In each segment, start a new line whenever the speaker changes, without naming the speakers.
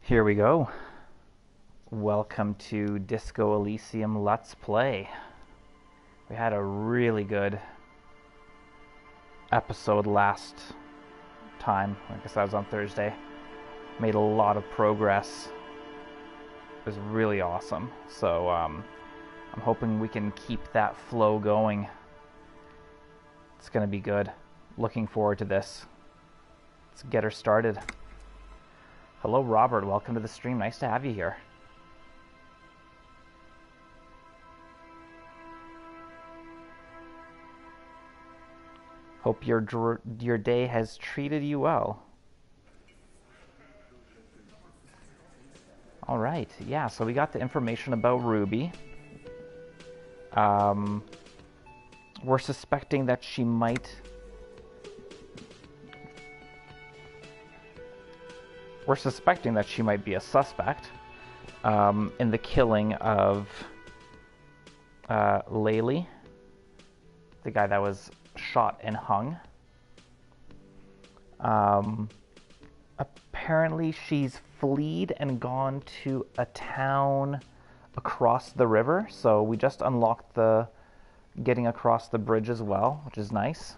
Here we go. Welcome to Disco Elysium Let's Play. We had a really good episode last time. I guess that was on Thursday. Made a lot of progress. It was really awesome. So I'm hoping we can keep that flow going. It's going to be good. Looking forward to this. Let's get her started. Hello, Robert. Welcome to the stream. Nice to have you here. Hope your day has treated you well. All right. Yeah, so we got the information about Ruby. We're suspecting that she might... We're suspecting that she might be a suspect in the killing of Laylee, the guy that was shot and hung. Apparently she's fled and gone to a town across the river, so we just unlocked the getting across the bridge as well, which is nice.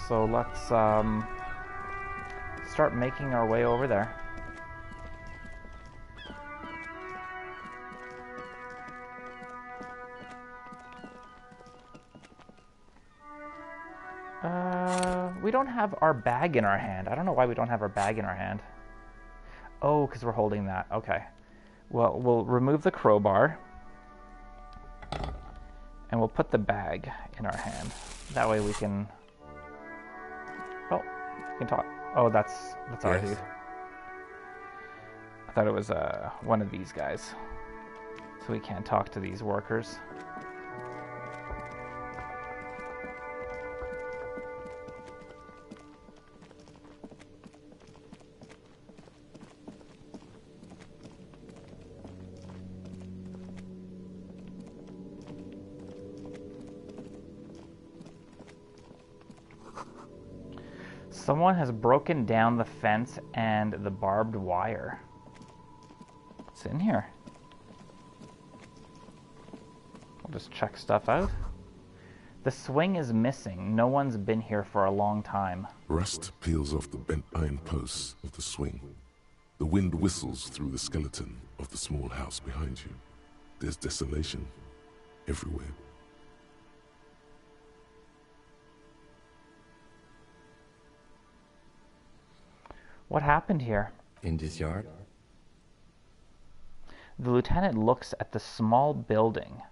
So let's start making our way over there. We don't have our bag in our hand. I don't know why we don't have our bag in our hand. Oh, because we're holding that. Okay. Well, we'll remove the crowbar. And we'll put the bag in our hand. That way we can... Oh, we can talk. Oh, that's our dude. I thought it was one of these guys. So we can't talk to these workers. Someone has broken down the fence and the barbed wire. What's in here? We'll just check stuff out. The swing is missing. No one's been here for a long time.
Rust peels off the bent iron posts of the swing. The wind whistles through the skeleton of the small house behind you. There's desolation everywhere.
What happened here?
In this yard?
The lieutenant looks at the small building.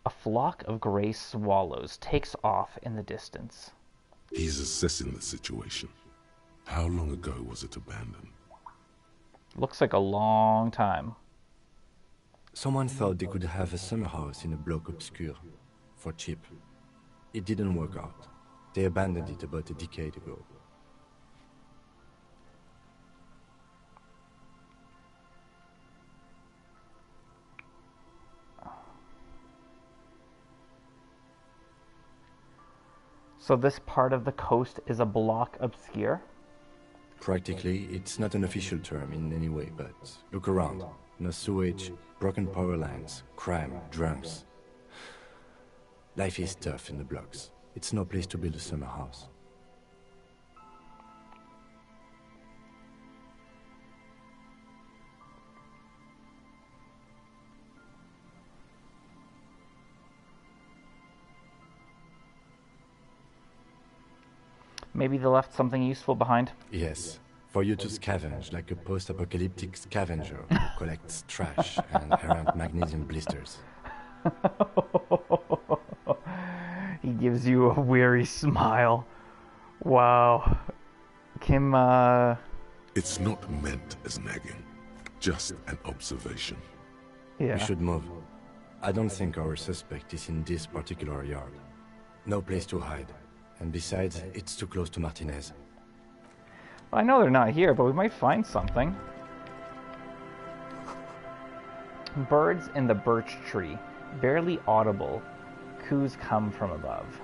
A flock of gray swallows takes off in the distance.
He's assessing the situation. How long ago was it abandoned?
Looks like a long time.
Someone thought they could have a summer house in a bloc obscur, for cheap. It didn't work out. They abandoned it about a decade ago.
So this part of the coast is a bloc obscure?
Practically, it's not an official term in any way, but look around. No sewage, broken power lines, crime, drunks. Life is tough in the blocks. It's no place to build a summer house.
Maybe they left something useful behind.
Yes, for you to scavenge like a post-apocalyptic scavenger who collects trash and errant magnesium blisters.
He gives you a weary smile. Wow. Kim,
It's not meant as nagging, just an observation.
Yeah.
We should move. I don't think our suspect is in this particular yard. No place to hide. And besides, it's too close to Martinez.
I know they're not here, but we might find something. Birds in the birch tree, barely audible. Coos come from above.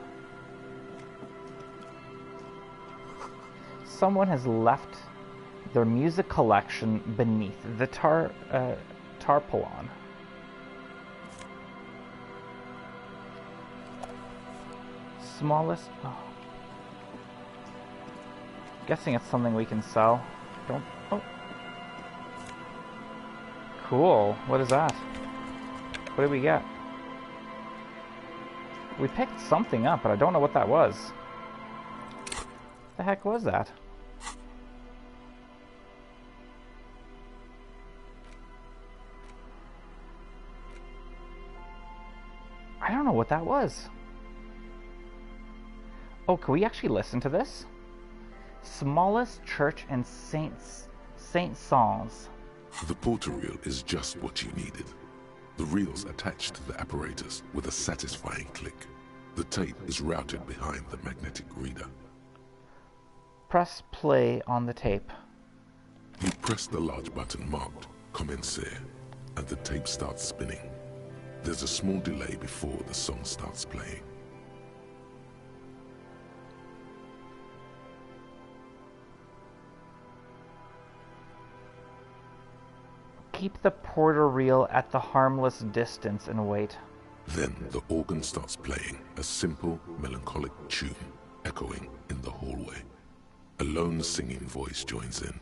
Someone has left their music collection beneath the tarpaulin. Smallest... Oh. Guessing it's something we can sell. Don't... Oh. Cool. What is that? What did we get? We picked something up, but I don't know what that was. The heck was that? I don't know what that was. Oh, can we actually listen to this? Smallest church in Saint Saul's.
The porter reel is just what you needed. The reel's attached to the apparatus with a satisfying click. The tape is routed behind the magnetic reader.
Press play on the tape.
You press the large button marked Commencer, and the tape starts spinning. There's a small delay before the song starts playing.
Keep the porter reel at the harmless distance and wait.
Then the organ starts playing a simple, melancholic tune echoing in the hallway. A lone singing voice joins in,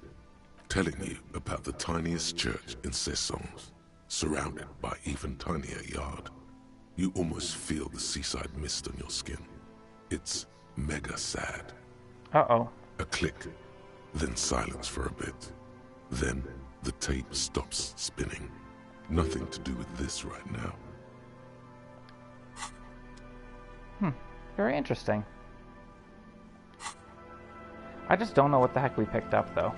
telling you about the tiniest church in Cessons, surrounded by even tinier yard. You almost feel the seaside mist on your skin. It's mega sad.
Uh-oh.
A click, then silence for a bit. Then the tape stops spinning. Nothing to do with this right now.
Very interesting. I just don't know what the heck we picked up, though.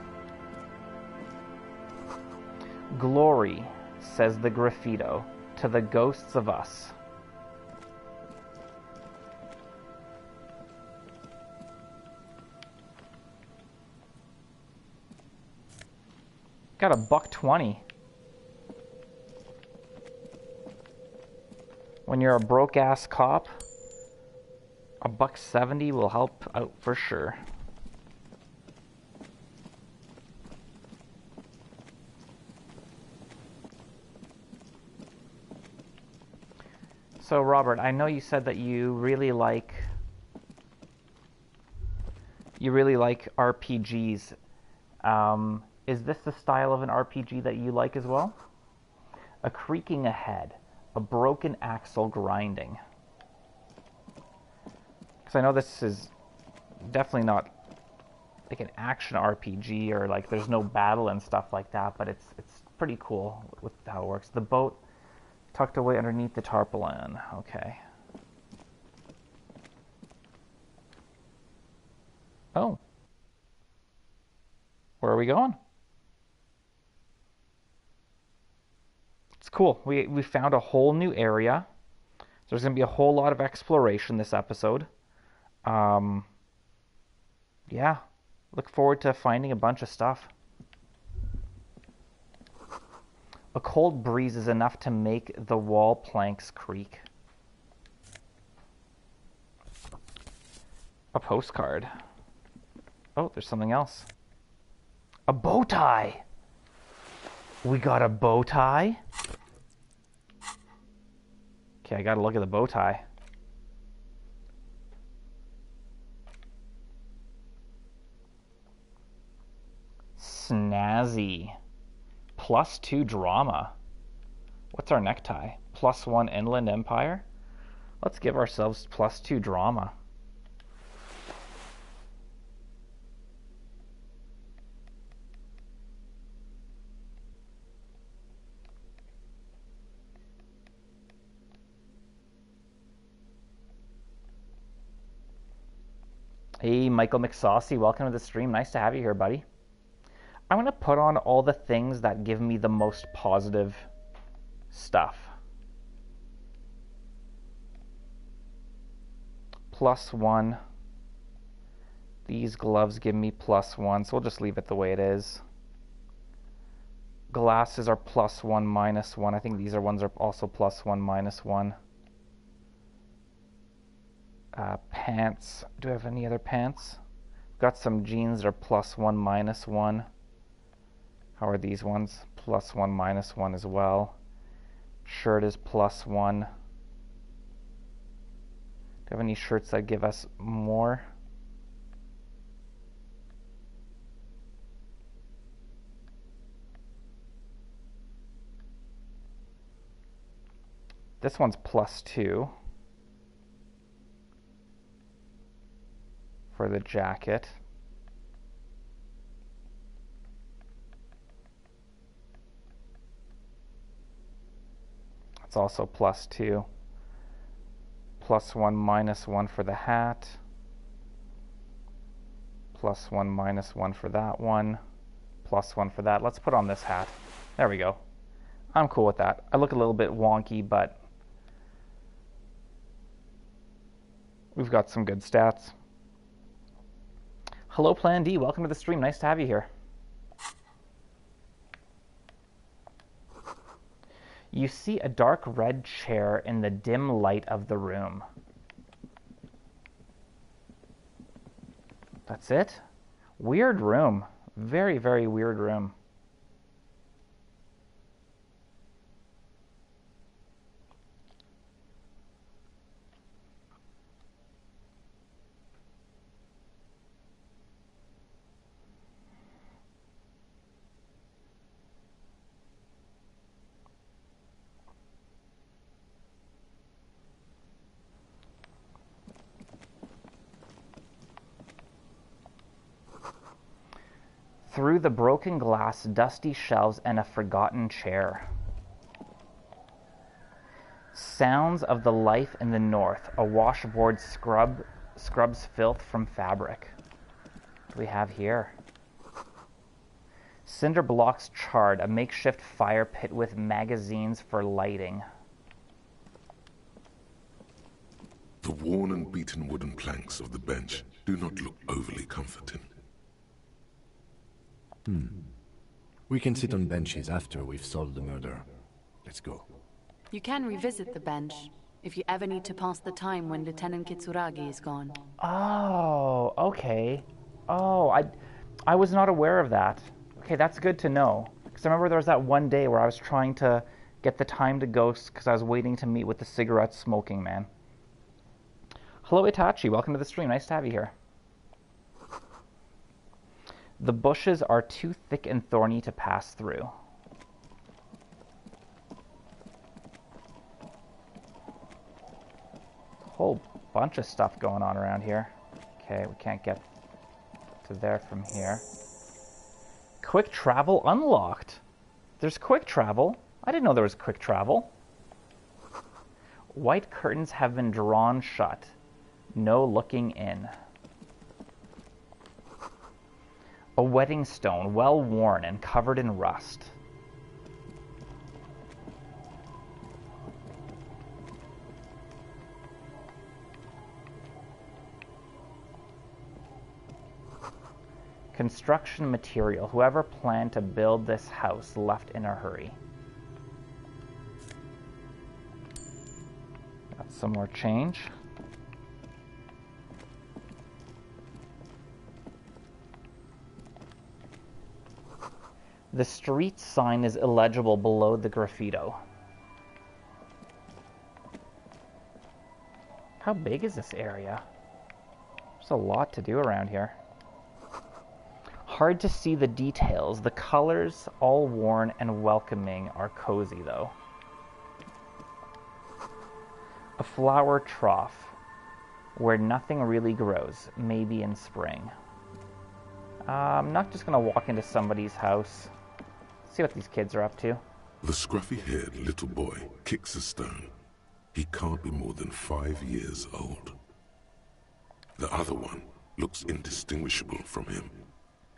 Glory, says the graffito, to the ghosts of us. Got a $1.20. When you're a broke-ass cop, a $1.70 will help out for sure. So, Robert, I know you said that you really like RPGs. Is this the style of an RPG that you like as well? A creaking ahead, a broken axle grinding. Because I know this is definitely not like an action RPG or like there's no battle and stuff like that, but it's pretty cool with how it works. The boat tucked away underneath the tarpaulin. Okay. Oh. Where are we going? It's cool. We found a whole new area. There's going to be a whole lot of exploration this episode. Yeah. Look forward to finding a bunch of stuff. A cold breeze is enough to make the wall planks creak. A postcard. Oh, there's something else. A bow tie! We got a bow tie? Okay, I gotta look at the bow tie. Snazzy. +2 drama. What's our necktie? +1 Inland Empire? Let's give ourselves +2 drama. Hey, Michael McSaucy, welcome to the stream. Nice to have you here, buddy. I'm going to put on all the things that give me the most positive stuff. +1. These gloves give me +1, so we'll just leave it the way it is. Glasses are +1, -1. I think these ones are also +1, -1. Pants. Do I have any other pants? Got some jeans that are +1, -1. How are these ones? +1, -1 as well. Shirt is +1. Do you have any shirts that give us more? This one's +2 for the jacket. It's also +2. +1, -1 for the hat. +1, -1 for that one. +1 for that. Let's put on this hat. There we go. I'm cool with that. I look a little bit wonky, but we've got some good stats. Hello, Plan D. Welcome to the stream. Nice to have you here. You see a dark red chair in the dim light of the room. That's it? Weird room. Very, very weird room. Through the broken glass, dusty shelves, and a forgotten chair. Sounds of the life in the north. A washboard scrubs filth from fabric. What do we have here? Cinder blocks charred. A makeshift fire pit with magazines for lighting.
The worn and beaten wooden planks of the bench do not look overly comforting.
We can sit on benches after we've solved the murder. Let's go.
You can revisit the bench if you ever need to pass the time when Lieutenant Kitsuragi is gone.
Oh, okay. Oh, I was not aware of that. Okay, that's good to know. Because I remember there was that one day where I was trying to get the time to go because I was waiting to meet with the cigarette smoking man. Hello, Itachi. Welcome to the stream. Nice to have you here. The bushes are too thick and thorny to pass through. Whole bunch of stuff going on around here. Okay, we can't get to there from here. Quick travel unlocked. There's quick travel. I didn't know there was quick travel. White curtains have been drawn shut. No looking in. A wedding stone, well worn and covered in rust. Construction material. Whoever planned to build this house left in a hurry. Got some more change. The street sign is illegible below the graffito. How big is this area? There's a lot to do around here. Hard to see the details. The colors, all worn and welcoming, are cozy though. A flower trough where nothing really grows, maybe in spring. I'm not just gonna walk into somebody's house. See what these kids are up to.
The scruffy-haired little boy kicks a stone. He can't be more than 5 years old. The other one looks indistinguishable from him.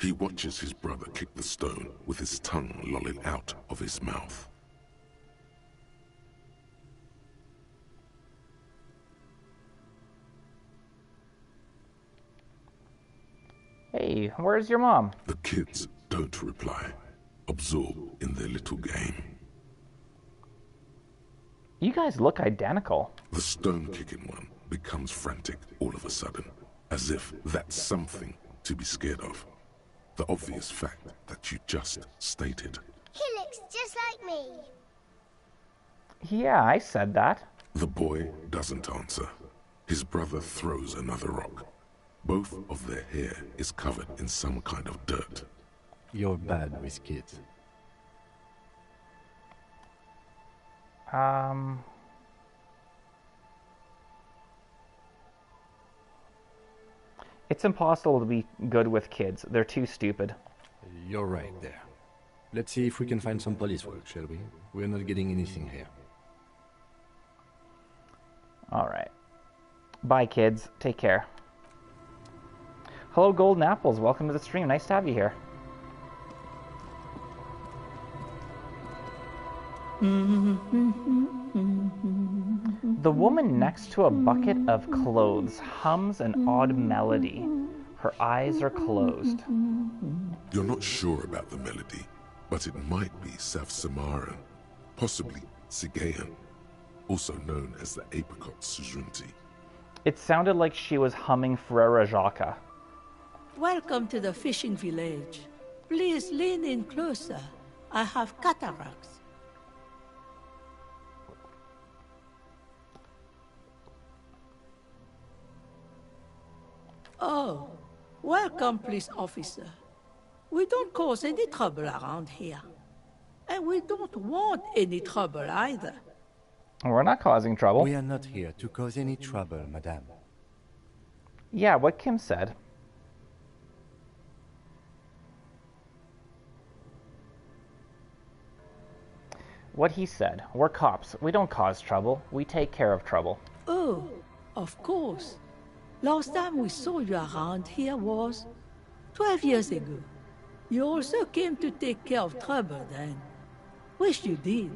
He watches his brother kick the stone with his tongue lolling out of his mouth.
Hey, where's your mom?
The kids don't reply, absorbed in their little game.
You guys look identical.
The stone-kicking one becomes frantic all of a sudden, as if that something to be scared of. The obvious fact that you just stated.
He looks just like me.
Yeah, I said that.
The boy doesn't answer. His brother throws another rock. Both of their hair is covered in some kind of dirt.
You're bad with kids.
It's impossible to be good with kids. They're too stupid.
You're right there. Let's see if we can find some police work, shall we? We're not getting anything here.
Alright. Bye, kids. Take care. Hello, Golden Apples. Welcome to the stream. Nice to have you here. The woman next to a bucket of clothes hums an odd melody. Her eyes are closed.
You're not sure about the melody, but it might be South Samaran, possibly Sigayan, also known as the apricot sujunti.
It sounded like she was humming Frere Jacques.
Welcome to the fishing village. Please lean in closer. I have cataracts. Oh, welcome, police officer. We don't cause any trouble around here. And we don't want any trouble either.
We're not causing trouble.
We are not here to cause any trouble, madame.
Yeah, what Kim said. What he said. We're cops. We don't cause trouble. We take care of trouble.
Oh, of course. Last time we saw you around here was 12 years ago. You also came to take care of trouble then. Wish you did.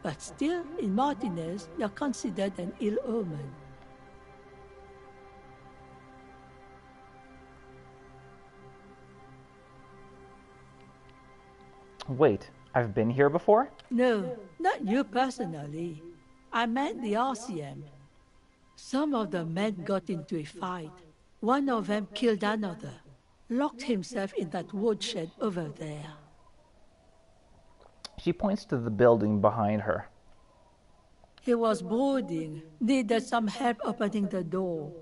But still, in Martinez, you're considered an ill omen.
Wait, I've been here before?
No, not you personally. I meant the RCM. Some of the men got into a fight. One of them killed another, locked himself in that woodshed over there.
She points to the building behind her.
He was brooding, needed some help opening the door.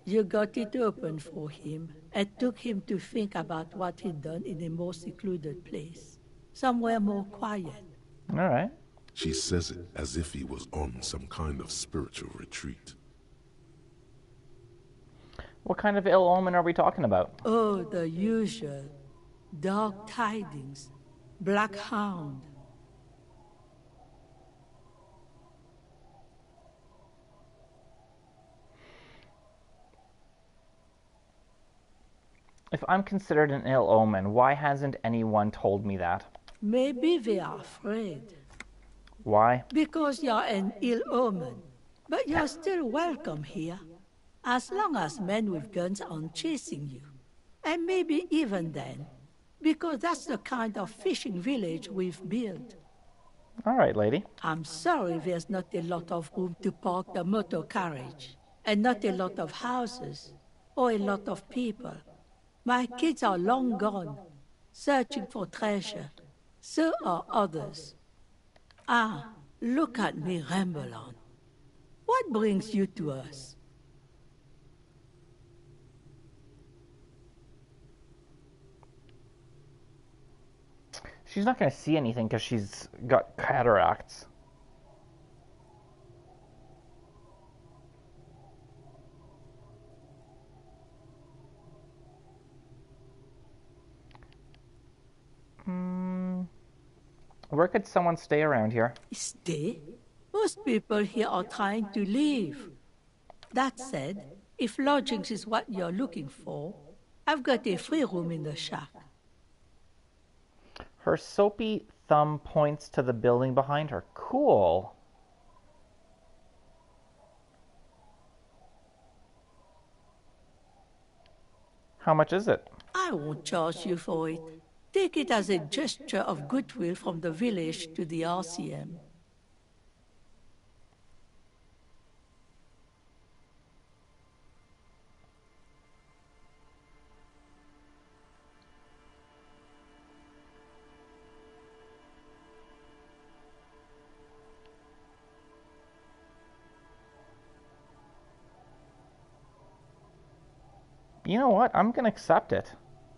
You got it open for him, and took him to think about what he'd done in a more secluded place. Somewhere more quiet.
All right.
She says it as if he was on some kind of spiritual retreat.
What kind of ill omen are we talking about?
Oh, the usual. Dark tidings. Black Hound.
If I'm considered an ill omen, why hasn't anyone told me that?
Maybe they are afraid.
Why?
Because you're an ill omen. But you're still welcome here. As long as men with guns aren't chasing you. And maybe even then. Because that's the kind of fishing village we've built.
All right, lady.
I'm sorry there's not a lot of room to park the motor carriage. And not a lot of houses. Or a lot of people. My kids are long gone. Searching for treasure. So are others. Ah, look at me ramble on. What brings you to us?
She's not going to see anything because she's got cataracts. Where could someone stay around here?
Stay? Most people here are trying to leave. That said, if lodgings is what you're looking for, I've got a free room in the shack.
Her soapy thumb points to the building behind her. Cool. How much is it?
I won't charge you for it. Take it as a gesture of goodwill from the village to the RCM.
You know what? I'm gonna accept it.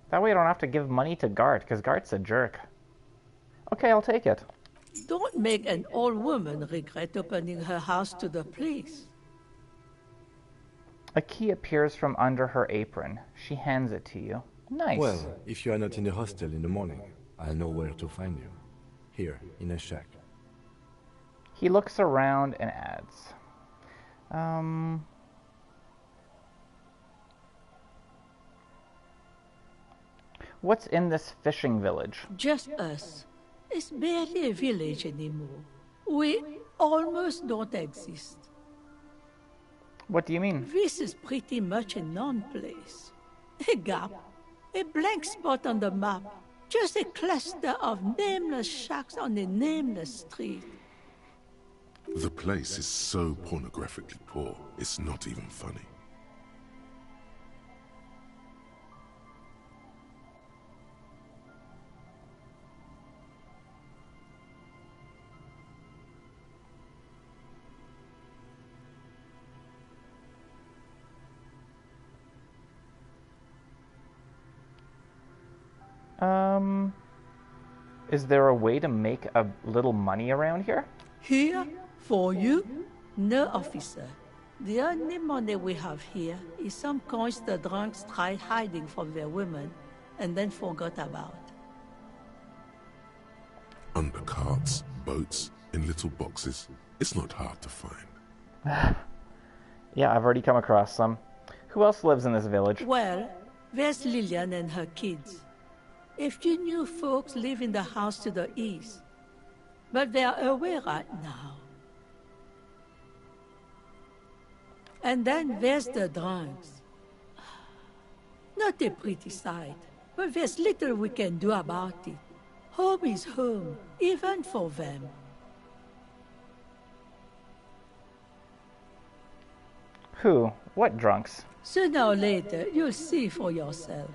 That way I don't have to give money to Gart, because Gart's a jerk. Okay, I'll take it.
Don't make an old woman regret opening her house to the police.
A key appears from under her apron. She hands it to you. Nice.
Well, if you are not in the hostel in the morning, I'll know where to find you. Here, in a shack.
He looks around and adds, what's in this fishing village?
Just us. It's barely a village anymore. We almost don't exist.
What do you mean?
This is pretty much a non-place. A gap. A blank spot on the map. Just a cluster of nameless shacks on a nameless street.
The place is so pornographically poor, it's not even funny.
Is there a way to make a little money around here?
Here? For you? No, officer. The only money we have here is some coins the drunks tried hiding from their women and then forgot about.
Under carts, boats, in little boxes. It's not hard to find.
Yeah, I've already come across some. Who else lives in this village?
Well, there's Lillian and her kids. A few new folks live in the house to the east, but they are away right now. And then there's the drunks. Not a pretty sight, but there's little we can do about it. Home is home, even for them.
Who? What drunks?
Sooner or later, you'll see for yourself.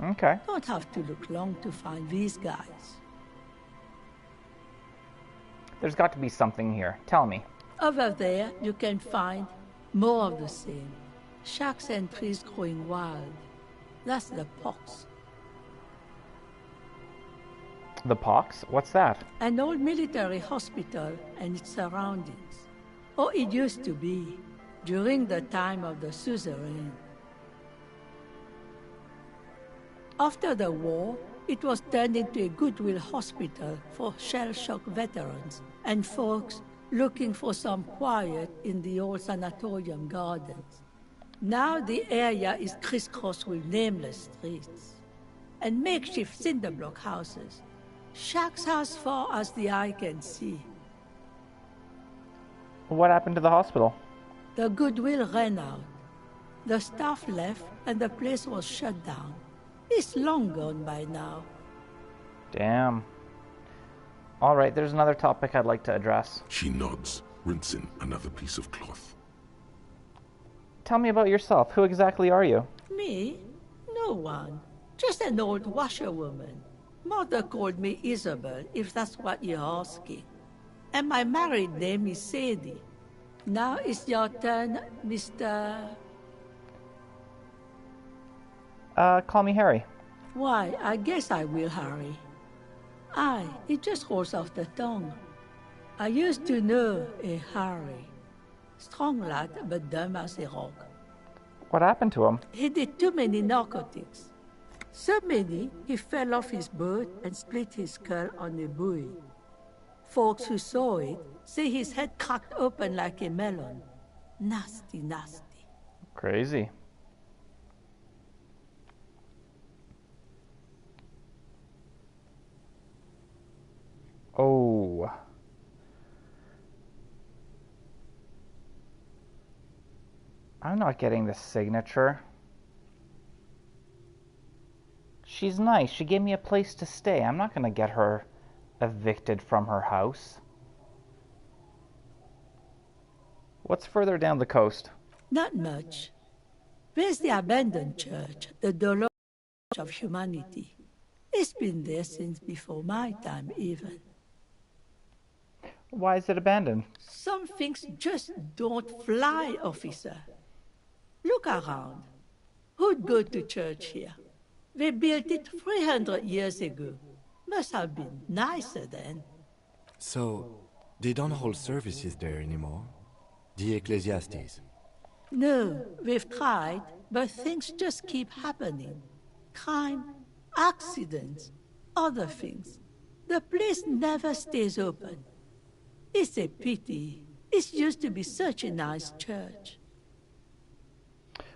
Okay.
Don't have to look long to find these guys.
There's got to be something here. Tell me.
Over there, you can find more of the same. Shacks and trees growing wild. That's the pox.
The pox? What's that?
An old military hospital and its surroundings. Or it used to be, during the time of the suzerain. After the war, it was turned into a goodwill hospital for shell-shock veterans and folks looking for some quiet in the old sanatorium gardens. Now the area is crisscrossed with nameless streets and makeshift cinderblock houses, shacks as far as the eye can see.
What happened to the hospital?
The goodwill ran out. The staff left and the place was shut down. It's long gone by now.
Damn. All right, there's another topic I'd like to address.
She nods, rinsing another piece of cloth.
Tell me about yourself. Who exactly are you?
Me? No one. Just an old washerwoman. Mother called me Isabel, if that's what you're asking. And my married name is Sadie. Now it's your turn, Mr...
Call me Harry.
Why, I guess I will, Harry. Aye, it just rolls off the tongue. I used to know a Harry. Strong lad, but dumb as a rock.
What happened to him?
He did too many narcotics. So many, he fell off his boat and split his skull on a buoy. Folks who saw it say his head cracked open like a melon. Nasty, nasty.
Crazy. Oh. I'm not getting the signature. She's nice. She gave me a place to stay. I'm not going to get her evicted from her house. What's further down the coast?
Not much. There's the abandoned church, the Dolores of humanity. It's been there since before my time, even.
Why is it abandoned?
Some things just don't fly, officer. Look around. Who would go to church here. They built it 300 years ago. Must have been nicer then.
So, they don't hold services there anymore? The Ecclesiastes?
No, we've tried, but things just keep happening. Crime, accidents, other things. The place never stays open. It's a pity. It used to be such a nice church.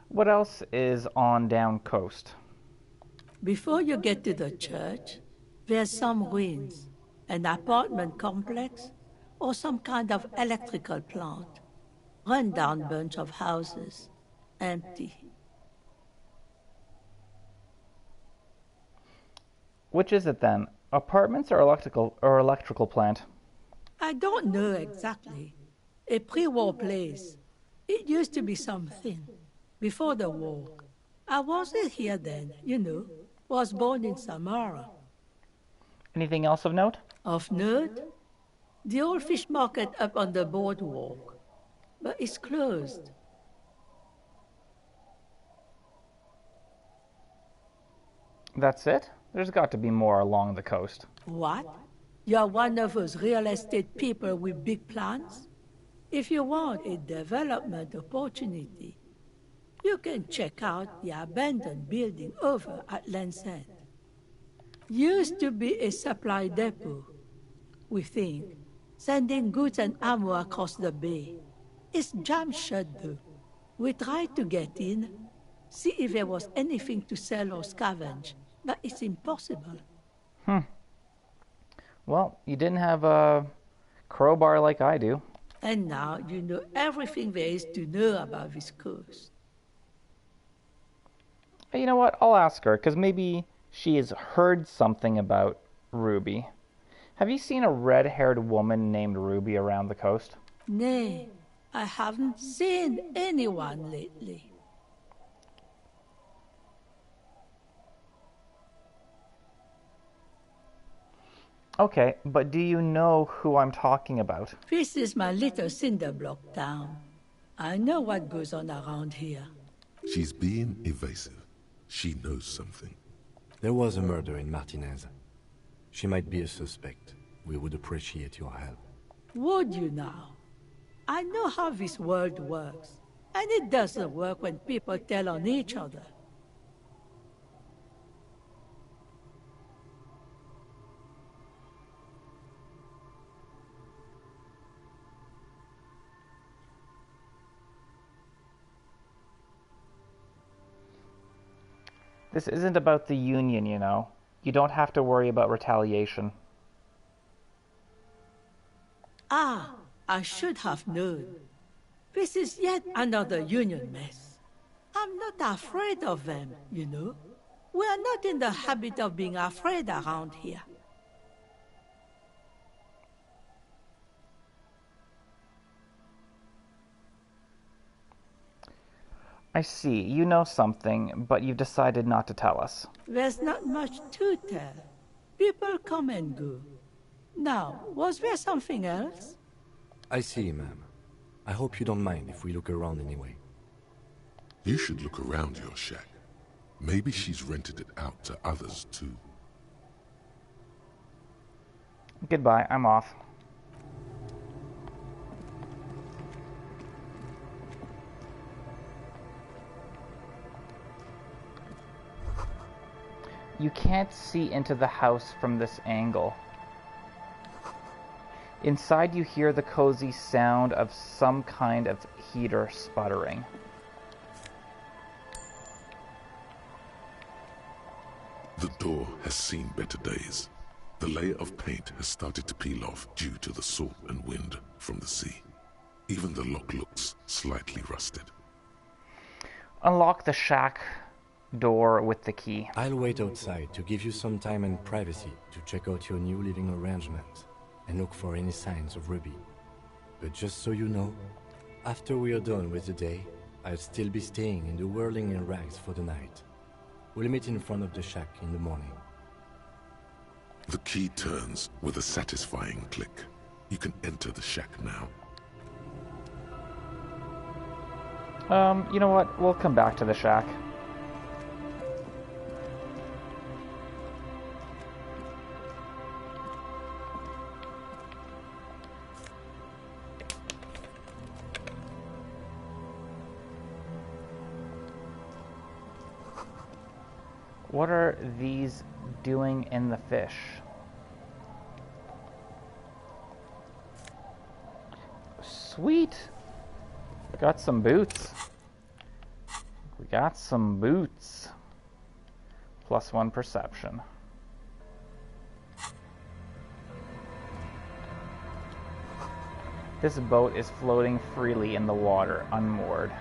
What else is on down coast?
Before you get to the church, there's some ruins, an apartment complex, or some kind of electrical plant. Run-down bunch of houses, empty.
Which is it then? Apartments or electrical plant?
I don't know exactly. A pre-war place. It used to be something. Before the war. I wasn't here then, you know. Was born in Samara.
Anything else of note?
Of note? The old fish market up on the boardwalk. But it's closed.
That's it? There's got to be more along the coast.
What? You're one of those real estate people with big plans? If you want a development opportunity, you can check out the abandoned building over at Land's End. Used to be a supply depot, we think, sending goods and ammo across the bay. It's jammed shut though. We tried to get in, see if there was anything to sell or scavenge, but it's impossible.
Well, you didn't have a crowbar like I do.
And now you know everything there is to know about this coast.
You know what? I'll ask her, because maybe she has heard something about Ruby. Have you seen a red-haired woman named Ruby around the coast?
Nay, I haven't seen anyone lately.
Okay, but do you know who I'm talking about?
This is my little cinder block town. I know what goes on around here.
She's being evasive. She knows something.
There was a murder in Martinez. She might be a suspect. We would appreciate your help.
Would you now? I know how this world works, and it doesn't work when people tell on each other.
This isn't about the Union, you know. You don't have to worry about retaliation.
Ah, I should have known. This is yet another Union mess. I'm not afraid of them, you know. We are not in the habit of being afraid around here.
I see. You know something, but you've decided not to tell us.
There's not much to tell. People come and go. Now, was there something else?
I see, ma'am. I hope you don't mind if we look around anyway.
You should look around your shack. Maybe she's rented it out to others too.
Goodbye, I'm off. You can't see into the house from this angle. Inside you hear the cozy sound of some kind of heater sputtering.
The door has seen better days. The layer of paint has started to peel off due to the salt and wind from the sea. Even the lock looks slightly rusted.
Unlock the shack door with the key.
I'll wait outside to give you some time and privacy to check out your new living arrangements and look for any signs of Ruby. But just so you know, after we are done with the day, I'll still be staying in the whirling in rags for the night. We'll meet in front of the shack in the morning.
The key turns with a satisfying click. You can enter the shack now.
You know what? We'll come back to the shack. What are these doing in the fish? Sweet! Got some boots. We got some boots. +1 perception. This boat is floating freely in the water, unmoored.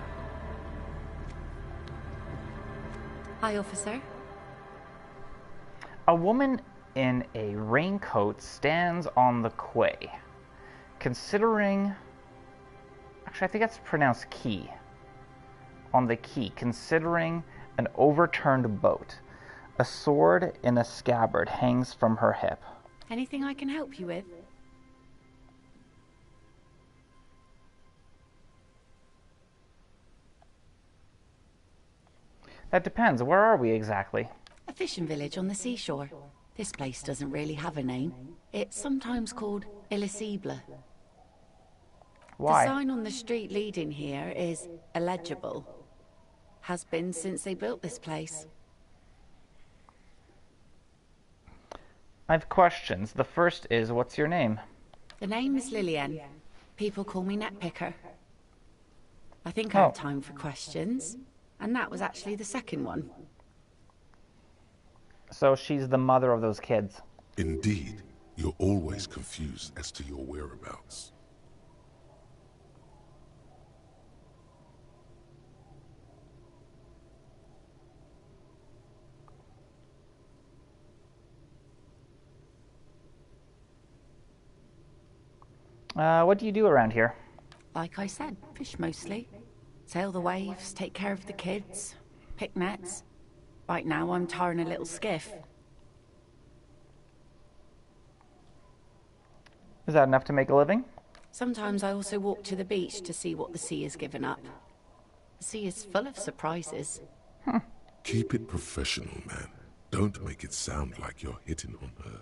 Hi, officer.
A woman in a raincoat stands on the quay, considering... Actually, I think that's pronounced quay. On the quay, considering an overturned boat. A sword in a scabbard hangs from her hip.
Anything I can help you with?
That depends. Where are we exactly?
A fishing village on the seashore. This place doesn't really have a name. It's sometimes called Elysium.
Why?
The sign on the street leading here is illegible. Has been since they built this place.
I have questions. The first is, what's your name?
The name is Lillian. People call me Netpicker. I think I have time for questions. And that was actually the second one.
So she's the mother of those kids.
Indeed, you're always confused as to your whereabouts.
What do you do around here?
Like I said, fish mostly. Sail the waves, take care of the kids, pick nets. Right now I'm tarring a little skiff.
Is that enough to make a living?
Sometimes I also walk to the beach to see what the sea has given up. The sea is full of surprises.
Keep it professional, man. Don't make it sound like you're hitting on her.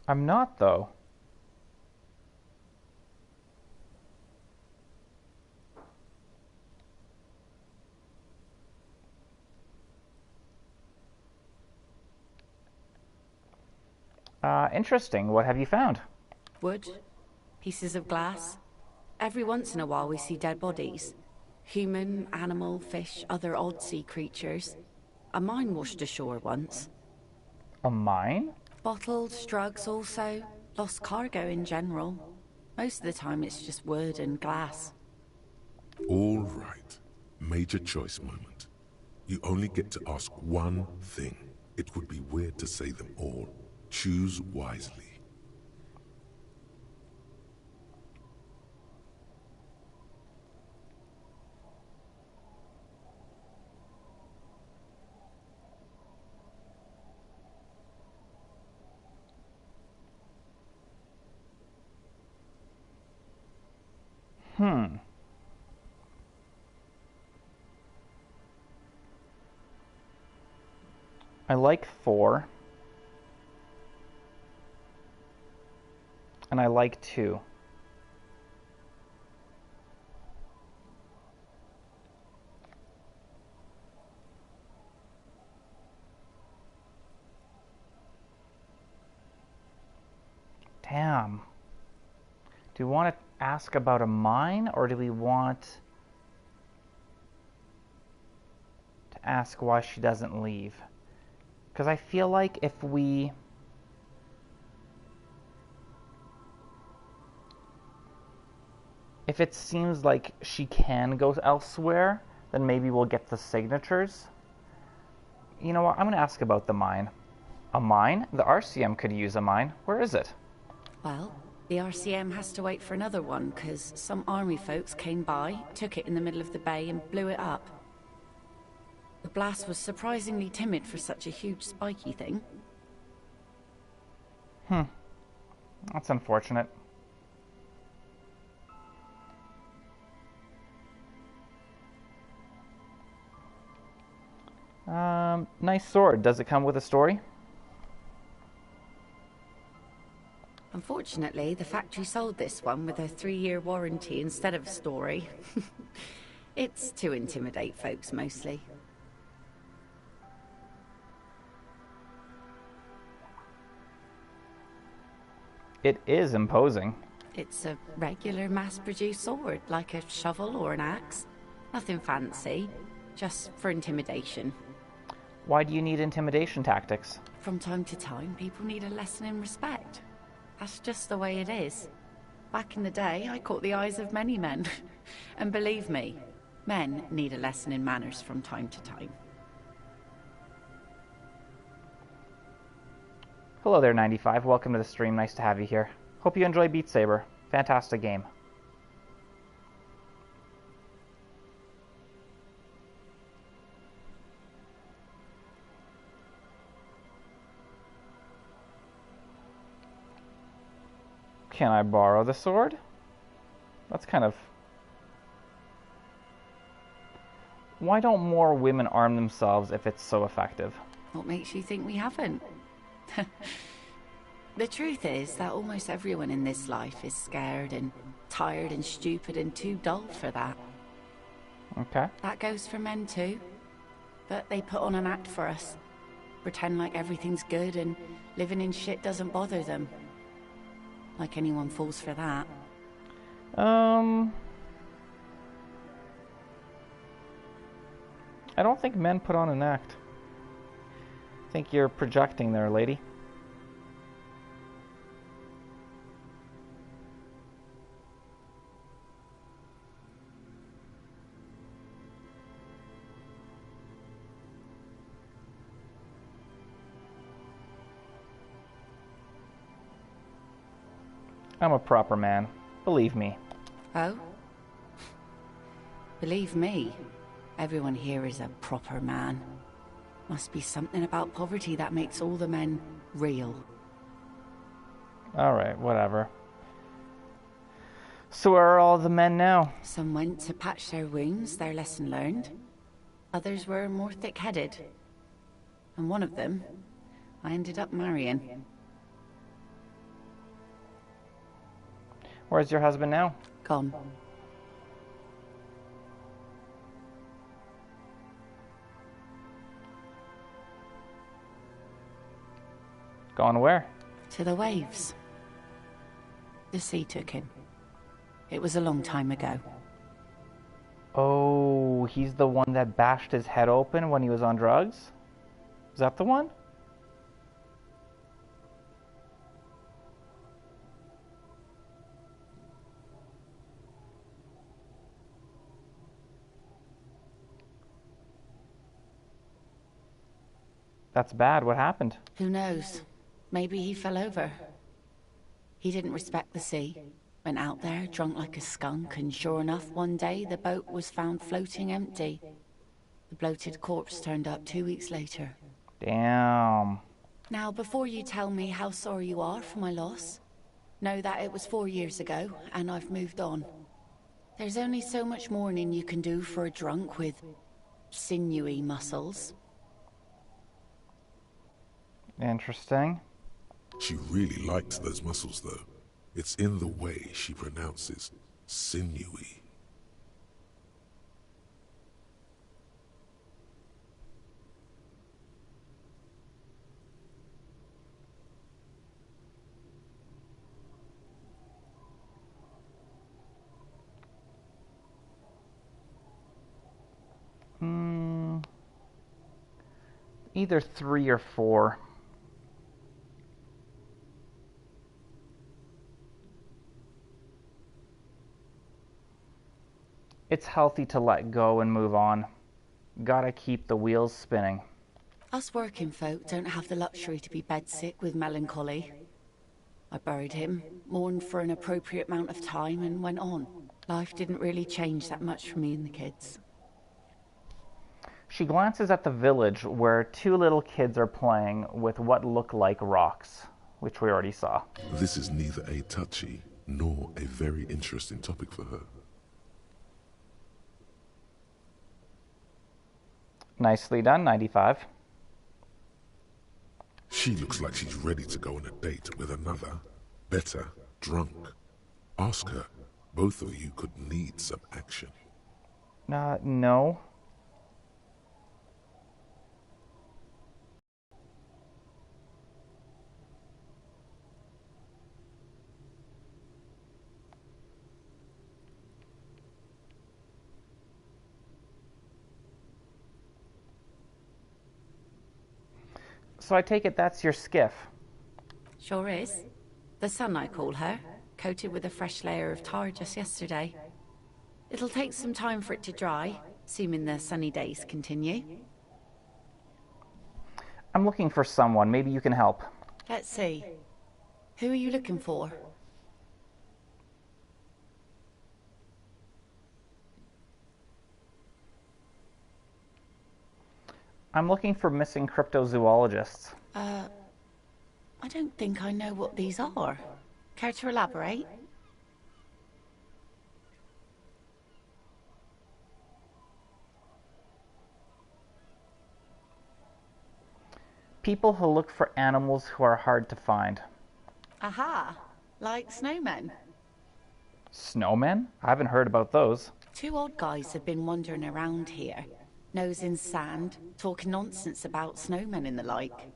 I'm not, though. Interesting. What have you found?
Wood, pieces of glass. Every once in a while we see dead bodies. Human, animal, fish, other odd sea creatures. A mine washed ashore once.
A mine?
Bottles, drugs also. Lost cargo in general. Most of the time it's just wood and glass.
All right. Major choice moment. You only get to ask one thing. It would be weird to say them all. Choose wisely.
I like 4. And I like 2. Damn. Do we want to ask about a mine, or do we want to ask why she doesn't leave? Because I feel like if it seems like she can go elsewhere, then maybe we'll get the signatures. You know what? I'm going to ask about the mine. A mine? The RCM could use a mine. Where is it?
Well, the RCM has to wait for another one, because some army folks came by, took it in the middle of the bay and blew it up. The blast was surprisingly timid for such a huge spiky thing.
That's unfortunate. Nice sword. Does it come with a story?
Unfortunately, the factory sold this one with a 3-year warranty instead of a story. It's to intimidate folks, mostly.
It is imposing.
It's a regular mass-produced sword, like a shovel or an axe. Nothing fancy, just for intimidation.
Why do you need intimidation tactics?
From time to time, people need a lesson in respect. That's just the way it is. Back in the day, I caught the eyes of many men. And believe me, men need a lesson in manners from time to time.
Hello there, 95. Welcome to the stream. Nice to have you here. Hope you enjoy Beat Saber. Fantastic game. Can I borrow the sword? That's kind of... Why don't more women arm themselves if it's so effective?
What makes you think we haven't? The truth is that almost everyone in this life is scared and tired and stupid and too dull for that.
Okay.
That goes for men too. But they put on an act for us. Pretend like everything's good and living in shit doesn't bother them. Like anyone falls for that.
I don't think men put on an act. I think you're projecting there, lady. I'm a proper man. Believe me.
Oh? Believe me, everyone here is a proper man. Must be something about poverty that makes all the men real.
Alright, whatever. So where are all the men now?
Some went to patch their wounds, their lesson learned. Others were more thick-headed. And one of them, I ended up marrying.
Where's your husband now?
Gone.
Gone where?
To the waves. The sea took him. It was a long time ago.
Oh, he's the one that bashed his head open when he was on drugs? Is that the one? That's bad. What happened?
Who knows? Maybe he fell over. He didn't respect the sea. Went out there, drunk like a skunk, and sure enough, one day the boat was found floating empty. The bloated corpse turned up 2 weeks later.
Damn.
Now, before you tell me how sorry you are for my loss, know that it was 4 years ago, and I've moved on. There's only so much mourning you can do for a drunk with sinewy muscles.
Interesting.
She really likes those muscles, though. It's in the way she pronounces sinewy.
Either 3 or 4. It's healthy to let go and move on. Gotta keep the wheels spinning.
Us working folk don't have the luxury to be bedsick with melancholy. I buried him, mourned for an appropriate amount of time, and went on. Life didn't really change that much for me and the kids.
She glances at the village where 2 little kids are playing with what look like rocks, which we already saw.
This is neither a touchy nor a very interesting topic for her.
Nicely done, 95.
She looks like she's ready to go on a date with another, better, drunk. Ask her. Both of you could need some action.
No. So I take it that's your skiff.
Sure is. The Sun, I call her, coated with a fresh layer of tar just yesterday. It'll take some time for it to dry, assuming the sunny days continue.
I'm looking for someone. Maybe you can help.
Let's see. Who are you looking for?
I'm looking for missing cryptozoologists.
I don't think I know what these are. Care to elaborate?
People who look for animals who are hard to find.
Aha! Like snowmen.
Snowmen? I haven't heard about those.
Two odd guys have been wandering around here, nose in sand, talking nonsense about snowmen and the like.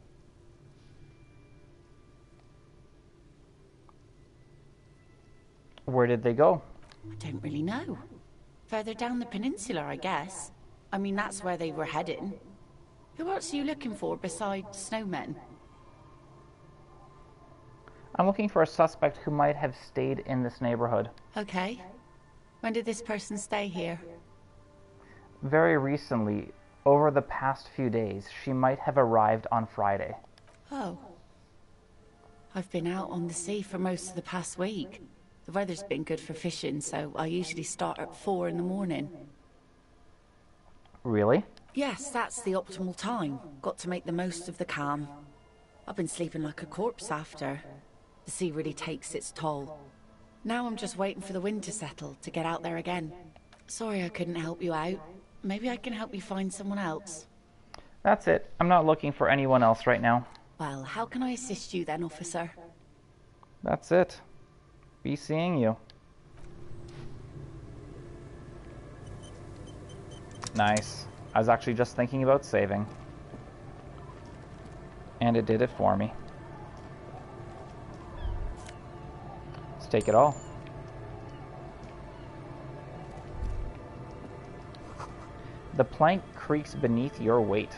Where did they go?
I don't really know. Further down the peninsula, I guess. I mean, that's where they were heading. Who else are you looking for besides snowmen?
I'm looking for a suspect who might have stayed in this neighborhood.
Okay. When did this person stay here?
Very recently, over the past few days, she might have arrived on Friday.
Oh. I've been out on the sea for most of the past week. The weather's been good for fishing, so I usually start at 4 in the morning.
Really?
Yes, that's the optimal time. Got to make the most of the calm. I've been sleeping like a corpse after. The sea really takes its toll. Now I'm just waiting for the wind to settle to get out there again. Sorry I couldn't help you out. Maybe I can help you find someone else.
That's it. I'm not looking for anyone else right now.
Well, how can I assist you then, officer?
That's it. Be seeing you. Nice. I was actually just thinking about saving. And it did it for me. Let's take it all. The plank creaks beneath your weight.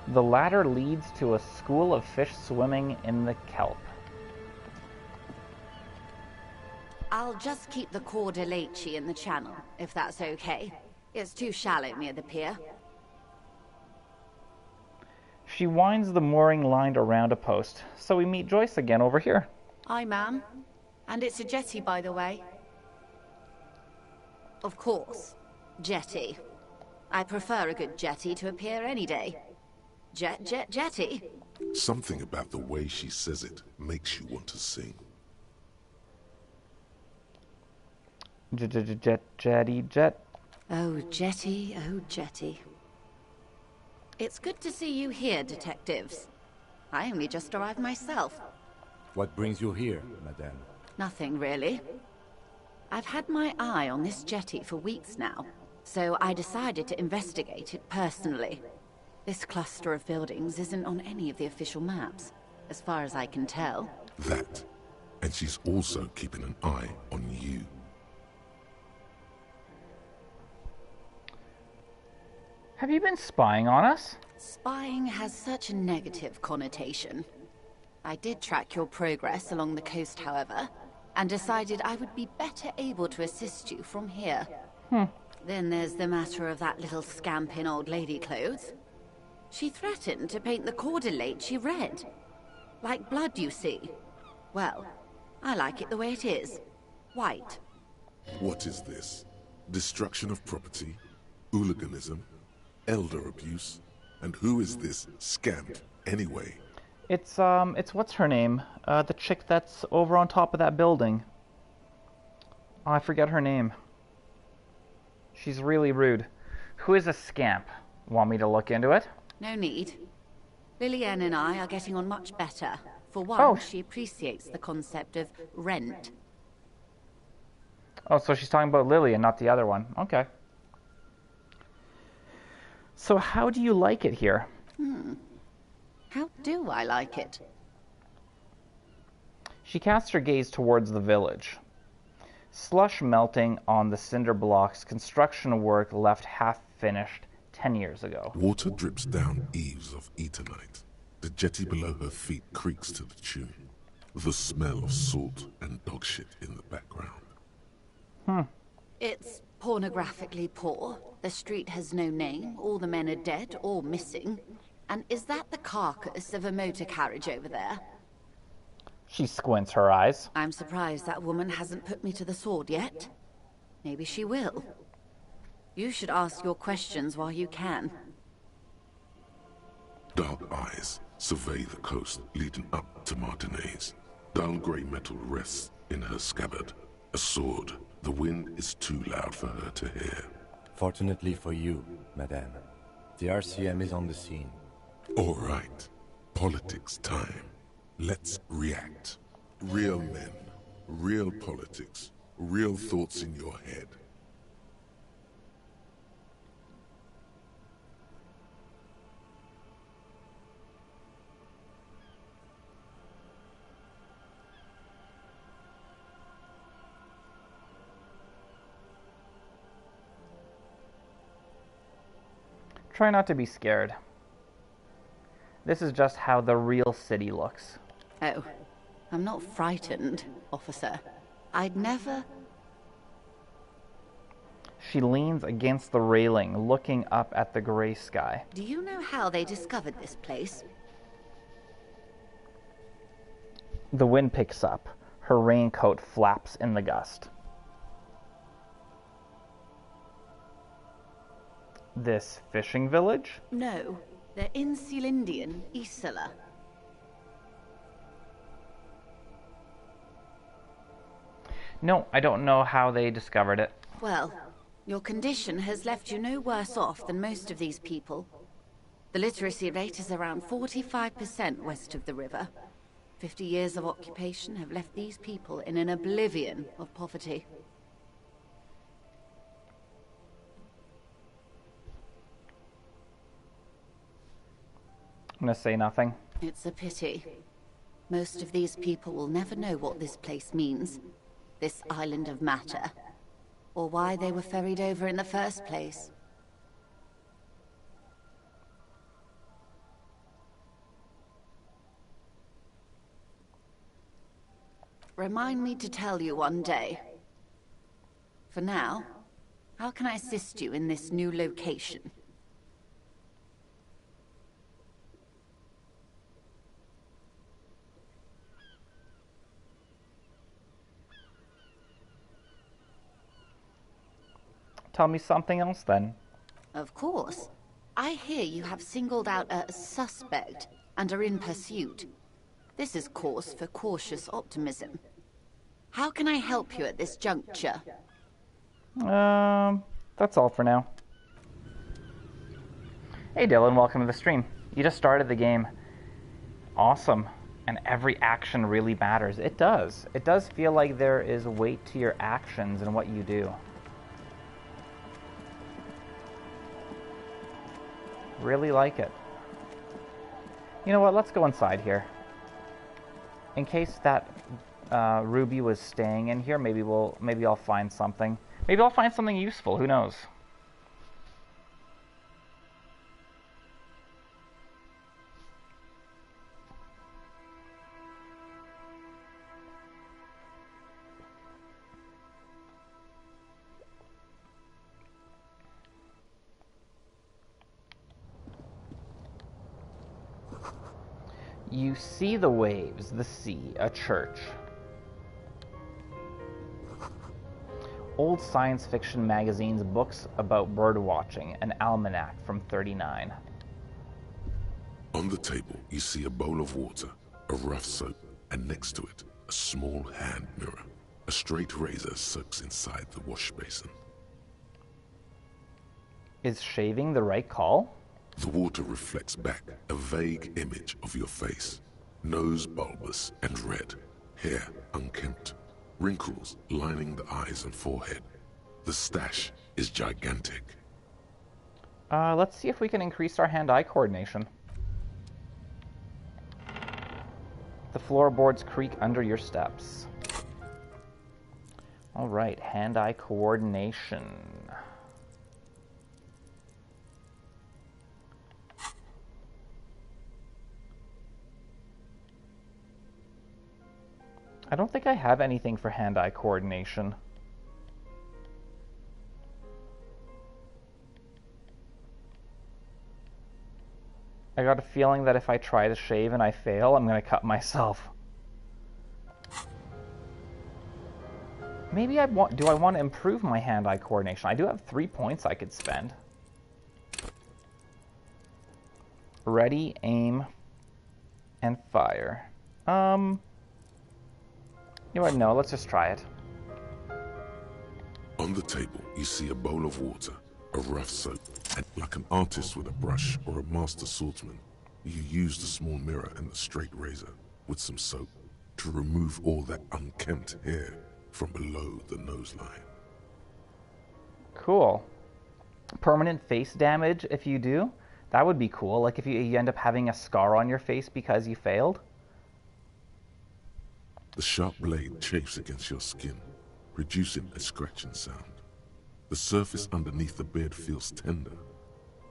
The ladder leads to a school of fish swimming in the kelp.
I'll just keep the roguelites in the channel, if that's okay. It's too shallow near the pier.
She winds the mooring line around a post, so we meet Joyce again over here.
Hi, ma'am. And it's a jetty, by the way.
Of course. Jetty. I prefer a good jetty to a pier any day. Jetty?
Something about the way she says it makes you want to sing.
Jet.
Oh, jetty. It's good to see you here, detectives. I only just arrived myself.
What brings you here, madame?
Nothing, really. I've had my eye on this jetty for weeks now, so I decided to investigate it personally. This cluster of buildings isn't on any of the official maps, as far as I can tell.
That. And she's also keeping an eye on you.
Have you been spying on us?
Spying has such a negative connotation. I did track your progress along the coast, however, and decided I would be better able to assist you from here. Then there's the matter of that little scamp in old lady clothes. She threatened to paint the roguelites she read. Like blood, you see. Well, I like it the way it is. White.
What is this? Destruction of property? Hooliganism? Elder abuse? And who is this scamp, anyway?
It's what's her name? The chick that's over on top of that building. Oh, I forget her name. She's really rude. Who is a scamp? Want me to look into it?
No need. Lillian and I are getting on much better. For one,
Oh.
she appreciates the concept of rent.
Oh, so she's talking about Lily and not the other one. Okay. So how do you like it here?
How do I like it?
She casts her gaze towards the village. Slush melting on the cinder blocks, construction work left half finished 10 years ago.
Water drips down eaves of Eternite. The jetty below her feet creaks to the tune. The smell of salt and dog shit in the background.
It's pornographically poor. The street has no name. All the men are dead or missing. And is that the carcass of a motor carriage over there?
She squints her eyes.
I'm surprised that woman hasn't put me to the sword yet. Maybe she will. You should ask your questions while you can.
Dark eyes survey the coast leading up to Martinez. Dull grey metal rests in her scabbard. A sword. The wind is too loud for her to hear.
Fortunately for you, madame, the RCM is on the scene.
All right. Politics time. Let's react. Real men, real politics, real thoughts in your head.
Try not to be scared. This is just how the real city looks.
Oh, I'm not frightened, officer. I'd never...
She leans against the railing, looking up at the gray sky.
Do you know how they discovered this place?
The wind picks up. Her raincoat flaps in the gust. This fishing village?
No, they're in Sealindian, Isla.
No, I don't know how they discovered it.
Well, your condition has left you no worse off than most of these people. The literacy rate is around 45% west of the river. 50 years of occupation have left these people in an oblivion of poverty.
I'm gonna say nothing.
It's a pity. Most of these people will never know what this place means. This island of matter. Or why they were ferried over in the first place. Remind me to tell you one day. For now, how can I assist you in this new location?
Tell me something else then.
Of course. I hear you have singled out a suspect and are in pursuit. This is cause for cautious optimism. How can I help you at this juncture?
That's all for now. Hey Dylan, welcome to the stream. You just started the game. Awesome. And every action really matters. It does. It does feel like there is weight to your actions and what you do. Really like it. You know what? Let's go inside here. In case that Ruby was staying in here, maybe I'll find something. Maybe I'll find something useful. Who knows? You see the waves, the sea, a church. Old science fiction magazines, books about bird watching, an almanac from '39.
On the table, you see a bowl of water, a rough soap, and next to it, a small hand mirror. A straight razor soaks inside the wash basin.
Is shaving the right call?
The water reflects back a vague image of your face. Nose bulbous and red, hair unkempt, wrinkles lining the eyes and forehead. The stash is gigantic.
Let's see if we can increase our hand-eye coordination. The floorboards creak under your steps. All right, hand-eye coordination. I don't think I have anything for hand-eye coordination. I got a feeling that if I try to shave and I fail, I'm going to cut myself. Maybe do I want to improve my hand-eye coordination? I do have 3 points I could spend. Ready, aim, and fire. You know what? No, let's just try it.
On the table, you see a bowl of water, a rough soap, and like an artist with a brush or a master swordsman, you use the small mirror and the straight razor with some soap to remove all that unkempt hair from below the nose line.
Cool. Permanent face damage if you do? That would be cool. Like if you end up having a scar on your face because you failed?
The sharp blade chafes against your skin, producing a scratching sound. The surface underneath the beard feels tender,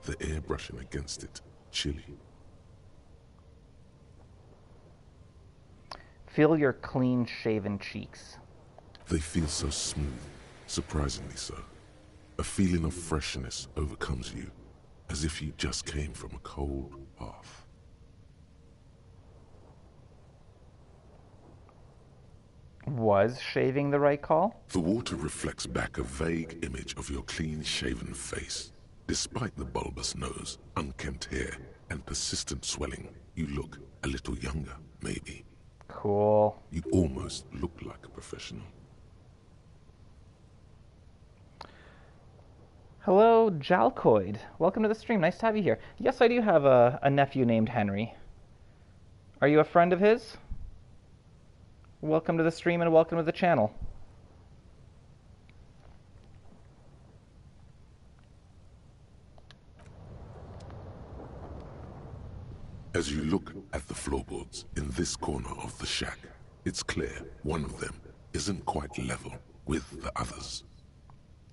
the air brushing against it chilly.
Feel your clean-shaven cheeks.
They feel so smooth, surprisingly so. A feeling of freshness overcomes you, as if you just came from a cold bath.
Was shaving the right call?
The water reflects back a vague image of your clean-shaven face. Despite the bulbous nose, unkempt hair, and persistent swelling, you look a little younger, maybe.
Cool.
You almost look like a professional.
Hello, Jalcoid. Welcome to the stream. Nice to have you here. Yes, I do have a nephew named Henry. Are you a friend of his? Welcome to the stream and welcome to the channel.
As you look at the floorboards in this corner of the shack, it's clear one of them isn't quite level with the others.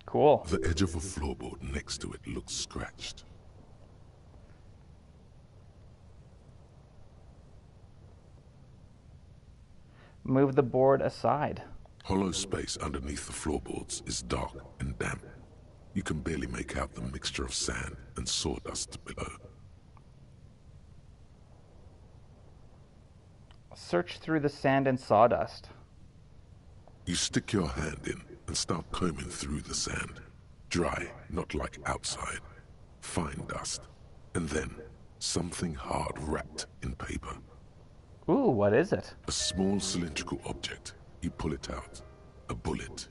Cool.
The edge of a floorboard next to it looks scratched.
Move the board aside.
Hollow space underneath the floorboards is dark and damp. You can barely make out the mixture of sand and sawdust below.
Search through the sand and sawdust.
You stick your hand in and start combing through the sand. Dry, not like outside. Fine dust. And then something hard wrapped in paper.
Ooh, what is it?
A small cylindrical object. You pull it out. A bullet.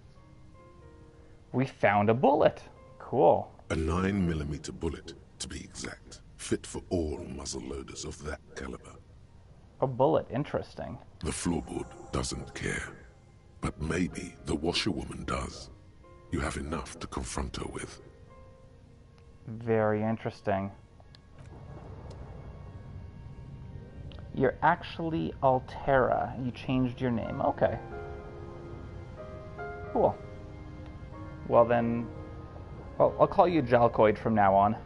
We found a bullet. Cool.
A 9mm bullet, to be exact. Fit for all muzzle loaders of that caliber.
A bullet, interesting.
The floorboard doesn't care. But maybe the washerwoman does. You have enough to confront her with.
Very interesting. You're actually Altera. You changed your name. Okay. Cool. Well then, well, I'll call you Jalcoid from now on.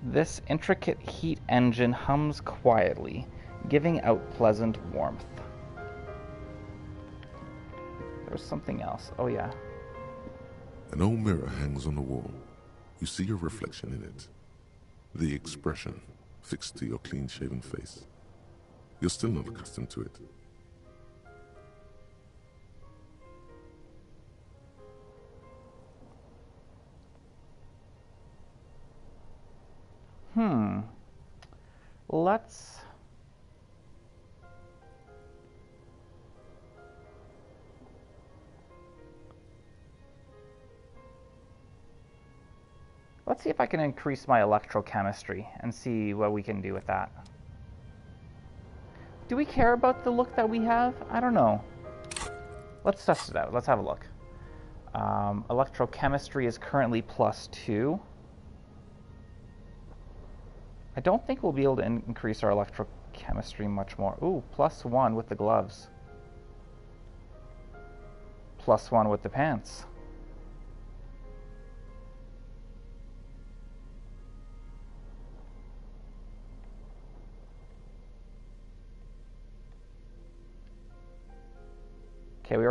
This intricate heat engine hums quietly, giving out pleasant warmth. There's something else. Oh yeah.
An old mirror hangs on the wall. You see your reflection in it. The expression fixed to your clean-shaven face. You're still not accustomed to it.
Let's see if I can increase my electrochemistry and see what we can do with that. Do we care about the look that we have? I don't know. Let's test it out. Let's have a look. Electrochemistry is currently +2. I don't think we'll be able to increase our electrochemistry much more. Ooh, +1 with the gloves. +1 with the pants.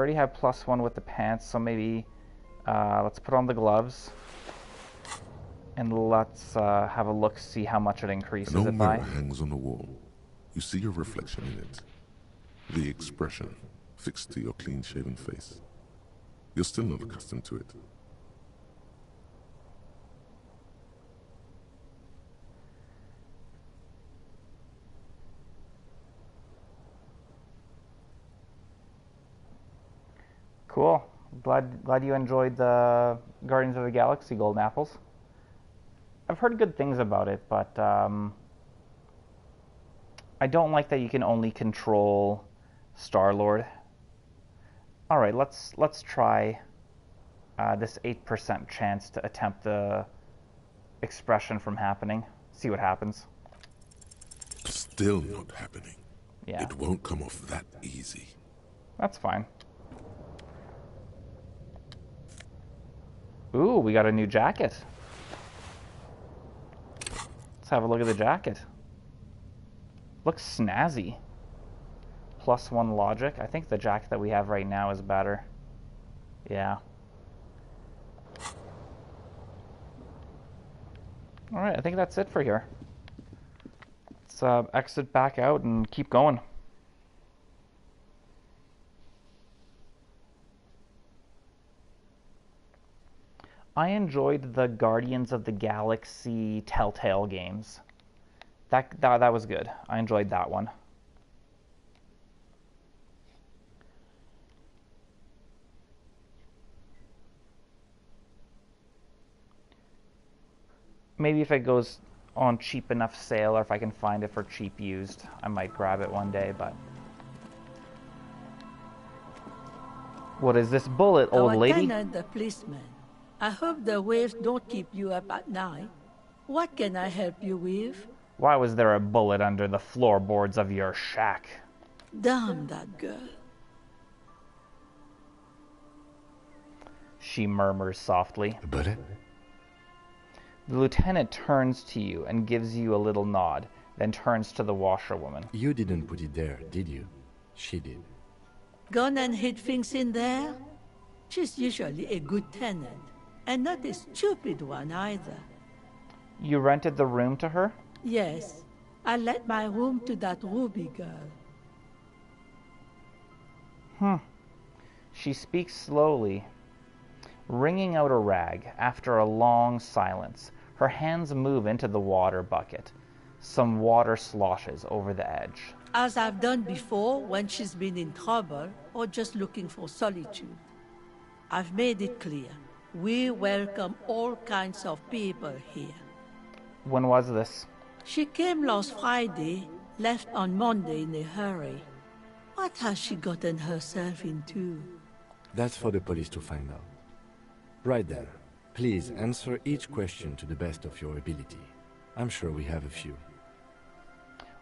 already have +1 with the pants, so maybe let's put on the gloves. And let's have a look, see how much it increases
An old
if
mirror
I...
hangs on the wall. You see your reflection in it. The expression fixed to your clean-shaven face. You're still not accustomed to it.
Cool. Glad you enjoyed the Guardians of the Galaxy Golden Apples. I've heard good things about it, but I don't like that you can only control Star-Lord. All right, let's try this 8% chance to attempt the expression from happening. See what happens.
Still not happening.
Yeah.
It won't come off that easy.
That's fine. Ooh, we got a new jacket. Let's have a look at the jacket. Looks snazzy. +1 logic. I think the jacket that we have right now is better. Yeah. Alright, I think that's it for here. Let's exit back out and keep going. I enjoyed the Guardians of the Galaxy Telltale games. That was good. I enjoyed that one. Maybe if it goes on cheap enough sale, or if I can find it for cheap used, I might grab it one day, but... What is this bullet, old lady?
Tenant, the policeman. I hope the waves don't keep you up at night. What can I help you with?
Why was there a bullet under the floorboards of your shack?
Damn that girl.
She murmurs softly.
A bullet?
The lieutenant turns to you and gives you a little nod, then turns to the washerwoman.
You didn't put it there, did you? She did.
Gone and hid things in there? She's usually a good tenant, and not a stupid one either.
You rented the room to her?
Yes, I let my room to that Ruby girl.
She speaks slowly, wringing out a rag. After a long silence, her hands move into the water bucket. Some water sloshes over the edge.
As I've done before when she's been in trouble or just looking for solitude. I've made it clear. We welcome all kinds of people here.
When was this?
She came last Friday, left on Monday in a hurry. What has she gotten herself into?
That's for the police to find out. Right then, please answer each question to the best of your ability. I'm sure we have a few.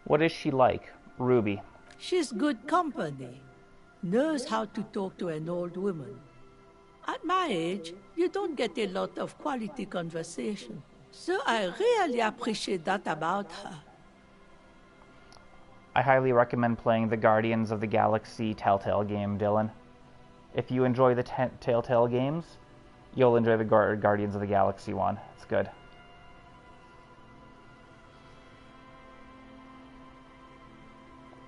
What is she like, Ruby?
She's good company. Knows how to talk to an old woman. At my age, you don't get a lot of quality conversation. So I really appreciate that about her.
I highly recommend playing the Guardians of the Galaxy Telltale game, Dylan. If you enjoy the Telltale games, you'll enjoy the Guardians of the Galaxy one. It's good.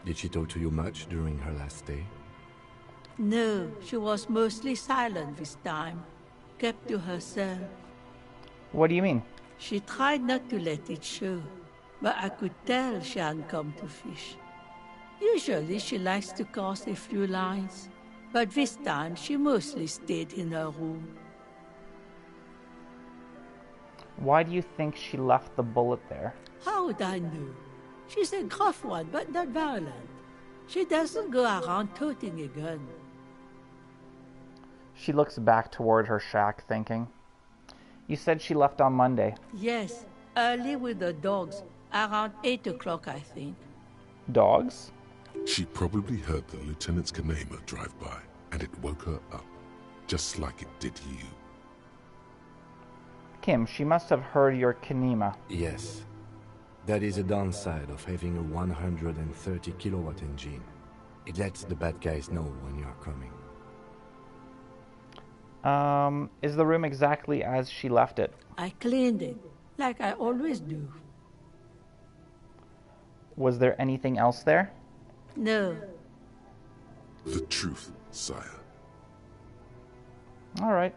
Did she talk to you much during her last stay?
No, she was mostly silent this time. Kept to herself.
What do you mean?
She tried not to let it show, but I could tell she hadn't come to fish. Usually she likes to cast a few lines, but this time she mostly stayed in her room.
Why do you think she left the bullet there?
How would I know? She's a gruff one, but not violent. She doesn't go around toting a gun.
She looks back toward her shack, thinking. You said she left on Monday.
Yes, early with the dogs, around 8 o'clock, I think.
Dogs?
She probably heard the lieutenant's Kanema drive by, and it woke her up, just like it did you.
Kim, she must have heard your Kanema.
Yes. That is a downside of having a 130 kilowatt engine. It lets the bad guys know when you are coming.
Is the room exactly as she left it?
I cleaned it, like I always do.
Was there anything else there?
No.
The truth, sire.
All right.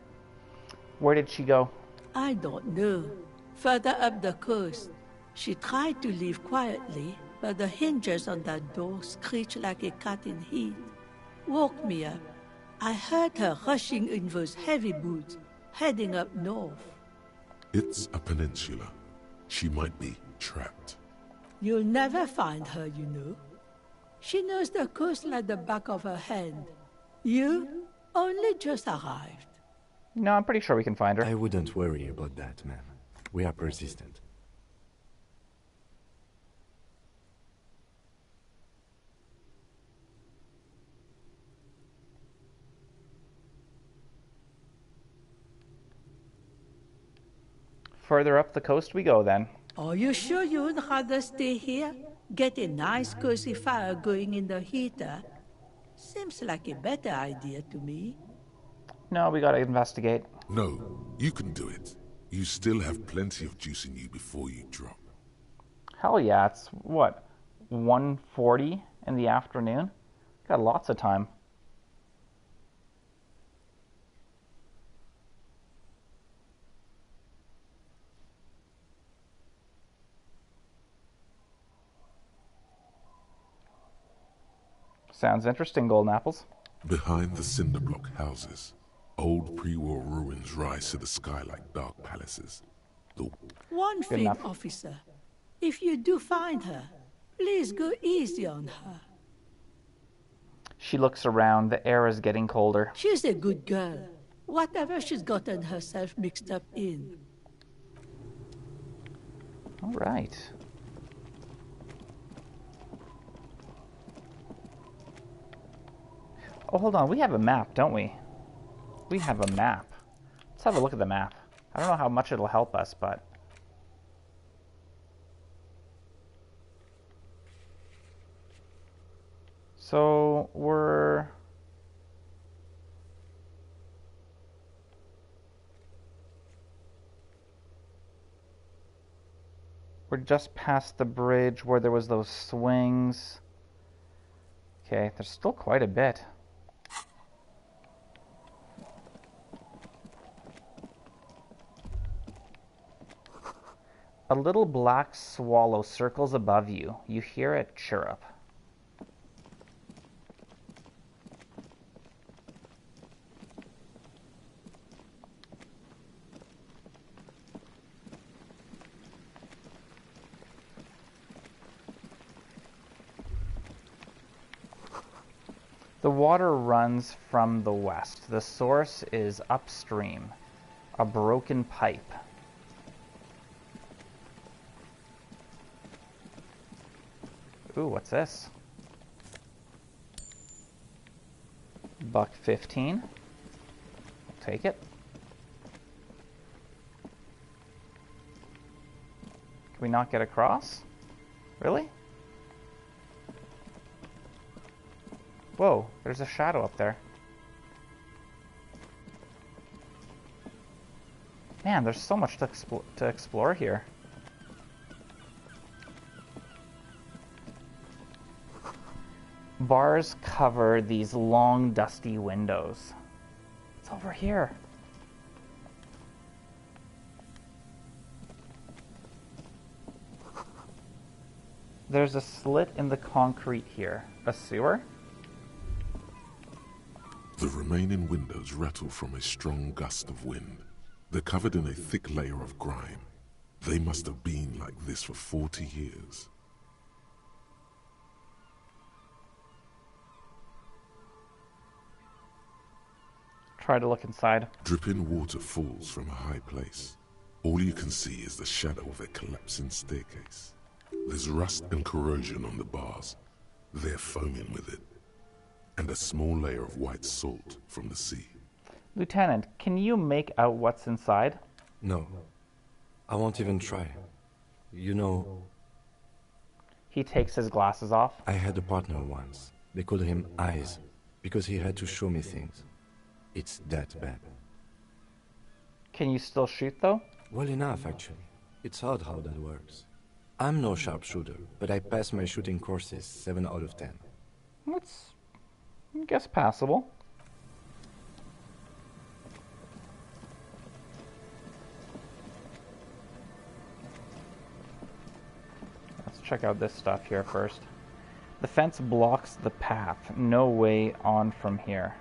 Where did she go?
I don't know. Further up the coast. She tried to leave quietly, but the hinges on that door screeched like a cat in heat. Woke me up. I heard her rushing in those heavy boots, heading up north.
It's a peninsula. She might be trapped.
You'll never find her, you know. She knows the coast like the back of her hand. You only just arrived.
No, I'm pretty sure we can find her.
I wouldn't worry about that, ma'am. We are persistent.
Further up the coast we go then.
Are you sure you'd rather stay here? Get a nice cozy fire going in the heater? Seems like a better idea to me.
No, we gotta investigate.
No, you can do it. You still have plenty of juice in you before you drop.
Hell yeah, it's what, 1:40 in the afternoon? Got lots of time. Sounds interesting, Golden Apples.
Behind the cinder block houses, old pre-war ruins rise to the sky like dark palaces.
One thing,
enough.
officer. If you do find her, please go easy on her.
She looks around. The air is getting colder.
She's a good girl. Whatever she's gotten herself mixed up in.
All right. Oh, hold on. We have a map, don't we? We have a map. Let's have a look at the map. I don't know how much it'll help us, but... So, we're just past the bridge where there was those swings. Okay, there's still quite a bit. A little black swallow circles above you. You hear it chirrup. The water runs from the west. The source is upstream. A broken pipe. Ooh, what's this? $1.15. I'll take it. Can we not get across? Really? Whoa, there's a shadow up there. Man, there's so much to explore here. Bars cover these long, dusty windows. It's over here. There's a slit in the concrete here. A sewer?
The remaining windows rattle from a strong gust of wind. They're covered in a thick layer of grime. They must have been like this for 40 years.
Try to look inside.
Dripping water falls from a high place. All you can see is the shadow of a collapsing staircase. There's rust and corrosion on the bars. They're foaming with it. And a small layer of white salt from the sea.
Lieutenant, can you make out what's inside?
No. I won't even try. You know,
He takes his glasses off.
I had a partner once. They called him Eyes, because he had to show me things. It's that bad.
Can you still shoot, though?
Well enough, actually. It's odd how that works. I'm no sharpshooter, but I pass my shooting courses 7 out of 10.
That's, I guess, passable. Let's check out this stuff here first. The fence blocks the path. No way on from here.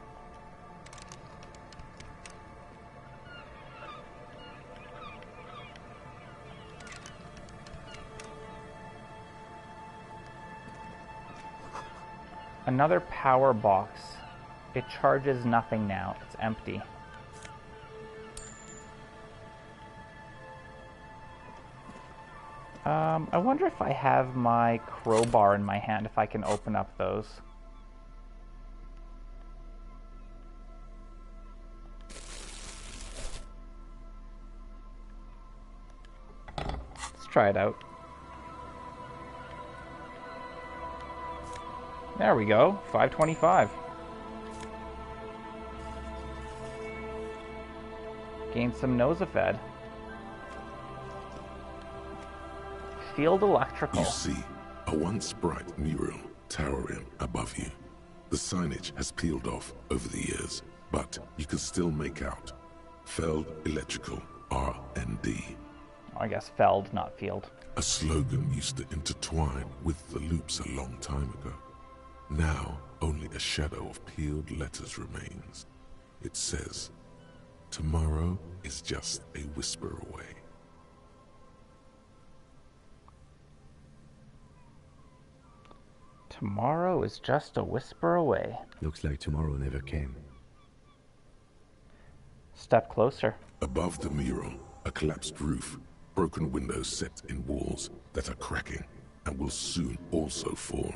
Another power box. It charges nothing now. It's empty. I wonder if I have my crowbar in my hand, if I can open up those. Let's try it out. There we go, 525. Gain some Nosafed. Field electrical.
You see a once bright mural towering above you. The signage has peeled off over the years, but you can still make out Feld Electrical R&D.
I guess Feld, not Field.
A slogan used to intertwine with the loops a long time ago. Now, only a shadow of peeled letters remains. It says, "Tomorrow is just a whisper away."
Tomorrow is just a whisper away.
Looks like tomorrow never came.
Step closer.
Above the mural, a collapsed roof, broken windows set in walls that are cracking and will soon also fall,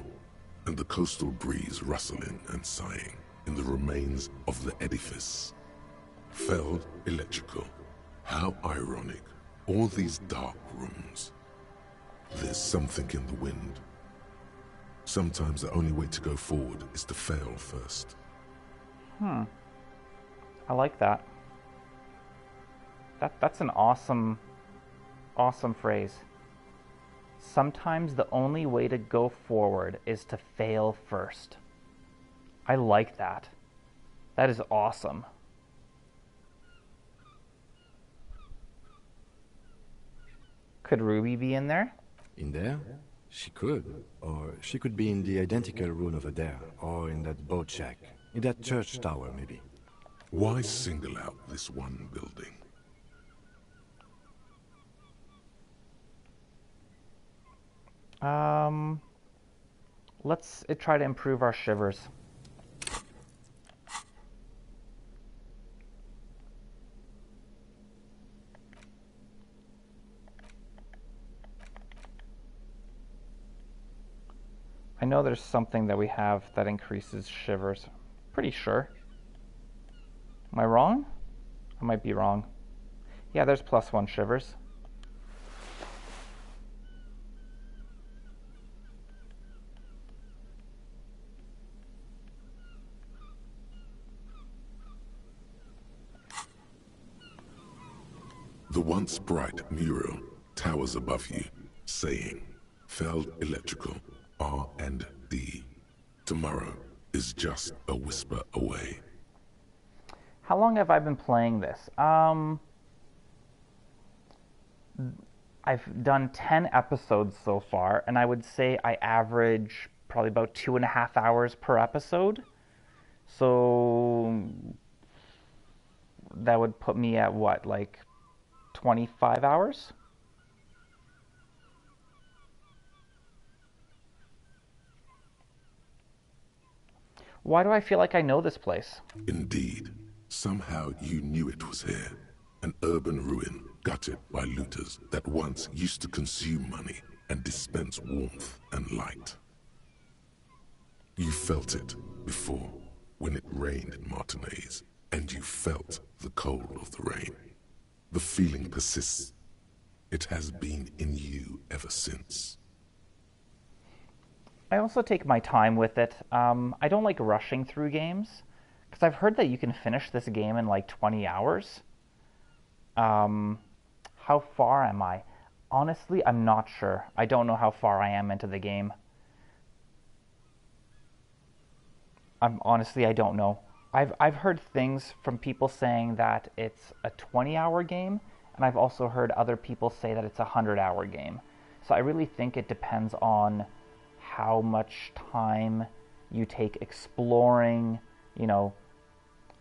and the coastal breeze rustling and sighing in the remains of the edifice. Feld Electrical. How ironic. All these dark rooms. There's something in the wind. Sometimes the only way to go forward is to fail first.
I like that. That's an awesome phrase. Sometimes the only way to go forward is to fail first. I like that. That is awesome. Could Ruby be in there?
In there? She could. Or she could be in the identical room over there, or in that boat shack. In that church tower, maybe.
Why single out this one building?
Let's try to improve our shivers. I know there's something that we have that increases shivers. Pretty sure. Am I wrong? I might be wrong. Yeah, there's +1 shivers.
The once bright mural towers above you, saying, "Feld Electrical R&D. Tomorrow is just a whisper away."
How long have I been playing this? I've done 10 episodes so far, and I would say I average probably about 2.5 hours per episode. So that would put me at what, like 25 hours? Why do I feel like I know this place?
Indeed, somehow you knew it was here. An urban ruin gutted by looters that once used to consume money and dispense warmth and light. You felt it before, when it rained in Martinez, and you felt the cold of the rain. The feeling persists. It has been in you ever since.
I also take my time with it. I don't like rushing through games, because I've heard that you can finish this game in like 20 hours. How far am I? Honestly, I'm not sure. I don't know how far I am into the game. I don't know. I've heard things from people saying that it's a 20-hour game, and I've also heard other people say that it's a 100-hour game. So I really think it depends on how much time you take exploring. You know,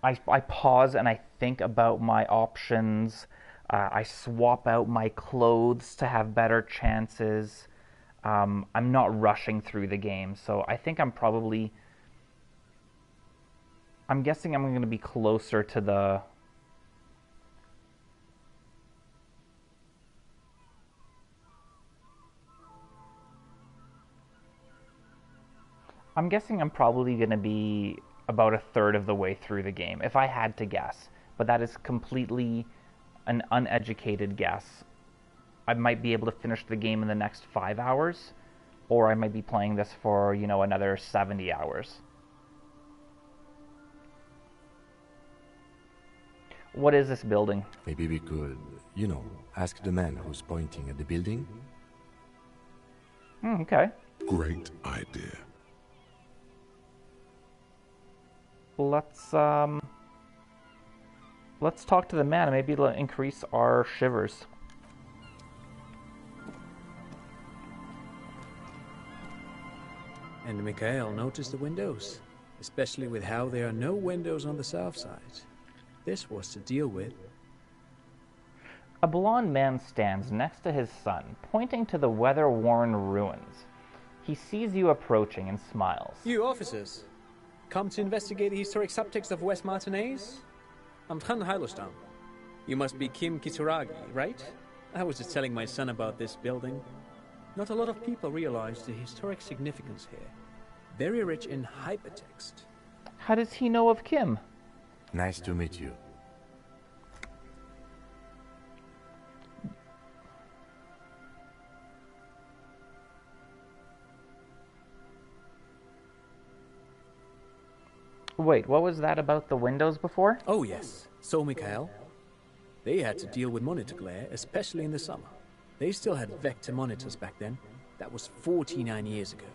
I pause and I think about my options. I swap out my clothes to have better chances. I'm not rushing through the game, so I think I'm guessing I'm going to be closer to the... I'm guessing I'm probably going to be about a third of the way through the game, if I had to guess. But that is completely an uneducated guess. I might be able to finish the game in the next 5 hours, or I might be playing this for, another 70 hours. What is this building?
Maybe we could, ask the man who's pointing at the building.
Okay.
Great idea.
Let's talk to the man. Maybe it'll increase our shivers.
And Mikhail noticed the windows, especially with how there are no windows on the south side. This was to deal with.
A blond man stands next to his son, pointing to the weather-worn ruins. He sees you approaching and smiles.
You officers, come to investigate the historic subtext of West Martinez? I'm Tran Hailostam. You must be Kim Kisuragi, right? I was just telling my son about this building. Not a lot of people realize the historic significance here. Very rich in hypertext.
How does he know of Kim?
Nice to meet you.
Wait, what was that about the windows before?
Oh yes, so Mikhail. They had to deal with monitor glare, especially in the summer. They still had vector monitors back then. That was 49 years ago.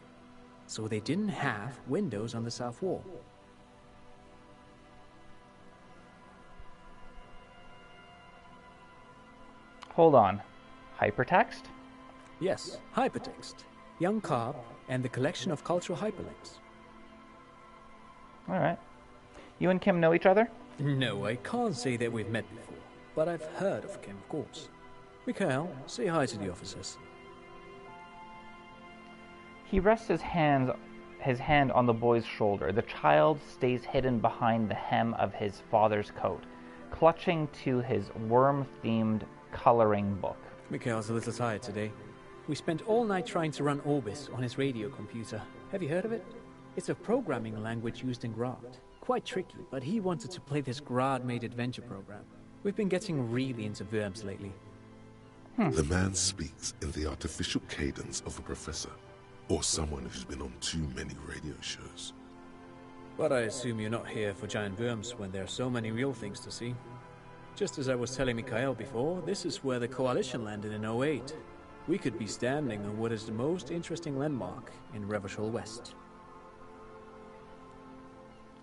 So they didn't have windows on the south wall.
Hold on. Hypertext?
Yes, hypertext. Young Carp and the collection of cultural hyperlinks.
Alright. You and Kim know each other?
No, I can't say that we've met before, but I've heard of Kim, of course. Mikhail, say hi to the officers.
He rests his hand on the boy's shoulder. The child stays hidden behind the hem of his father's coat, clutching to his worm-themed coloring book.
Mikhail's a little tired today. We spent all night trying to run Orbis on his radio computer. Have you heard of it? It's a programming language used in Grad. Quite tricky, but he wanted to play this Grad-made adventure program. We've been getting really into Worms lately.
The man speaks in the artificial cadence of a professor, or someone who's been on too many radio shows.
But I assume you're not here for giant worms when there are so many real things to see. Just as I was telling Mikhail before, this is where the Coalition landed in '08. We could be standing on what is the most interesting landmark in Revachol West.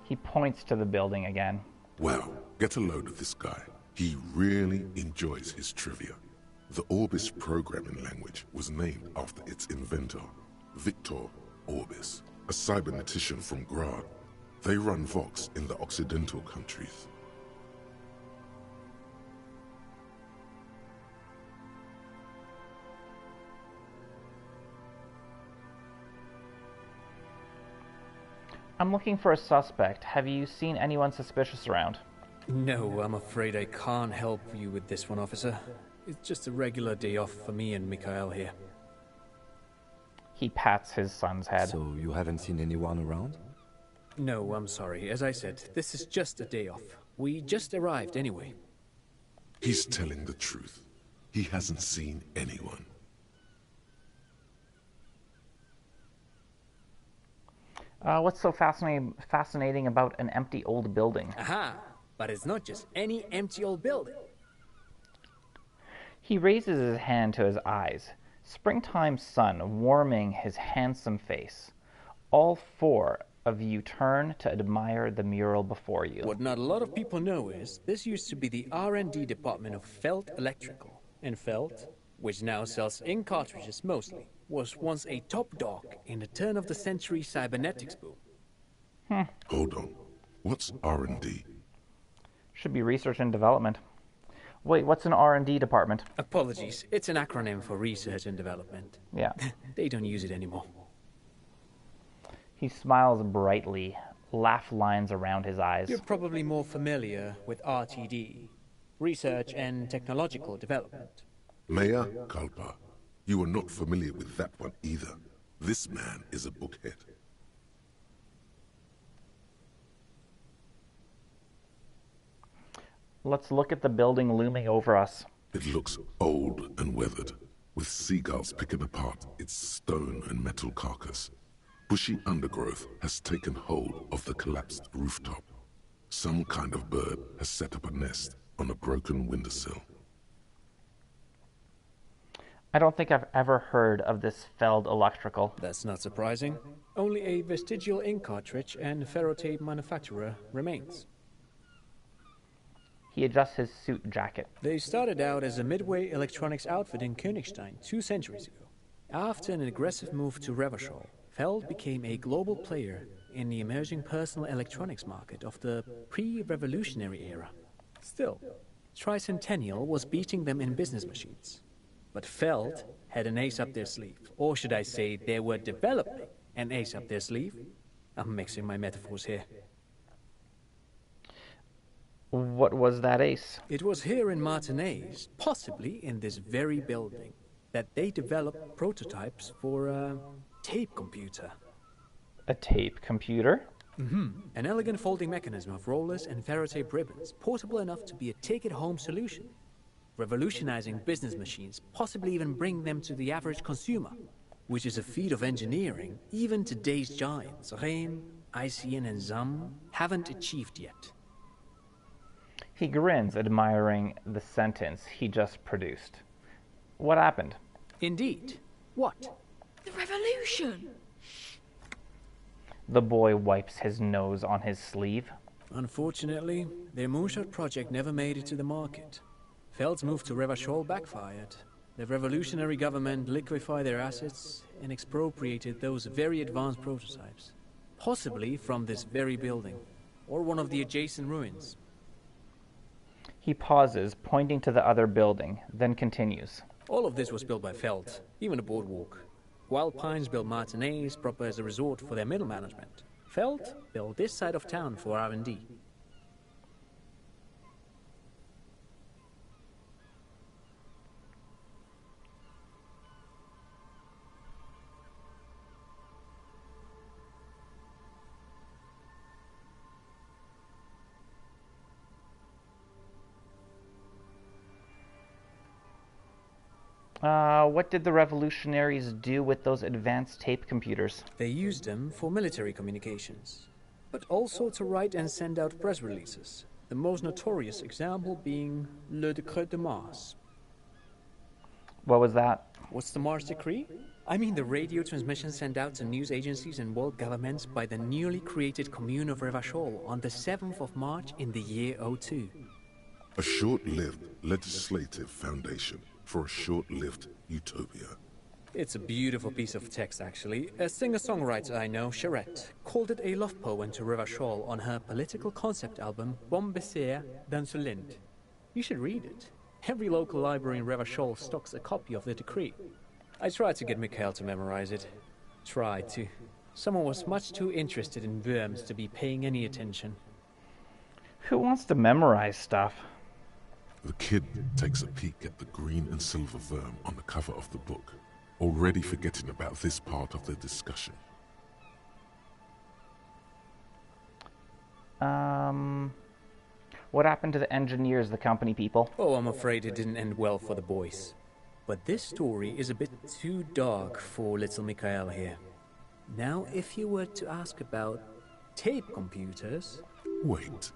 He points to the building again.
Well, get a load of this guy. He really enjoys his trivia. The Orbis programming language was named after its inventor, Victor Orbis, a cybernetician from Grad. They run Vox in the Occidental countries.
I'm looking for a suspect. Have you seen anyone suspicious around?
No, I'm afraid I can't help you with this one, officer. It's just a regular day off for me and Mikhail here.
He pats his son's head.
So you haven't seen anyone around?
No, I'm sorry. As I said, this is just a day off. We just arrived anyway.
He's telling the truth. He hasn't seen anyone.
What's so fascinating about an empty old building?
Aha! But it's not just any empty old building.
He raises his hand to his eyes, springtime sun warming his handsome face. All four of you turn to admire the mural before you.
What not a lot of people know is this used to be the R&D department of Felt Electrical. And Felt, which now sells ink cartridges mostly, was once a top dog in the turn-of-the-century cybernetics boom.
Hold on. What's R&D?
Should be research and development. Wait, what's an R&D department?
Apologies, it's an acronym for research and development.
Yeah.
They don't use it anymore.
He smiles brightly, laugh lines around his eyes.
You're probably more familiar with RTD, Research and Technological Development.
Maya Kalpa, you are not familiar with that one either. This man is a bookhead.
Let's look at the building looming over us.
It looks old and weathered, with seagulls picking apart its stone and metal carcass. Bushy undergrowth has taken hold of the collapsed rooftop. Some kind of bird has set up a nest on a broken windowsill.
I don't think I've ever heard of this Feld Electrical.
That's not surprising. Only a vestigial ink cartridge and ferrotape manufacturer remains.
He adjusts his suit jacket.
They started out as a midway electronics outfit in Königstein 2 centuries ago. After an aggressive move to Revachol, Feld became a global player in the emerging personal electronics market of the pre-revolutionary era. Still, Tricentennial was beating them in business machines. But Feld had an ace up their sleeve. Or should I say, they were developing an ace up their sleeve? I'm mixing my metaphors here.
What was that ace?
It was here in Martinez, possibly in this very building, that they developed prototypes for a tape computer.
A tape computer?
An elegant folding mechanism of rollers and ferrotape ribbons, portable enough to be a take-it-home solution. Revolutionizing business machines, possibly even bring them to the average consumer, which is a feat of engineering even today's giants, Rehm, ICN and ZAM, haven't achieved yet.
He grins, admiring the sentence he just produced. What happened?
Indeed. What?
The revolution!
The boy wipes his nose on his sleeve.
Unfortunately, their moonshot project never made it to the market. Feld's move to Revachol backfired. The revolutionary government liquefied their assets and expropriated those very advanced prototypes. Possibly from this very building, or one of the adjacent ruins.
He pauses, pointing to the other building, then continues.
All of this was built by Feld, even the boardwalk. Wild Pines built Martinez proper as a resort for their middle management. Feld built this side of town for R&D.
What did the revolutionaries do with those advanced tape computers?
They used them for military communications, but also to write and send out press releases. The most notorious example being Le Décret de Mars.
What was that?
What's the Mars Decree? I mean the radio transmission sent out to news agencies and world governments by the newly created Commune of Revachol on the 7th of March in the year 02.
A short-lived legislative foundation for a short-lived utopia.
It's a beautiful piece of text, actually. A singer-songwriter I know, Charette, called it a love poem to Revachol on her political concept album, Bom Becer dans le Lind. You should read it. Every local library in Revachol stocks a copy of the decree. I tried to get Mikhail to memorize it. Tried to. Someone was much too interested in worms to be paying any attention.
Who wants to memorize stuff?
The kid takes a peek at the green and silver worm on the cover of the book, already forgetting about this part of the discussion.
What happened to the engineers, the company people?
Oh, I'm afraid it didn't end well for the boys. But this story is a bit too dark for little Mikhail here. Now, if you were to ask about tape computers...
Wait,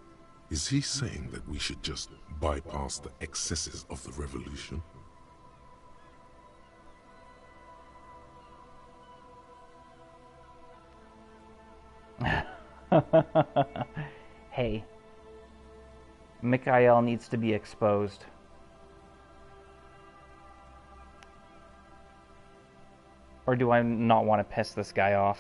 is he saying that we should just bypass the excesses of the revolution?
Hey, Mikhail needs to be exposed. Or do I not want to piss this guy off?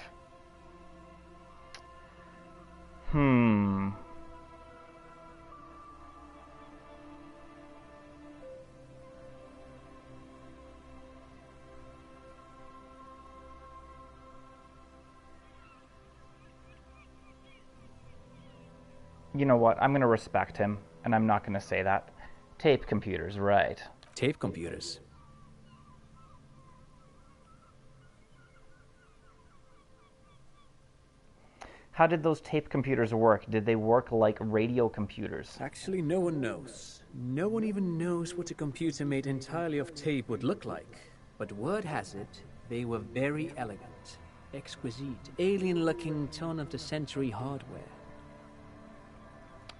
You know what? I'm going to respect him, and I'm not going to say that. Tape computers, right.
Tape computers.
How did those tape computers work? Did they work like radio computers?
Actually, no one knows. No one even knows what a computer made entirely of tape would look like. But word has it, they were very elegant, exquisite, alien-looking turn-of-the-century hardware.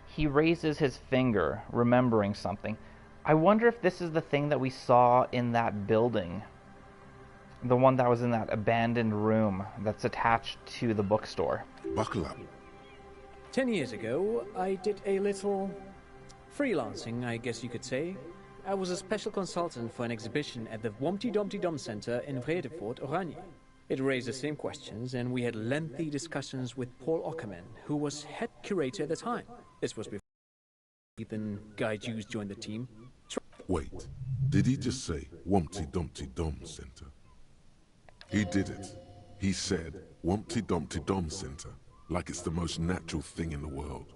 He raises his finger, remembering something. I wonder if this is the thing that we saw in that building. The one that was in that abandoned room that's attached to the bookstore.
Buckle up.
10 years ago, I did a little freelancing, I guess you could say. I was a special consultant for an exhibition at the Wompty Dumpty Dum Center in Vredefort, Oranje. It raised the same questions, and we had lengthy discussions with Paul Ockerman, who was head curator at the time. This was before Ethan Guy Jews joined the team.
Wait, did he just say Wumpty Dumpty Dum Center? He did it. He said Wumpty Dumpty Dum Center, like it's the most natural thing in the world.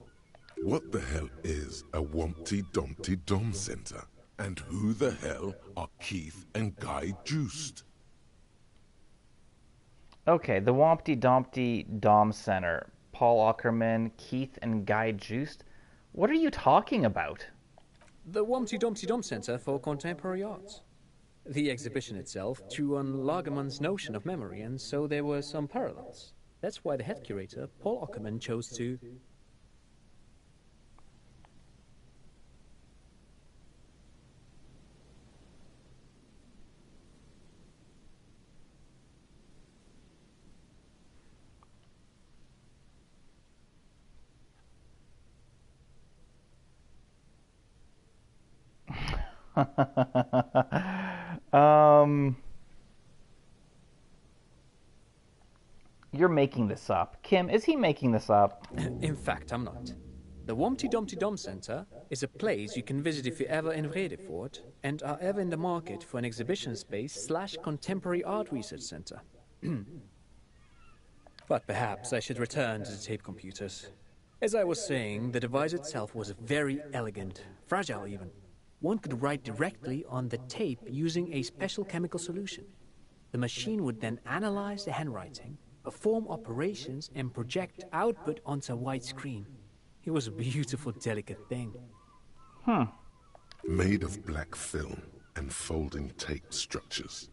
What the hell is a Wumpty Dumpty Dum Center? And who the hell are Keith and Guy Juiced?
Okay, the Wompty Dumpty Dom Center. Paul Ockerman, Keith, and Guy Juiced. What are you talking about?
The Wompty Dumpty Dum Center for Contemporary Arts. The exhibition itself drew on Lagerman's notion of memory, and so there were some parallels. That's why the head curator, Paul Ockerman, chose to...
You're making this up. Kim, is he making this up?
In fact, I'm not. The Wompty Dumpty Dum Center is a place you can visit if you're ever in Vredefort and are ever in the market for an exhibition space / contemporary art research center. But perhaps I should return to the tape computers. As I was saying, the device itself was very elegant, fragile even. One could write directly on the tape using a special chemical solution. The machine would then analyze the handwriting, perform operations, and project output onto a white screen. It was a beautiful, delicate thing.
Made of black film and folding tape structures.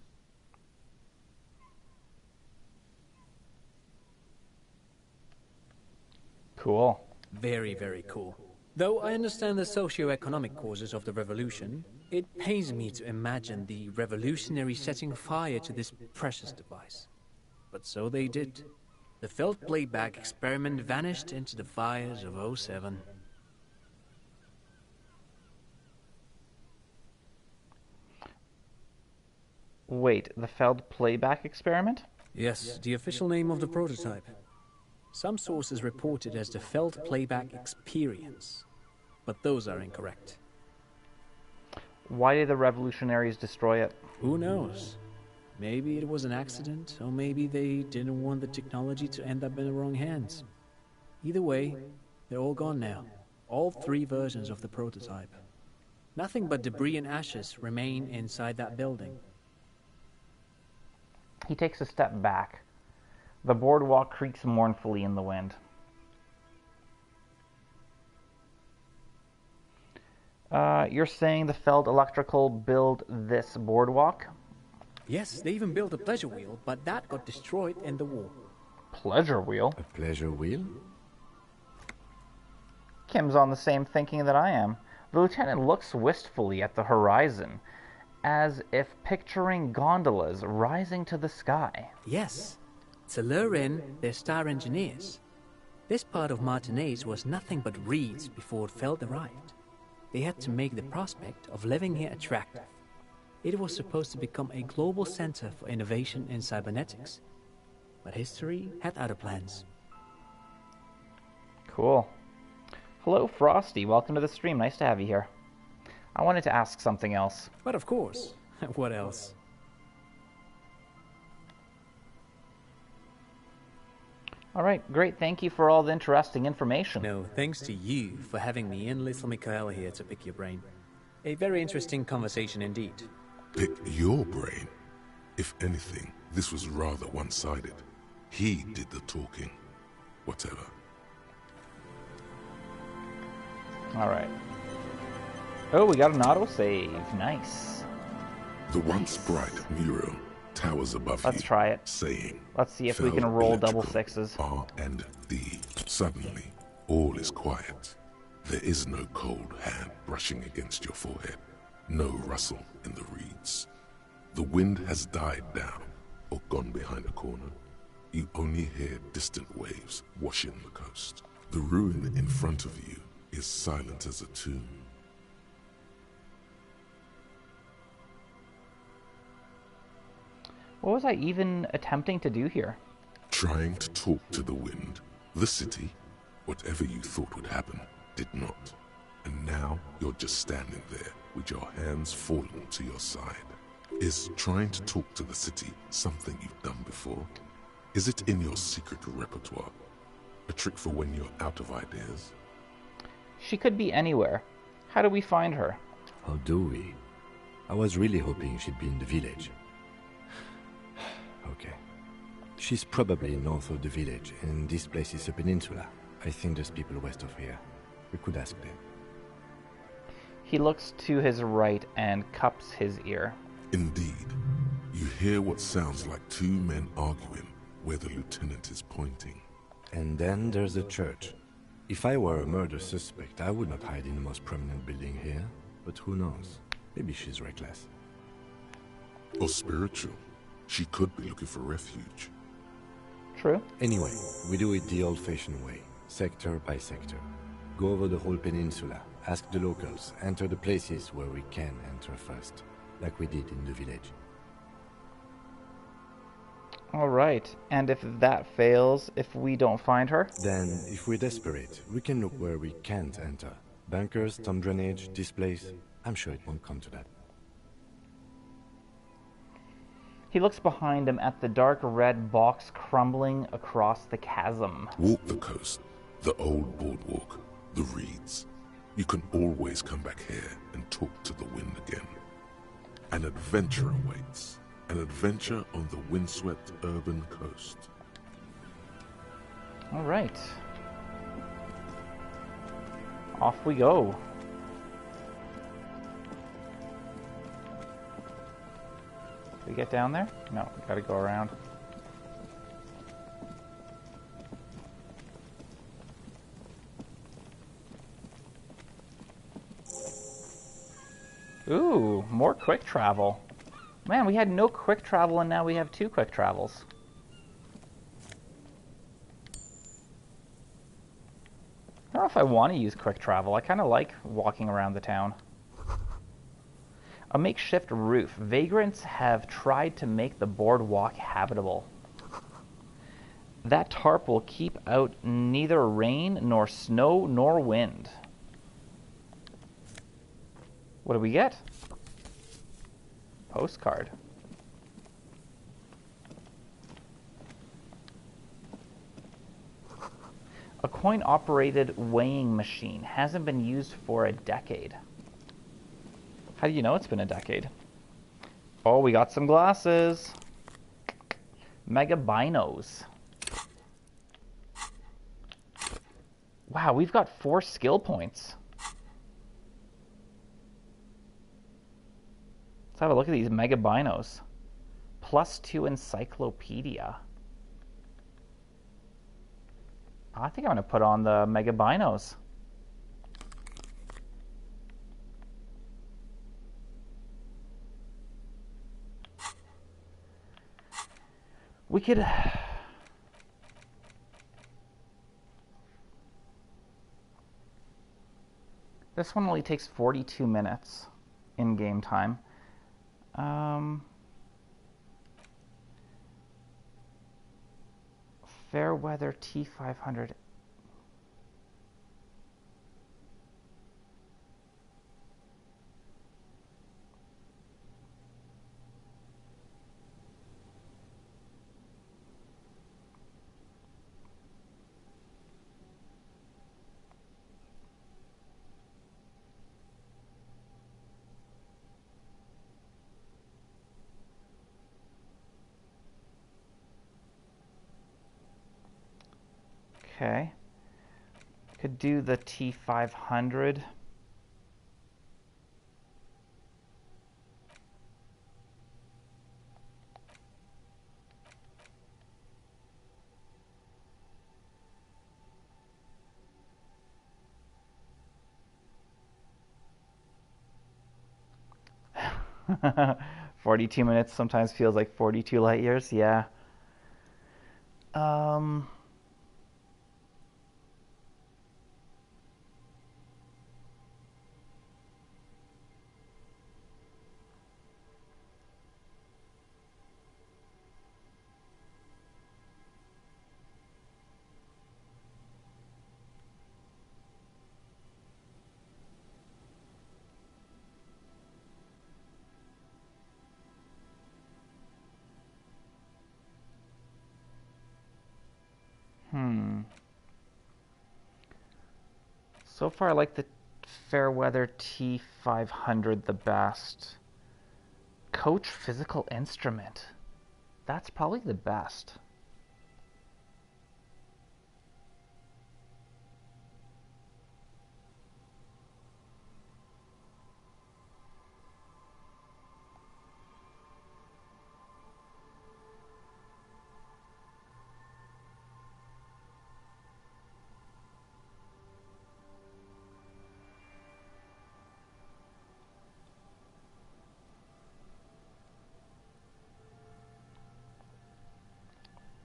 Cool.
Very, very cool. Though I understand the socio-economic causes of the revolution, it pains me to imagine the revolutionaries setting fire to this precious device. But so they did. The felt playback experiment vanished into the fires of '07.
Wait, the Feld playback experiment?
Yes, the official name of the prototype. Some sources report it as the Feld Playback Experience, but those are incorrect.
Why did the revolutionaries destroy it?
Who knows? Maybe it was an accident, or maybe they didn't want the technology to end up in the wrong hands. Either way, they're all gone now. All 3 versions of the prototype. Nothing but debris and ashes remain inside that building.
He takes a step back. The boardwalk creaks mournfully in the wind. You're saying the Feld Electrical built this boardwalk?
Yes, they even built a pleasure wheel, but that got destroyed in the war.
Pleasure wheel?
A pleasure wheel?
Kim's on the same thinking that I am. The lieutenant looks wistfully at the horizon, as if picturing gondolas rising to the sky.
Yes, to lure in their star engineers. This part of Martinaise was nothing but reeds before Feld arrived. They had to make the prospect of living here attractive. It was supposed to become a global center for innovation in cybernetics. But history had other plans.
Cool. Hello, Frosty. Welcome to the stream. Nice to have you here. I wanted to ask something else.
But of course, what else?
All right, great. Thank you for all the interesting information.
No, thanks to you for having me and little Mikael here to pick your brain. A very interesting conversation indeed.
Pick your brain? If anything, this was rather one-sided. He did the talking. Whatever.
All right. Oh, we got an autosave. Nice.
The once bright mural towers above you.
Let's try it.
Saying,
let's see if we can roll double sixes.
R and D. Suddenly, all is quiet. There is no cold hand brushing against your forehead. No rustle in the reeds. The wind has died down or gone behind a corner. You only hear distant waves washing the coast. The ruin in front of you is silent as a tomb.
What was I even attempting to do here?
Trying to talk to the wind. The city, whatever you thought would happen, did not. And now you're just standing there with your hands fallen to your side. Is trying to talk to the city something you've done before? Is it in your secret repertoire? A trick for when you're out of ideas?
She could be anywhere. How do we find her?
How do we? I was really hoping she'd be in the village. Okay. She's probably north of the village, and this place is a peninsula. I think there's people west of here. We could ask them.
He looks to his right and cups his ear.
Indeed. You hear what sounds like two men arguing where the lieutenant is pointing.
And then there's the church. If I were a murder suspect, I would not hide in the most prominent building here. But who knows? Maybe she's reckless.
Or spiritual. She could be looking for refuge.
True.
Anyway, we do it the old-fashioned way, sector by sector. Go over the whole peninsula, ask the locals, enter the places where we can enter first, like we did in the village.
All right. And if that fails, if we don't find her?
Then, if we're desperate, we can look where we can't enter. Bunkers, storm drainage, this place. I'm sure it won't come to that.
He looks behind him at the dark red box crumbling across the chasm.
Walk the coast, the old boardwalk, the reeds. You can always come back here and talk to the wind again. An adventure awaits. An adventure on the windswept urban coast.
All right. Off we go. Did we get down there? No, we gotta go around. Ooh, more quick travel. Man, we had no quick travel and now we have 2 quick travels. I don't know if I want to use quick travel. I kind of like walking around the town. A makeshift roof. Vagrants have tried to make the boardwalk habitable. That tarp will keep out neither rain, nor snow, nor wind. What do we get? Postcard. A coin-operated weighing machine hasn't been used for a decade. How do you know it's been a decade? Oh, we got some glasses. Mega binos. Wow, we've got 4 skill points. Let's have a look at these mega binos. +2 encyclopedia. I think I'm going to put on the mega binos. We could... this one only takes 42 minutes in game time. Fairweather T500. Okay. Could do the T500. "42 minutes sometimes feels like 42 light years." Yeah. So far, I like the Fairweather T500 the best. Coach Physical Instrument. That's probably the best.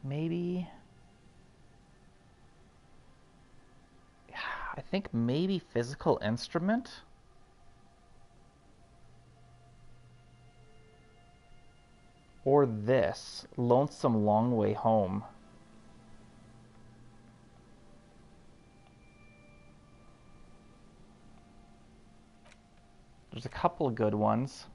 Maybe... I think maybe Physical Instrument? Or this, Lonesome Long Way Home. There's a couple of good ones.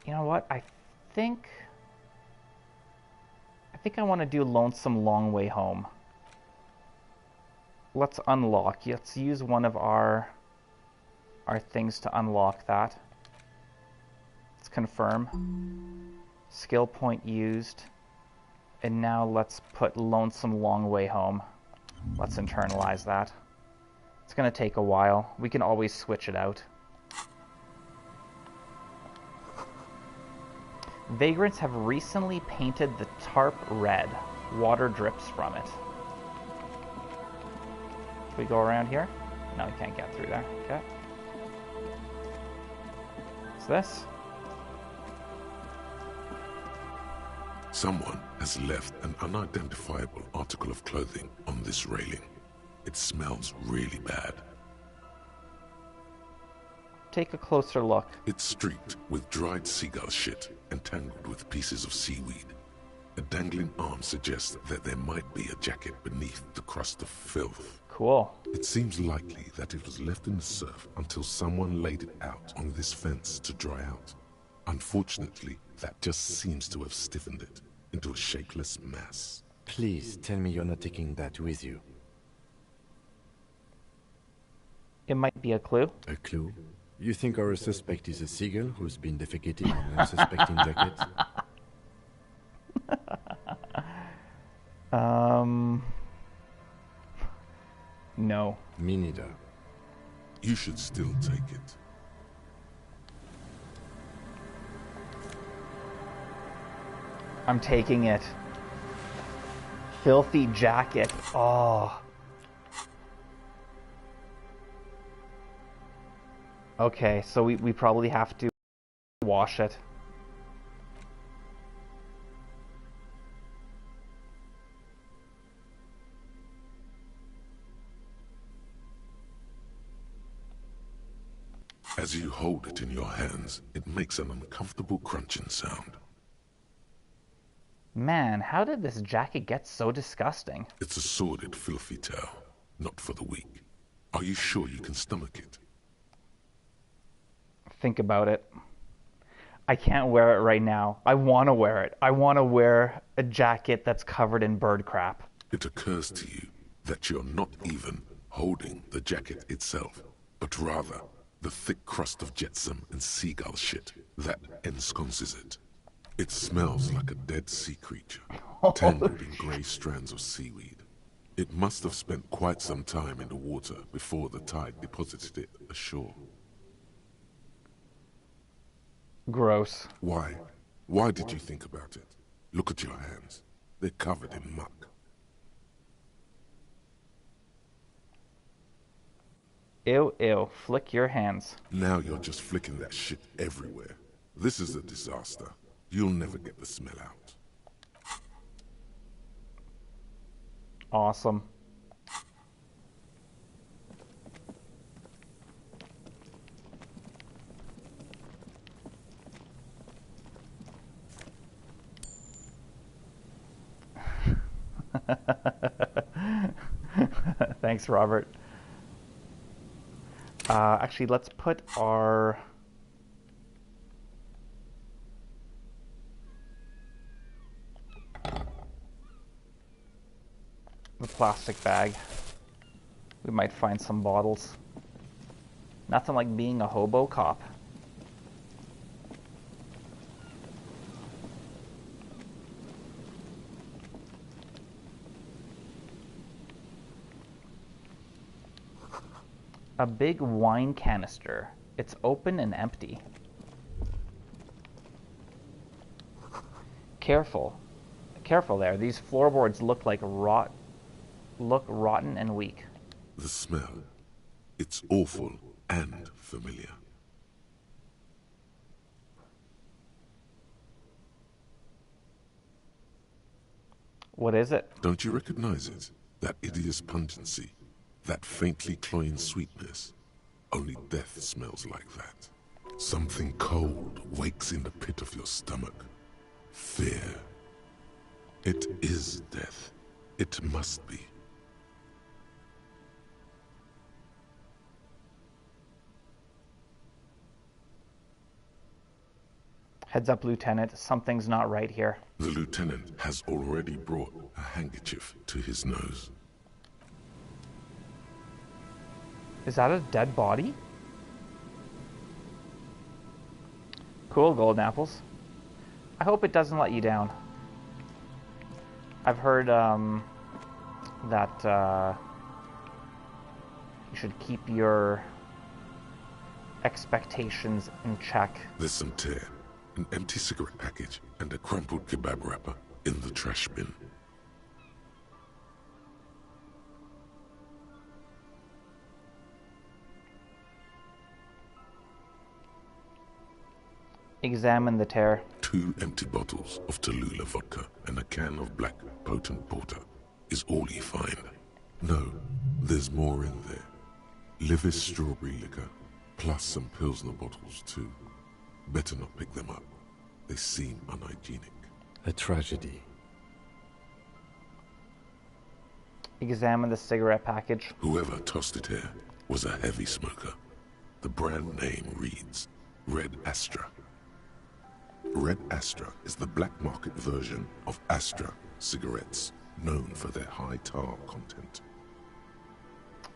You know what? I think I want to do Lonesome Long Way Home. Let's unlock. Let's use one of our things to unlock that. Let's confirm. Skill point used. And now let's put Lonesome Long Way Home. Let's internalize that. It's going to take a while. We can always switch it out. Vagrants have recently painted the tarp red. Water drips from it. Can we go around here? No, we can't get through there. Okay. What's this?
Someone has left an unidentifiable article of clothing on this railing. It smells really bad.
Take a closer look.
It's streaked with dried seagull shit entangled with pieces of seaweed. A dangling arm suggests that there might be a jacket beneath the crust of filth.
Cool.
It seems likely that it was left in the surf until someone laid it out on this fence to dry out. Unfortunately, that just seems to have stiffened it into a shapeless mass.
Please tell me you're not taking that with you.
It might be a clue.
A clue? You think our suspect is a seagull who's been defecating on unsuspecting jackets?
No.
Me neither.
You should still take it.
I'm taking it. Filthy jacket. Oh. Okay, so we probably have to wash it.
As you hold it in your hands, it makes an uncomfortable crunching sound.
Man, how did this jacket get so disgusting?
It's a sordid, filthy tale, not for the weak. Are you sure you can stomach it?
Think about it. I can't wear it right now. I want to wear it. I want to wear a jacket that's covered in bird crap.
It occurs to you that you're not even holding the jacket itself, but rather the thick crust of jetsam and seagull shit that ensconces it. It smells like a dead sea creature, tangled in grey strands of seaweed. It must have spent quite some time in the water before the tide deposited it ashore.
Gross.
Why? Why did you think about it? Look at your hands. They're covered in muck.
Ew, ew. Flick your hands.
Now you're just flicking that shit everywhere. This is a disaster. You'll never get the smell out.
Awesome. Thanks, Robert. Actually, let's put our... the plastic bag. We might find some bottles. Nothing like being a hobo cop. A big wine canister. It's open and empty. Careful. Careful there. These floorboards look rotten and weak.
The smell. It's awful and familiar.
What is it?
Don't you recognize it? That hideous pungency. That faintly cloying sweetness. Only death smells like that. Something cold wakes in the pit of your stomach. Fear. It is death. It must be.
Heads up, Lieutenant. Something's not right here.
The lieutenant has already brought a handkerchief to his nose.
Is that a dead body? Cool, golden apples. I hope it doesn't let you down. I've heard that you should keep your expectations in check.
There's some tear, an empty cigarette package, and a crumpled kebab wrapper in the trash bin.
Examine the tear. 2
empty bottles of Tallulah vodka and a can of black potent porter is all you find. No, there's more in there. Livis strawberry liquor, plus some Pilsner bottles too. Better not pick them up. They seem unhygienic.
A tragedy.
Examine the cigarette package.
Whoever tossed it here was a heavy smoker. The brand name reads Red Astra. Red Astra is the black market version of Astra cigarettes, known for their high tar content.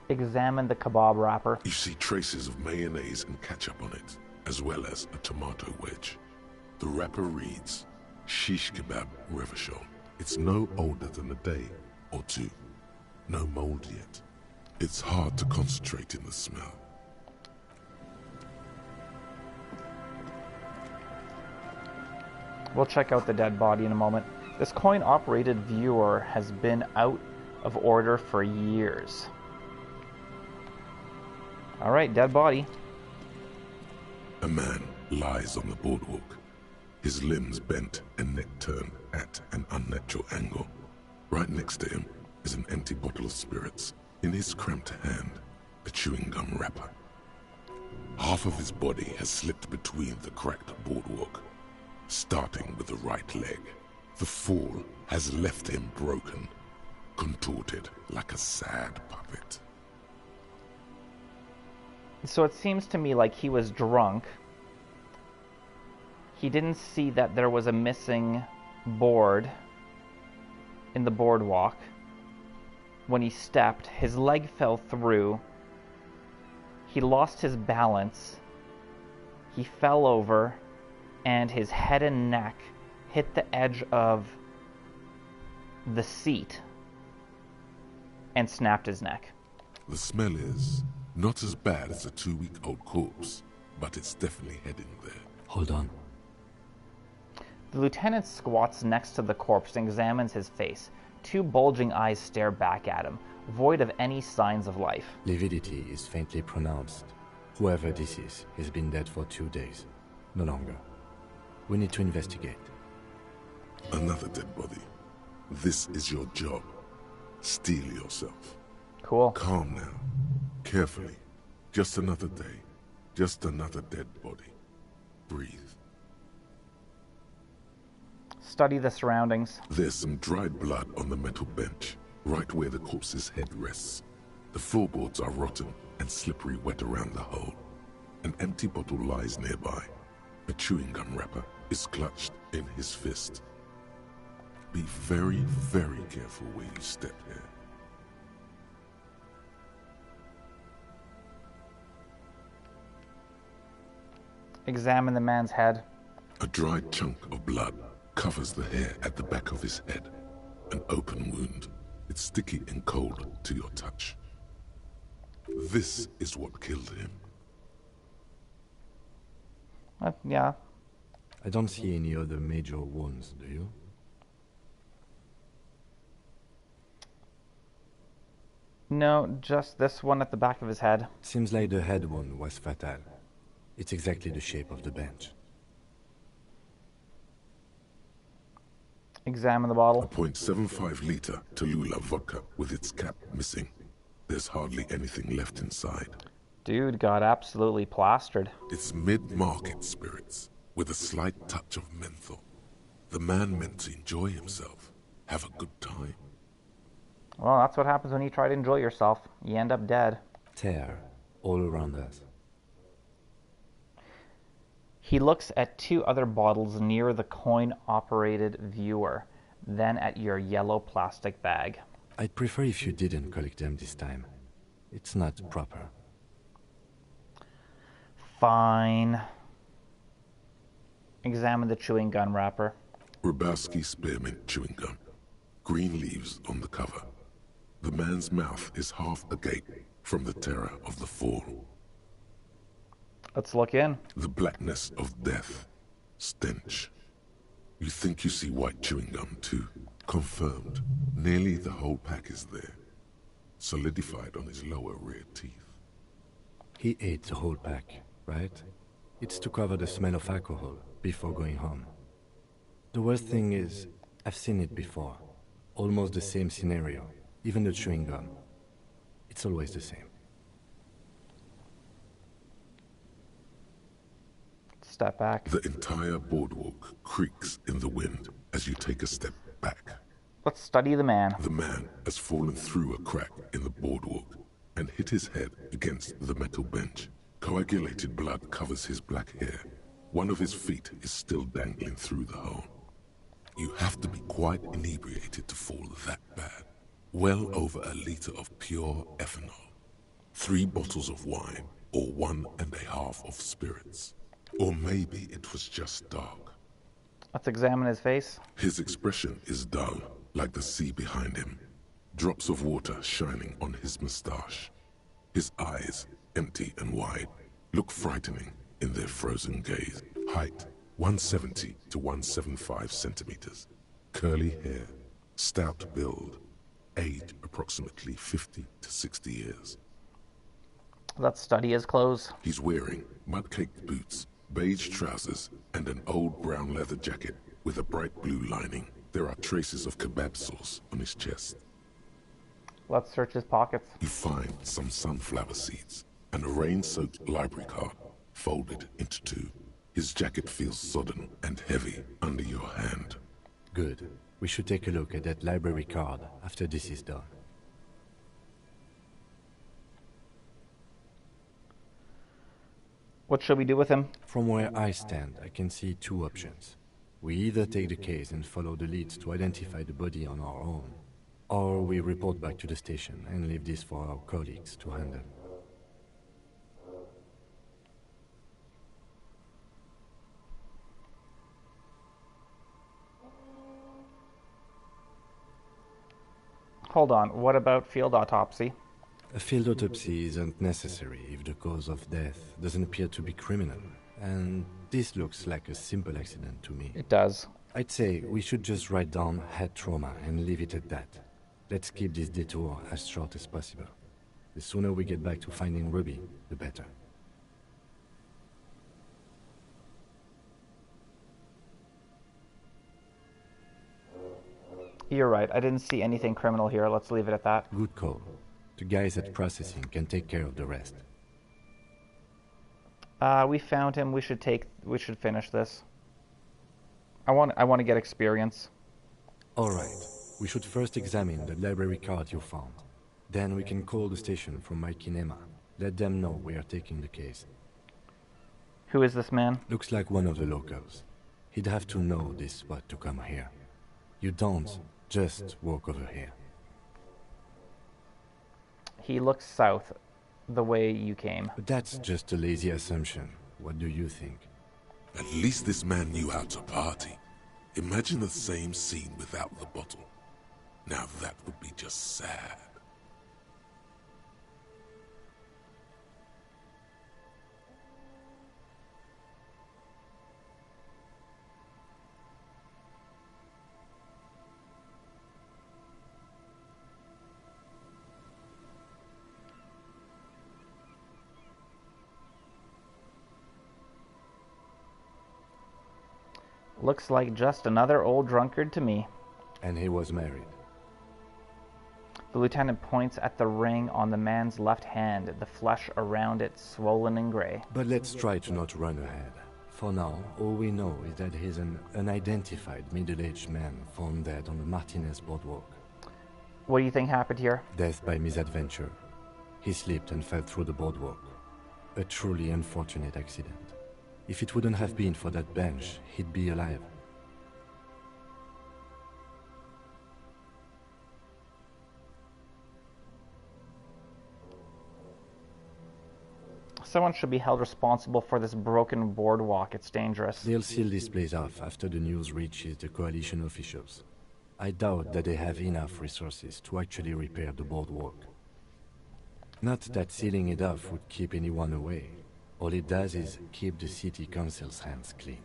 Examine the kebab wrapper.
You see traces of mayonnaise and ketchup on it, as well as a tomato wedge. The wrapper reads, Shish Kebab Revachol. It's no older than a day or two. No mold yet. It's hard to concentrate in the smell.
We'll check out the dead body in a moment. This coin-operated viewer has been out of order for years. Alright, dead body.
A man lies on the boardwalk, his limbs bent and neck turned at an unnatural angle. Right next to him is an empty bottle of spirits. In his cramped hand, a chewing gum wrapper. Half of his body has slipped between the cracked boardwalk, starting with the right leg. The fall has left him broken, contorted like a sad puppet.
So it seems to me like he was drunk. He didn't see that there was a missing board in the boardwalk. When he stepped, his leg fell through. He lost his balance. He fell over, and his head and neck hit the edge of the seat and snapped his neck.
The smell is not as bad as a 2-week-old corpse, but it's definitely heading there.
Hold on.
The lieutenant squats next to the corpse and examines his face. 2 bulging eyes stare back at him, void of any signs of life.
Lividity is faintly pronounced. Whoever this is has been dead for 2 days. No longer. We need to investigate.
Another dead body. This is your job. Steel yourself.
Cool.
Calm now. Carefully. Just another day. Just another dead body. Breathe.
Study the surroundings.
There's some dried blood on the metal bench, right where the corpse's head rests. The floorboards are rotten and slippery wet around the hole. An empty bottle lies nearby. A chewing gum wrapper is clutched in his fist. Be very, very careful where you step here.
Examine the man's head.
A dried chunk of blood covers the hair at the back of his head. An open wound. It's sticky and cold to your touch. This is what killed him.
Yeah.
I don't see any other major wounds, do you?
No, just this one at the back of his head.
Seems like the head wound was fatal. It's exactly the shape of the bench.
Examine the
A
bottle.
.75-liter Tallulah vodka with its cap missing. There's hardly anything left inside.
Dude got absolutely plastered.
It's mid-market spirits, with a slight touch of menthol. The man meant to enjoy himself, have a good time.
Well, that's what happens when you try to enjoy yourself. You end up dead.
Tear all around us.
He looks at 2 other bottles near the coin-operated viewer, then at your yellow plastic bag.
I'd prefer if you didn't collect them this time. It's not proper.
Fine. Examine the chewing gum wrapper.
Rubowski spearmint chewing gum. Green leaves on the cover. The man's mouth is half agape from the terror of the fall.
Let's look in.
The blackness of death. Stench. You think you see white chewing gum too. Confirmed. Nearly the whole pack is there. Solidified on his lower rear teeth.
He ate the whole pack, right? It's to cover the smell of alcohol before going home. The worst thing is, I've seen it before. Almost the same scenario. Even the chewing gum. It's always the same.
Step back.
The entire boardwalk creaks in the wind as you take a step back.
Let's study the man.
The man has fallen through a crack in the boardwalk and hit his head against the metal bench. Coagulated blood covers his black hair. One of his feet is still dangling through the hole. You have to be quite inebriated to fall that bad. Well over a liter of pure ethanol. 3 bottles of wine, or 1.5 of spirits. Or maybe it was just dark.
Let's examine his face.
His expression is dull, like the sea behind him. Drops of water shining on his mustache. His eyes, empty and wide, look frightening in their frozen gaze. Height, 170 to 175 centimeters. Curly hair, stout build, age approximately 50 to 60 years.
Let's study his clothes.
He's wearing mud-caked boots, beige trousers, and an old brown leather jacket with a bright blue lining. There are traces of kebab sauce on his chest.
Let's search his pockets.
You find some sunflower seeds and a rain-soaked library card folded into two. His jacket feels sodden and heavy under your hand.
Good. We should take a look at that library card after this is done.
What should we do with him?
From where I stand, I can see two options. We either take the case and follow the leads to identify the body on our own, or we report back to the station and leave this for our colleagues to handle.
Hold on, what about field autopsy?
A field autopsy isn't necessary if the cause of death doesn't appear to be criminal, and this looks like a simple accident to me.
It does.
I'd say we should just write down head trauma and leave it at that. Let's keep this detour as short as possible. The sooner we get back to finding Ruby, the better.
You're right, I didn't see anything criminal here. Let's leave it at that.
Good call. The guys at processing can take care of the rest.
We found him. We should finish this. I want to get experience.
All right. We should first examine the library card you found. Then we can call the station from my kinema. Let them know we are taking the case.
Who is this man?
Looks like one of the locals. He'd have to know this spot to come here. You don't just walk over here.
He looks south, the way you came.
But that's just a lazy assumption. What do you think?
At least this man knew how to party. Imagine the same scene without the bottle. Now that would be just sad.
Looks like just another old drunkard to me.
And he was married.
The lieutenant points at the ring on the man's left hand, the flesh around it swollen and gray.
But let's try to not run ahead. For now, all we know is that he's an unidentified middle-aged man found dead on the Martinez boardwalk.
What do you think happened here?
Death by misadventure. He slipped and fell through the boardwalk. A truly unfortunate accident. If it wouldn't have been for that bench, he'd be alive.
Someone should be held responsible for this broken boardwalk. It's dangerous.
They'll seal this place off after the news reaches the coalition officials. I doubt that they have enough resources to actually repair the boardwalk. Not that sealing it off would keep anyone away. All it does is keep the city council's hands clean.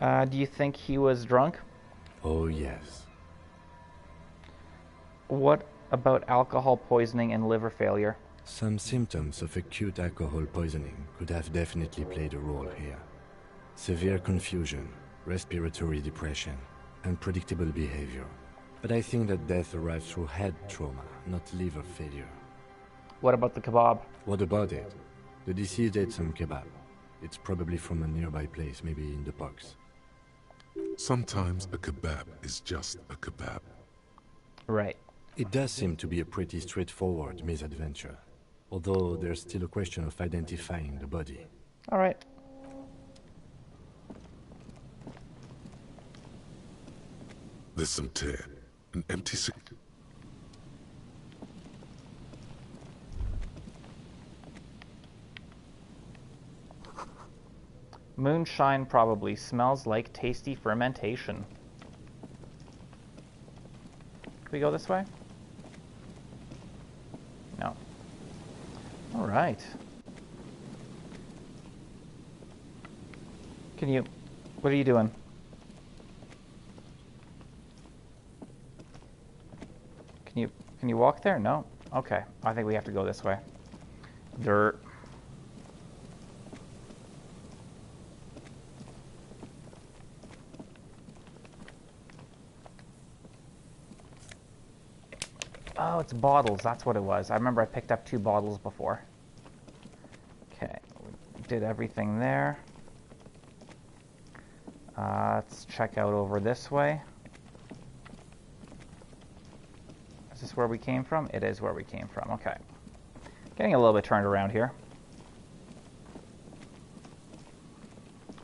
Do you think he was drunk?
Oh, yes.
What about alcohol poisoning and liver failure?
Some symptoms of acute alcohol poisoning could have definitely played a role here. Severe confusion, respiratory depression, unpredictable behavior. But I think that death arrived through head trauma, not liver failure.
What about the kebab?
What about it? The deceased ate some kebab. It's probably from a nearby place, maybe in the box.
Sometimes a kebab is just a kebab.
Right.
It does seem to be a pretty straightforward misadventure, although there's still a question of identifying the body.
All right.
There's some tear, an empty
Moonshine probably smells like tasty fermentation. Can we go this way? No. All right. Can you... What are you doing? Can you walk there? No? Okay. I think we have to go this way. Dirt. Oh, it's bottles. That's what it was. I remember I picked up 2 bottles before. Okay. We did everything there. Let's check out over this way. Is this where we came from? It is where we came from. Okay. Getting a little bit turned around here.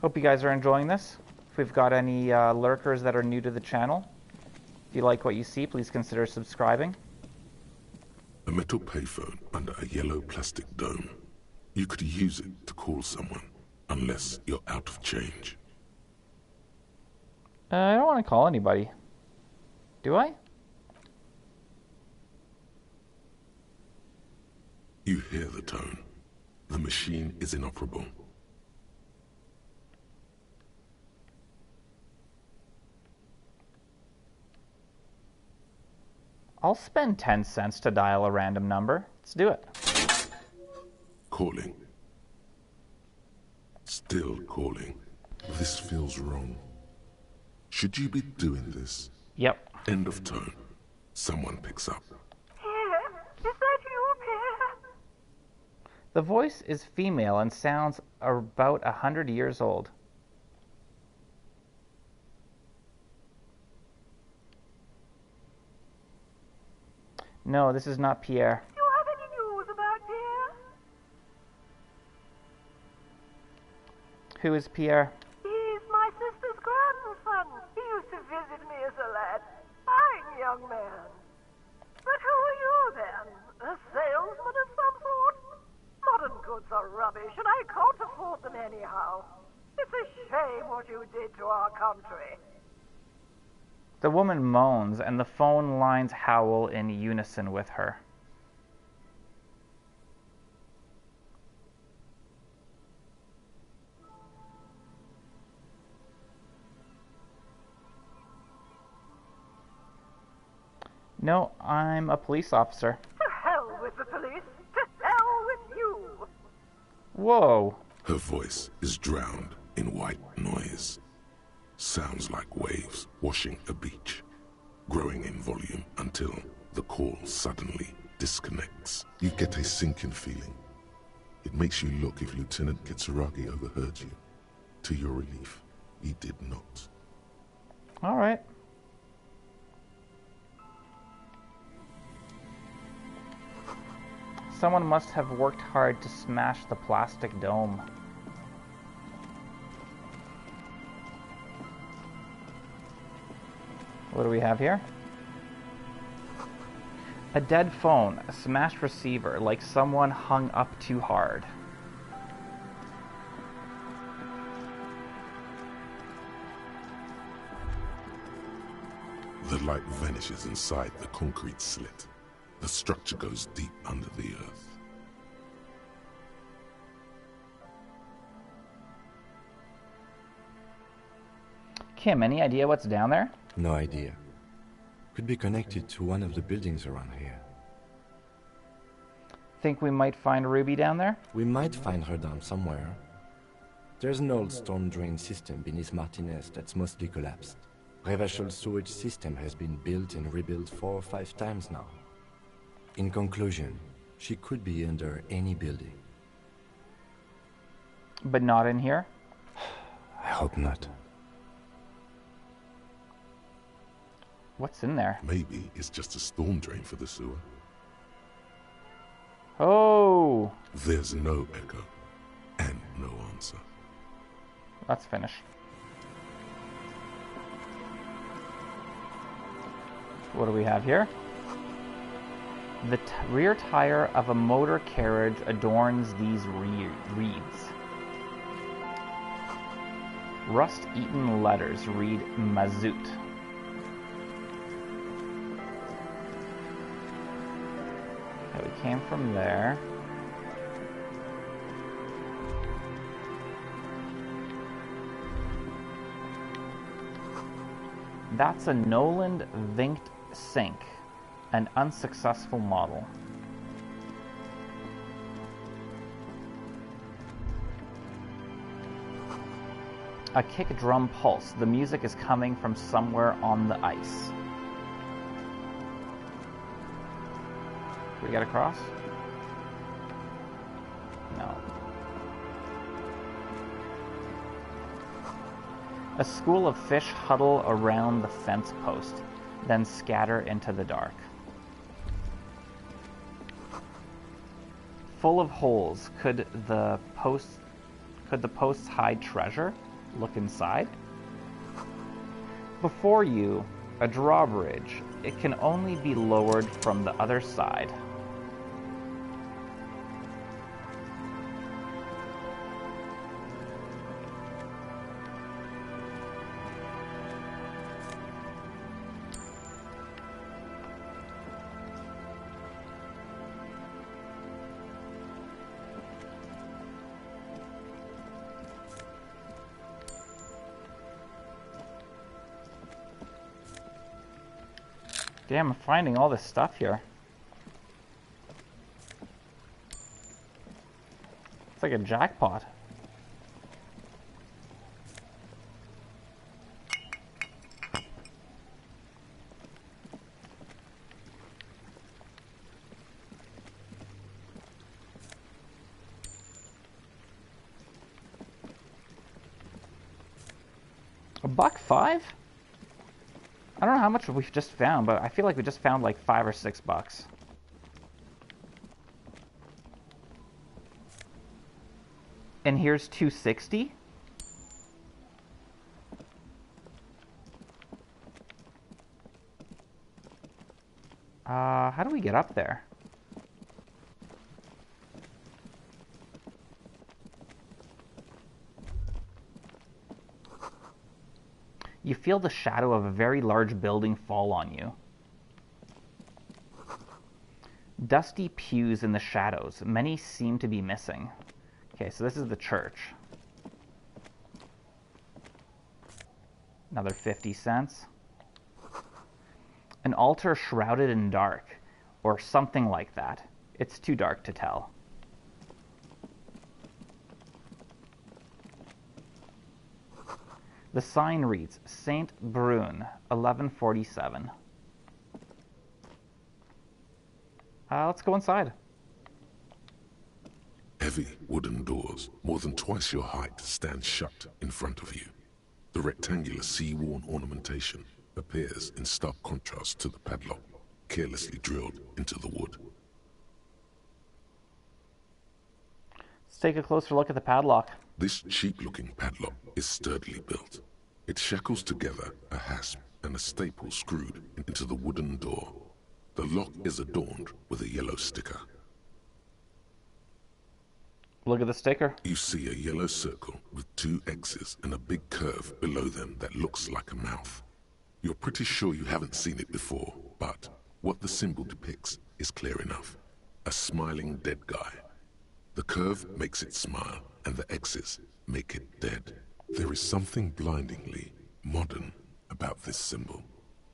Hope you guys are enjoying this. If we've got any lurkers that are new to the channel, if you like what you see, please consider subscribing.
A metal payphone under a yellow plastic dome. You could use it to call someone, unless you're out of change.
I don't want to call anybody. Do I?
You hear the tone. The machine is inoperable.
I'll spend 10 cents to dial a random number. Let's do it.
Calling. Still calling. This feels wrong. Should you be doing this?
Yep.
End of tone. Someone picks up.
Pierre, is that you, Pierre?
The voice is female and sounds about 100 years old. No, this is not Pierre.
Do you have any news about Pierre?
Who is Pierre?
He's my sister's grandson. He used to visit me as a lad. Fine young man. But who are you then? A salesman of some sort? Modern goods are rubbish, and I can't afford them anyhow. It's a shame what you did to our country.
The woman moans, and the phone lines howl in unison with her. No, I'm a police officer.
To hell with the police. To hell with you.
Whoa.
Her voice is drowned in white noise. Sounds like waves washing a beach, growing in volume until the call suddenly disconnects. You get a sinking feeling. It makes you look if Lieutenant Kitsuragi overheard you. To your relief, he did not.
All right. Someone must have worked hard to smash the plastic dome. What do we have here? A dead phone, a smashed receiver, like someone hung up too hard.
The light vanishes inside the concrete slit. The structure goes deep under the earth.
Kim, any idea what's down there?
No idea. Could be connected to one of the buildings around here.
Think we might find Ruby down there?
We might find her down somewhere. There's an old storm drain system beneath Martinez that's mostly collapsed. Revachol sewage system has been built and rebuilt 4 or 5 times now. In conclusion, she could be under any building.
But not in here?
I hope not.
What's in there?
Maybe it's just a storm drain for the sewer.
Oh!
There's no echo and no answer.
Let's finish. What do we have here? The rear tire of a motor carriage adorns these reeds. Rust-eaten letters read Mazout. Okay, we came from there. That's a Noland Vinct sink, an unsuccessful model. A kick drum pulse. The music is coming from somewhere on the ice. We get across? No. A school of fish huddle around the fence post, then scatter into the dark. Full of holes, could the posts hide treasure? Look inside. Before you, a drawbridge. It can only be lowered from the other side. Damn, I'm finding all this stuff here. It's like a jackpot. $1.05? I don't know how much we've just found, but I feel like we just found like $5 or $6. And here's 260. How do we get up there? You feel the shadow of a very large building fall on you. Dusty pews in the shadows. Many seem to be missing. Okay, so this is the church. Another 50 cents. An altar shrouded in dark, or something like that. It's too dark to tell. The sign reads, Saint Brune, 1147. Let's go inside.
Heavy wooden doors, more than twice your height, stand shut in front of you. The rectangular sea-worn ornamentation appears in stark contrast to the padlock, carelessly drilled into the wood.
Let's take a closer look at the padlock.
This cheap-looking padlock is sturdily built. It shackles together a hasp and a staple screwed into the wooden door. The lock is adorned with a yellow sticker.
Look at the sticker.
You see a yellow circle with 2 X's and a big curve below them that looks like a mouth. You're pretty sure you haven't seen it before, but what the symbol depicts is clear enough. A smiling dead guy. The curve makes it smile, and the X's make it dead. There is something blindingly modern about this symbol.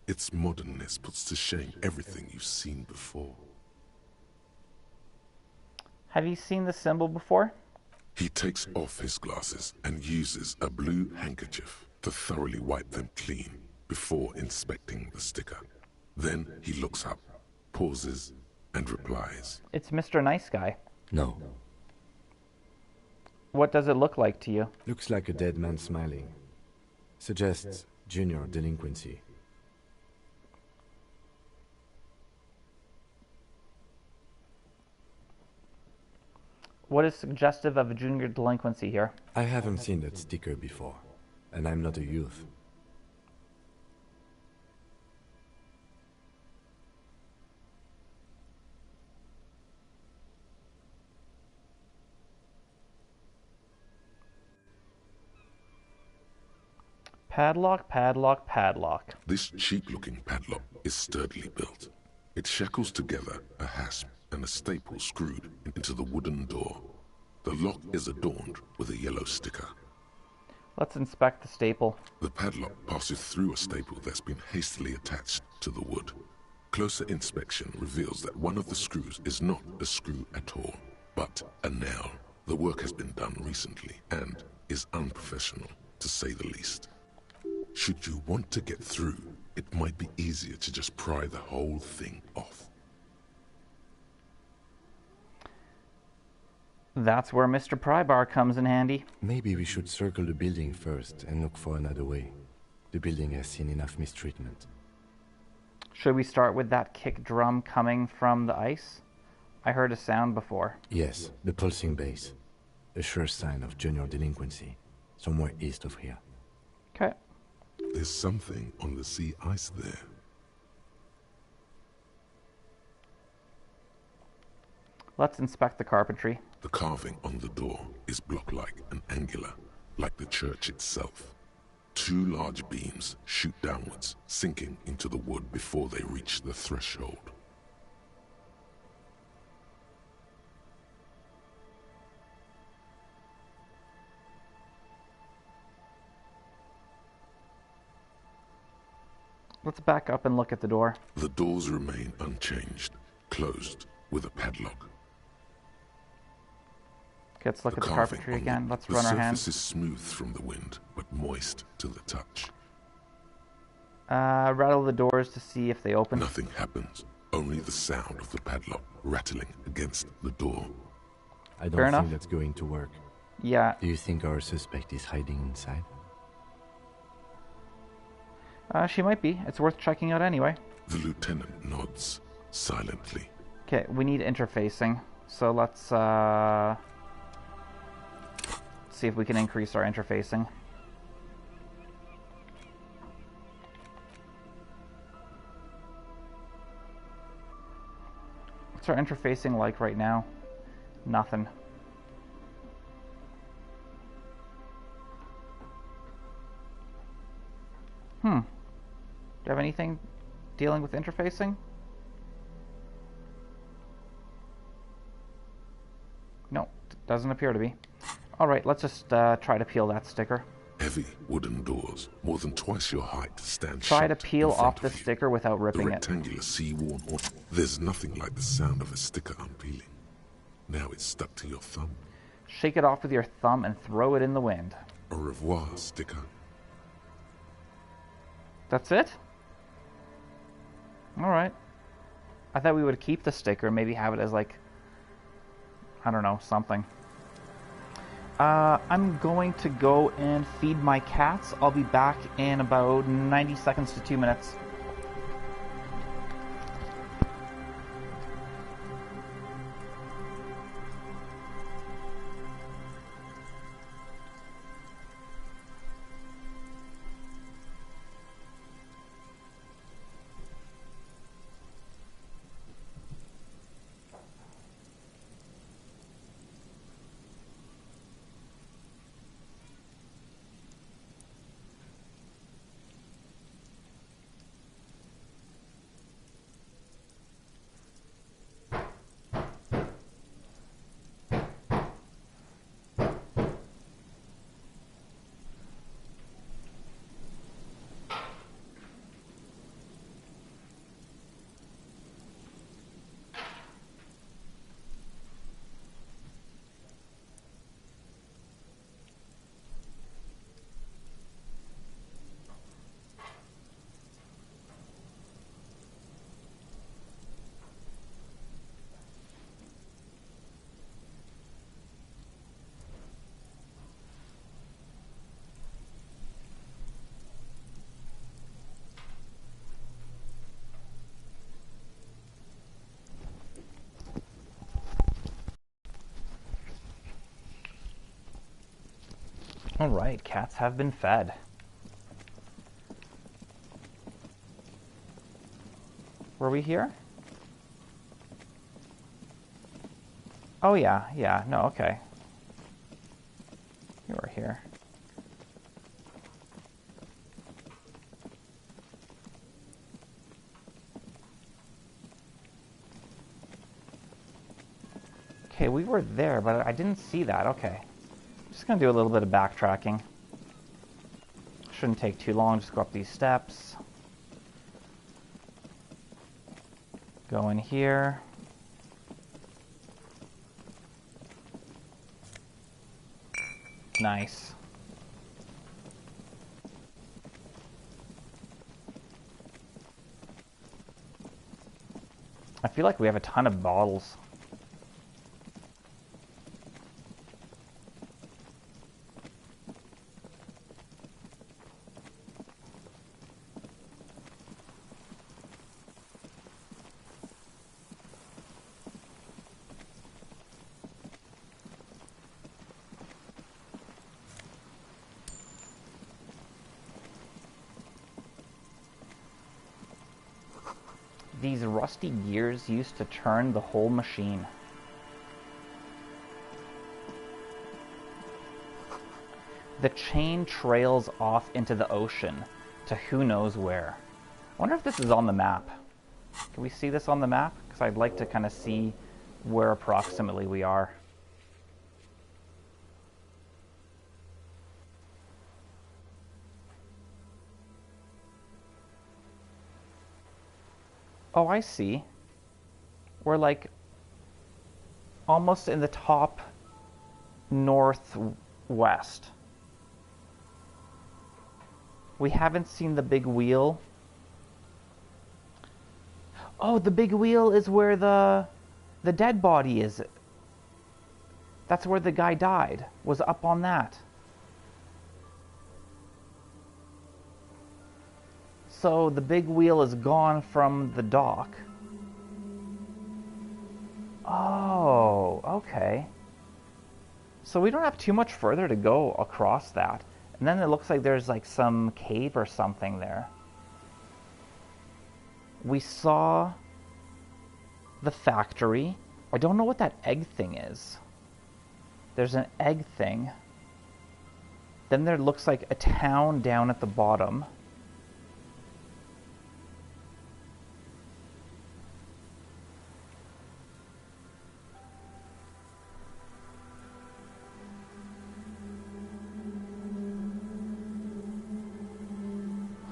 Its modernness puts to shame everything you've seen before.
Have you seen the symbol before?
He takes off his glasses and uses a blue handkerchief to thoroughly wipe them clean before inspecting the sticker. Then he looks up, pauses, and replies.
It's Mr. Nice Guy.
No.
What does it look like to you?
Looks like a dead man smiling. Suggests junior delinquency.
What is suggestive of a junior delinquency here?
I haven't seen that sticker before, and I'm not a youth.
Padlock, padlock, padlock.
This cheap-looking padlock is sturdily built. It shackles together a hasp and a staple screwed into the wooden door. The lock is adorned with a yellow sticker.
Let's inspect the staple.
The padlock passes through a staple that's been hastily attached to the wood. Closer inspection reveals that one of the screws is not a screw at all, but a nail. The work has been done recently and is unprofessional, to say the least. Should you want to get through, it might be easier to just pry the whole thing off.
That's where Mr. Prybar comes in handy.
Maybe we should circle the building first and look for another way. The building has seen enough mistreatment.
Should we start with that kick drum coming from the ice? I heard a sound before.
Yes, the pulsing bass. A sure sign of junior delinquency. Somewhere east of here.
Okay.
There's something on the sea ice there.
Let's inspect the carpentry.
The carving on the door is block-like and angular, like the church itself. Two large beams shoot downwards, sinking into the wood before they reach the threshold.
Let's back up and look at the door.
The doors remain unchanged, closed with a padlock.
Okay, let's look at the carpentry again. Let's run our hands.
The surface is smooth from the wind, but moist to the touch.
Rattle the doors to see if they open.
Nothing happens. Only the sound of the padlock rattling against the door.
I don't think that's going to work.
Yeah.
Do you think our suspect is hiding inside?
She might be. It's worth checking out anyway.
The lieutenant nods silently.
Okay, we need interfacing. So let's see if we can increase our interfacing. What's our interfacing like right now? Nothing. Do you have anything dealing with interfacing? No, doesn't appear to be. Alright, let's just try to peel that sticker.
Heavy wooden doors, more than twice your height, stand
Try to peel off the sticker without ripping it.
The rectangular sea-worn ornament. There's nothing like the sound of a sticker unpeeling. Now it's stuck to your thumb.
Shake it off with your thumb and throw it in the wind.
Au revoir, sticker.
That's it? Alright. I thought we would keep the sticker, maybe have it as like, I don't know, something. I'm going to go and feed my cats. I'll be back in about 90 seconds to 2 minutes. Alright, cats have been fed. Were we here? Oh yeah, no, okay. You were here. Okay, we were there, but I didn't see that, okay. Just gonna do a little bit of backtracking. Shouldn't take too long, just go up these steps. Go in here. Nice. I feel like we have a ton of bottles. These rusty gears used to turn the whole machine. The chain trails off into the ocean to who knows where. I wonder if this is on the map. Can we see this on the map? Because I'd like to kind of see where approximately we are. Oh, I see. We're like almost in the top northwest. We haven't seen the big wheel. Oh, the big wheel is where the dead body is. That's where the guy died, was up on that. So the big wheel is gone from the dock. Oh, okay. So we don't have too much further to go across that. And then it looks like there's like some cave or something there. We saw the factory. I don't know what that egg thing is. There's an egg thing. Then there looks like a town down at the bottom.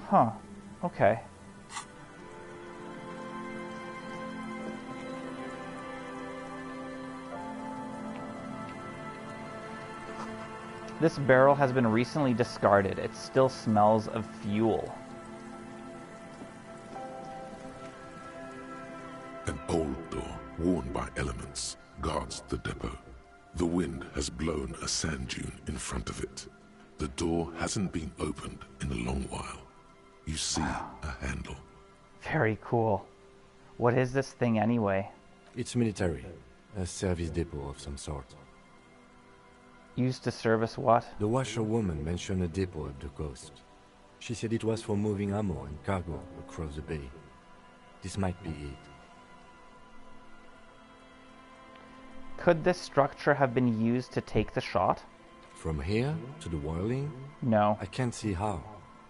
Huh. Okay. This barrel has been recently discarded. It still smells of fuel.
An old door, worn by elements, guards the depot. The wind has blown a sand dune in front of it. The door hasn't been opened in a long while. You see a handle.
Very cool. What is this thing anyway?
It's military. A service depot of some sort.
Used to service what?
The washerwoman mentioned a depot up the coast. She said it was for moving ammo and cargo across the bay. This might be it.
Could this structure have been used to take the shot?
From here to the whirling?
No.
I can't see how.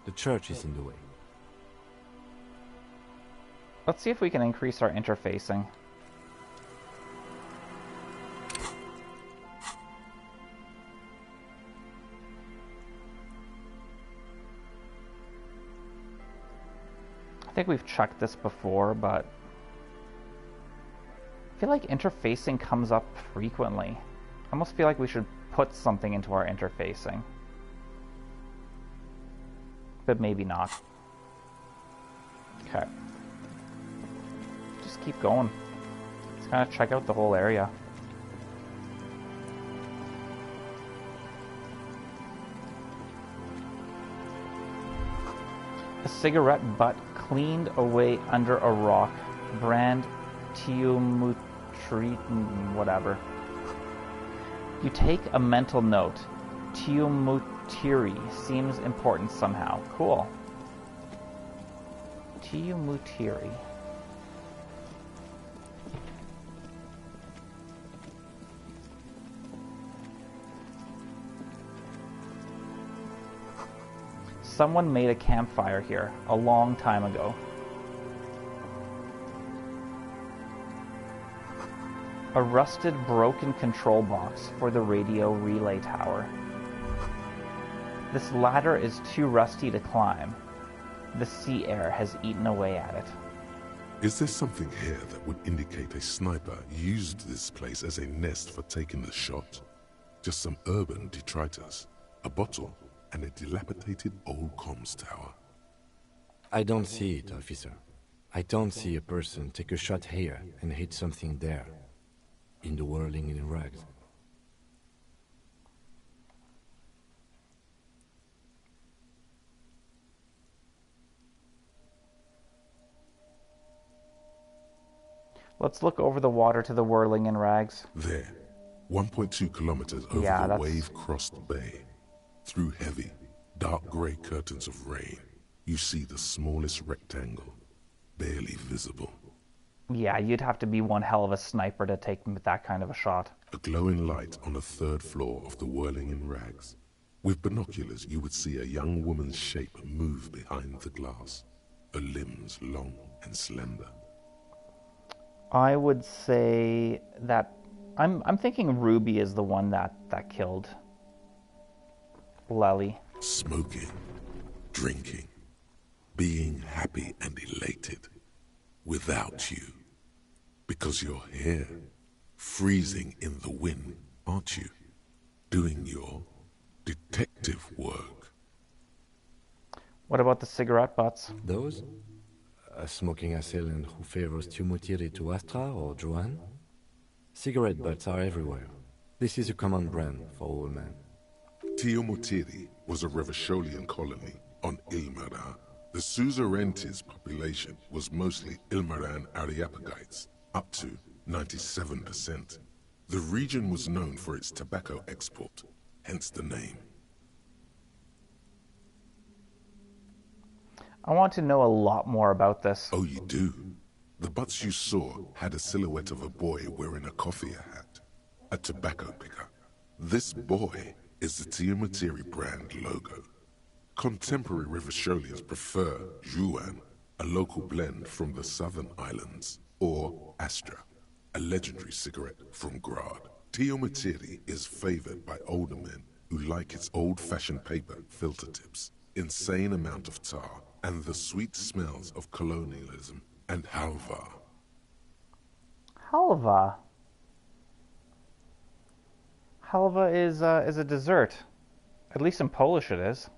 The church is in the way.
Let's see if we can increase our interfacing. I think we've checked this before, but I feel like interfacing comes up frequently. I almost feel like we should put something into our interfacing. But maybe not. Okay. Just keep going. Let's kind of check out the whole area. A cigarette butt cleaned away under a rock. Brand Tiumutri, whatever. You take a mental note. Tiumutiri seems important somehow. Cool. Tiumutiri. Someone made a campfire here a long time ago. A rusted, broken control box for the radio relay tower. This ladder is too rusty to climb. The sea air has eaten away at it.
Is there something here that would indicate a sniper used this place as a nest for taking the shot? Just some urban detritus, a bottle, and a dilapidated old comms tower.
I don't see it, officer. I don't see a person take a shot here and hit something there. In the whirling in rags.
Let's look over the water to the whirling in rags.
There, 1.2 kilometers over the wave-crossed bay. Through heavy, dark grey curtains of rain, you see the smallest rectangle, barely visible.
Yeah, you'd have to be one hell of a sniper to take that kind of a shot.
A glowing light on the third floor of the whirling in rags. With binoculars, you would see a young woman's shape move behind the glass, her limbs long and slender.
I would say that I'm thinking Ruby is the one that killed Lely.
Smoking, drinking, being happy and elated. Without you. Because you're here, freezing in the wind, aren't you? Doing your detective work.
What about the cigarette butts?
Those? A smoking assailant who favors UltimateRich to Astra or Joanne? Cigarette butts are everywhere. This is a common brand for all men.
UltimateRich was a Revacholian colony on Ilmaran. The Suzerainties population was mostly Ilmaran Areopagites, up to 97%. The region was known for its tobacco export, hence the name.
I want to know a lot more about this.
Oh, you do? The butts you saw had a silhouette of a boy wearing a coffee hat, a tobacco picker. This boy is the UltimateRich brand logo. Contemporary Revacholians prefer Juan, a local blend from the southern islands, or Astra, a legendary cigarette from Grad. UltimateRich is favored by older men who like its old-fashioned paper filter tips, insane amount of tar, and the sweet smells of colonialism and halva.
Halva? Halva is a dessert. At least in Polish it is.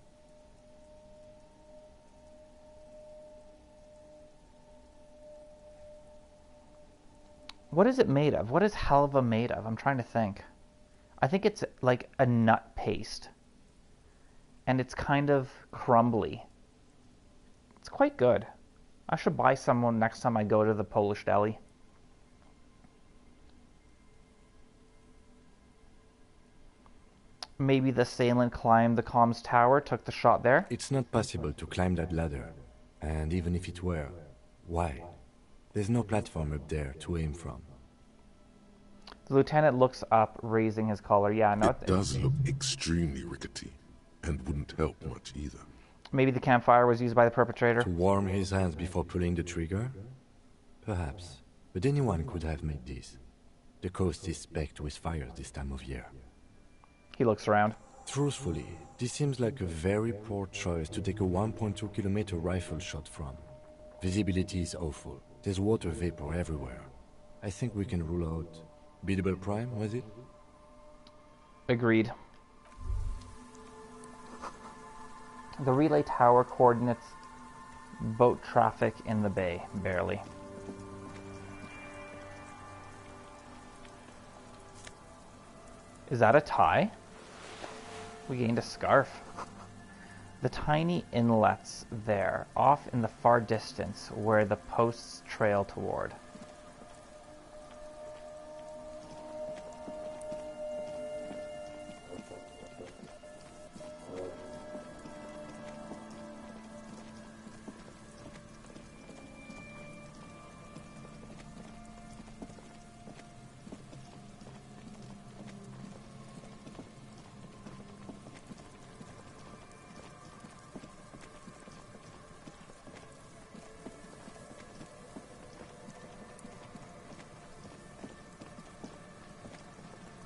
What is it made of? What is halva made of? I'm trying to think. I think it's like a nut paste. And it's kind of crumbly. It's quite good. I should buy some next time I go to the Polish deli. Maybe the assailant climbed the comms tower, took the shot there?
It's not possible to climb that ladder. And even if it were, why? There's no platform up there to aim from.
The lieutenant looks up, raising his collar. Yeah, no,
it does look extremely rickety, and wouldn't help much either.
Maybe the campfire was used by the perpetrator?
To warm his hands before pulling the trigger? Perhaps. But anyone could have made this. The coast is specked with fires this time of year.
He looks around.
Truthfully, this seems like a very poor choice to take a 1.2 kilometer rifle shot from. Visibility is awful. There's water vapor everywhere. I think we can rule out... Biddable Prime, was it?
Agreed. The relay tower coordinates boat traffic in the bay, barely. Is that a tie? We gained a scarf. The tiny inlets there, off in the far distance, where the posts trail toward.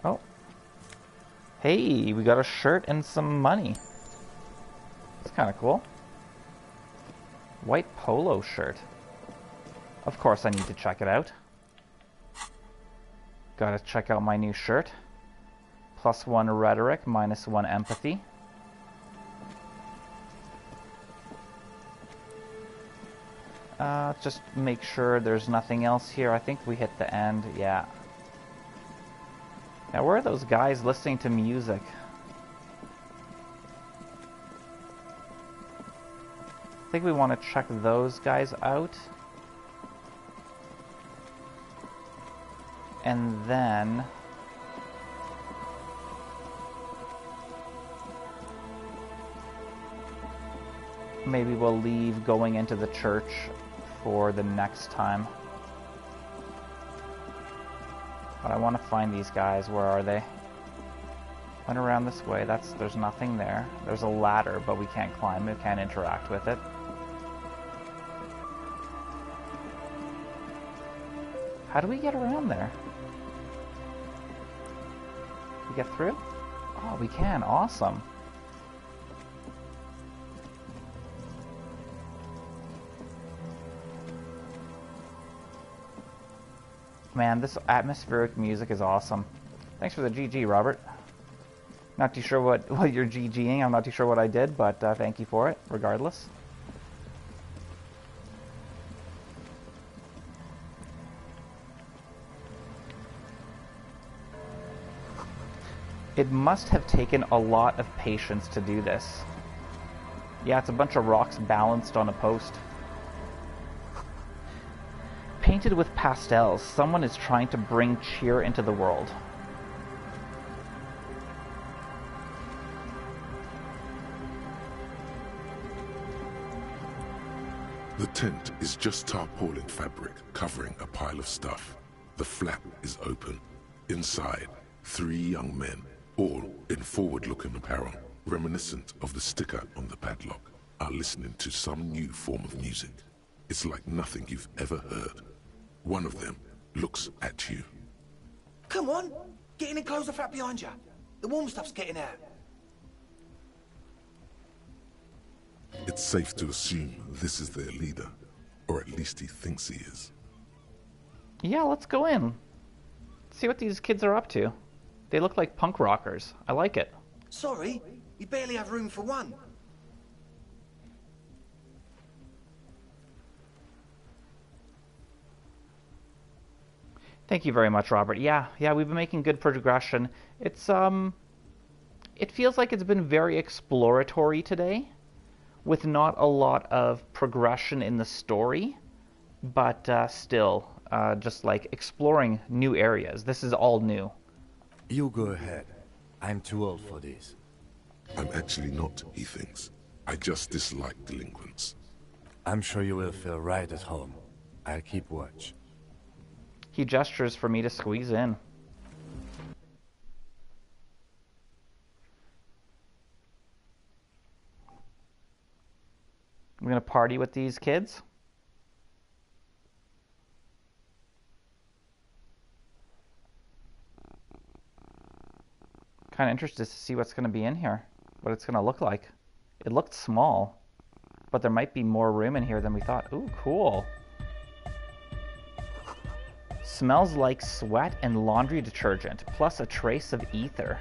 Oh. Hey, we got a shirt and some money. kind of cool. White polo shirt. Of course I need to check it out. Gotta check out my new shirt. +1 rhetoric, -1 empathy. Just make sure there's nothing else here. I think we hit the end, yeah. Now where are those guys listening to music? I think we want to check those guys out. And then... maybe we'll leave going into the church for the next time. But I want to find these guys. Where are they? Went around this way. There's nothing there. There's a ladder, but we can't climb it, can't interact with it. How do we get around there? We get through? Oh, we can. Awesome. Man, this atmospheric music is awesome. Thanks for the GG, Robert. Not too sure what you're GGing. I'm not too sure what I did, but thank you for it, regardless. It must have taken a lot of patience to do this. Yeah, it's a bunch of rocks balanced on a post. Painted with pastels, someone is trying to bring cheer into the world.
The tent is just tarpaulin fabric covering a pile of stuff. The flap is open. Inside, 3 young men, all in forward-looking apparel, reminiscent of the sticker on the padlock, are listening to some new form of music. It's like nothing you've ever heard. One of them looks at you.
Come on, get in and close the flap behind you. The warm stuff's getting out.
It's safe to assume this is their leader, or at least he thinks he is.
Yeah, let's go in. See what these kids are up to. They look like punk rockers. I like it.
Sorry, we barely have room for one.
Thank you very much, Robert. Yeah, we've been making good progression. It's, it feels like it's been very exploratory today, with not a lot of progression in the story, but still, just like exploring new areas. This is all new.
You go ahead. I'm too old for this.
I'm actually not, he thinks. I just dislike delinquents.
I'm sure you will feel right at home. I'll keep watch.
He gestures for me to squeeze in. I'm gonna party with these kids. Kind of interested to see what's gonna be in here, what it's gonna look like. It looked small, but there might be more room in here than we thought. Ooh, cool. Smells like sweat and laundry detergent, plus a trace of ether.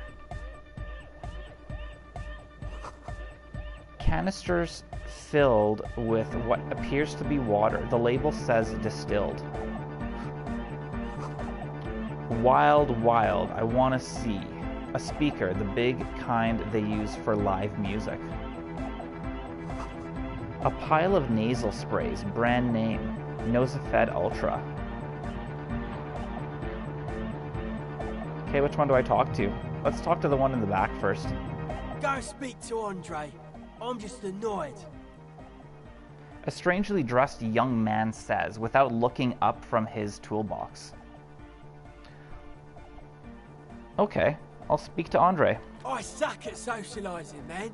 Canisters filled with what appears to be water. The label says distilled. Wild, wild. I want to see. A speaker, the big kind they use for live music. A pile of nasal sprays, brand name, Nosafed Ultra. Okay, which one do I talk to? Let's talk to the one in the back first.
Go speak to Andre. I'm just annoyed.
A strangely dressed young man says, without looking up from his toolbox. Okay, I'll speak to Andre.
I suck at socialising, man.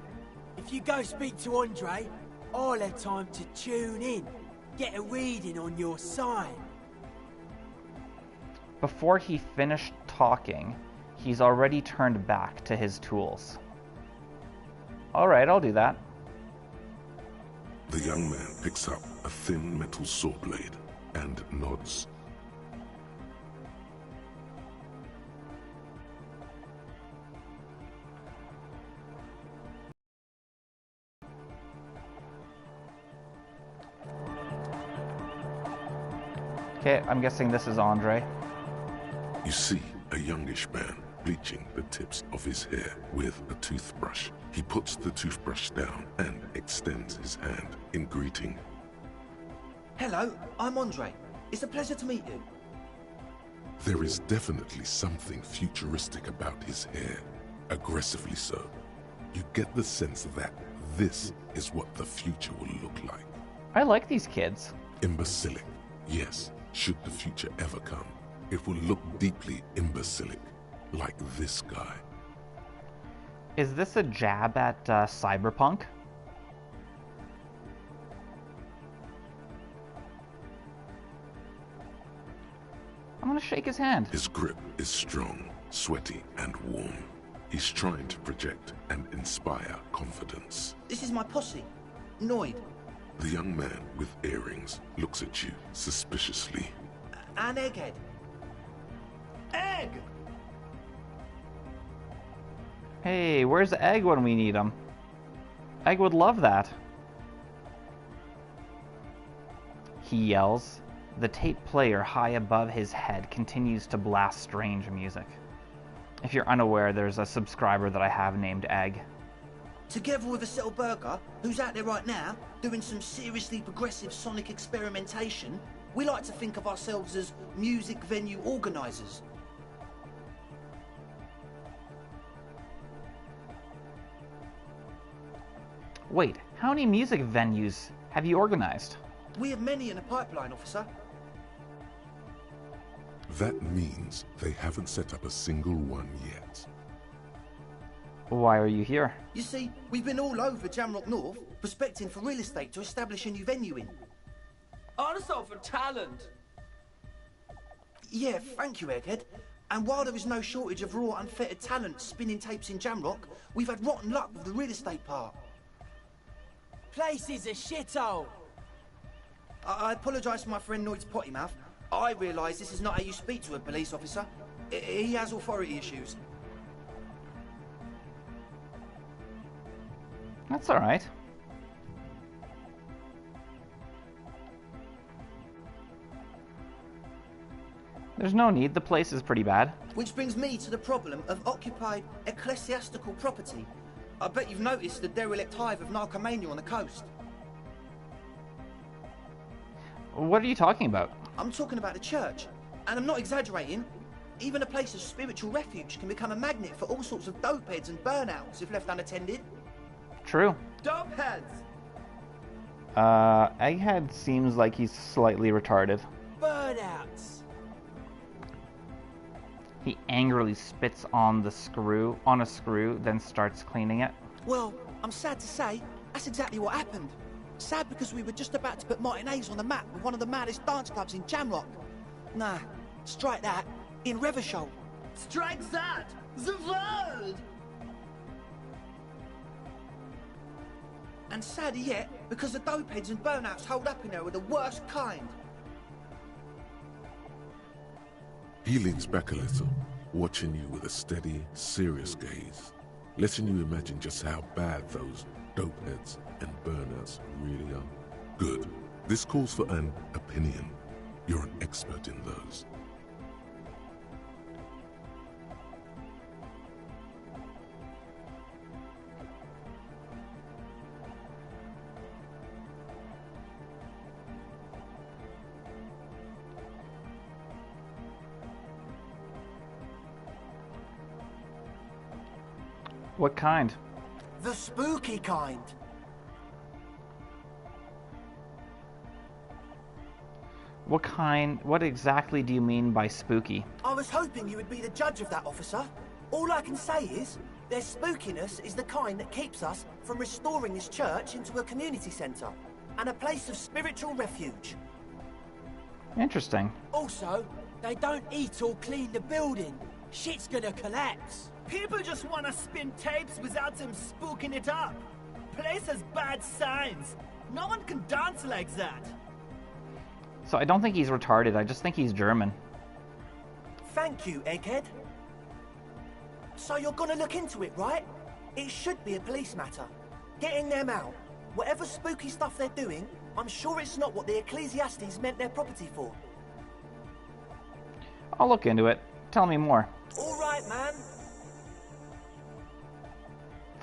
If you go speak to Andre, I'll have time to tune in, get a reading on your sign.
Before he finished talking, he's already turned back to his tools. Alright, I'll do that.
The young man picks up a thin metal saw blade and nods.
Okay, I'm guessing this is Andre.
You see a youngish man bleaching the tips of his hair with a toothbrush. He puts the toothbrush down and extends his hand in greeting.
Hello, I'm Andre. It's a pleasure to meet you.
There is definitely something futuristic about his hair, aggressively so. You get the sense that this is what the future will look like.
I like these kids.
Imbecilic, yes. Should the future ever come, it will look deeply imbecilic, like this guy.
Is this a jab at cyberpunk? I'm gonna shake his hand.
His grip is strong, sweaty, and warm. He's trying to project and inspire confidence.
This is my posse, Noid.
The young man with earrings looks at you suspiciously.
An egghead. Egg!
Hey, where's Egg when we need him? Egg would love that. He yells. The tape player high above his head continues to blast strange music. If you're unaware, there's a subscriber that I have named Egg.
Together with a Settle Burger, who's out there right now, doing some seriously progressive sonic experimentation, we like to think of ourselves as music venue organisers.
Wait, how many music venues have you organized?
We have many in the pipeline, officer.
That means they haven't set up a single one yet.
Why are you here?
You see, we've been all over Jamrock North, prospecting for real estate to establish a new venue in.
Also for talent.
Yeah, thank you, Egghead. And while there is no shortage of raw, unfettered talent spinning tapes in Jamrock, we've had rotten luck with the real estate part.
Place is a shithole.
I apologise for my friend Noid's potty mouth. I realise this is not how you speak to a police officer. He has authority issues.
That's alright. There's no need, the place is pretty bad.
Which brings me to the problem of occupied ecclesiastical property. I bet you've noticed the derelict hive of narcomania on the coast.
What are you talking about?
I'm talking about the church. And I'm not exaggerating. Even a place of spiritual refuge can become a magnet for all sorts of dopeheads and burnouts if left unattended.
True.
Dopeheads!
Egghead seems like he's slightly retarded.
Burnouts.
He angrily spits on a screw, then starts cleaning it.
Well, I'm sad to say, that's exactly what happened. Sad because we were just about to put Martinez on the map with one of the maddest dance clubs in Jamrock. Nah, strike that, in Revachol.
Strike that! The world!
And sadder yet, because the dopeheads and burnouts hold up in there are the worst kind.
He leans back a little, watching you with a steady, serious gaze, letting you imagine just how bad those dopeheads and burnouts really are. Good. This calls for an opinion. You're an expert in those.
What kind?
The spooky kind.
What exactly do you mean by spooky?
I was hoping you would be the judge of that, officer. All I can say is, their spookiness is the kind that keeps us from restoring this church into a community centre and a place of spiritual refuge.
Interesting.
Also, they don't eat or clean the building. Shit's gonna collapse. People just wanna spin tapes without them spooking it up. Place has bad signs.
No one can dance like that.
So I don't think he's retarded, I just think he's German.
Thank you, Egghead. So you're gonna look into it, right? It should be a police matter. Getting them out. Whatever spooky stuff they're doing, I'm sure it's not what the Ecclesiastes meant their property for.
I'll look into it. Tell me more.
All right, man.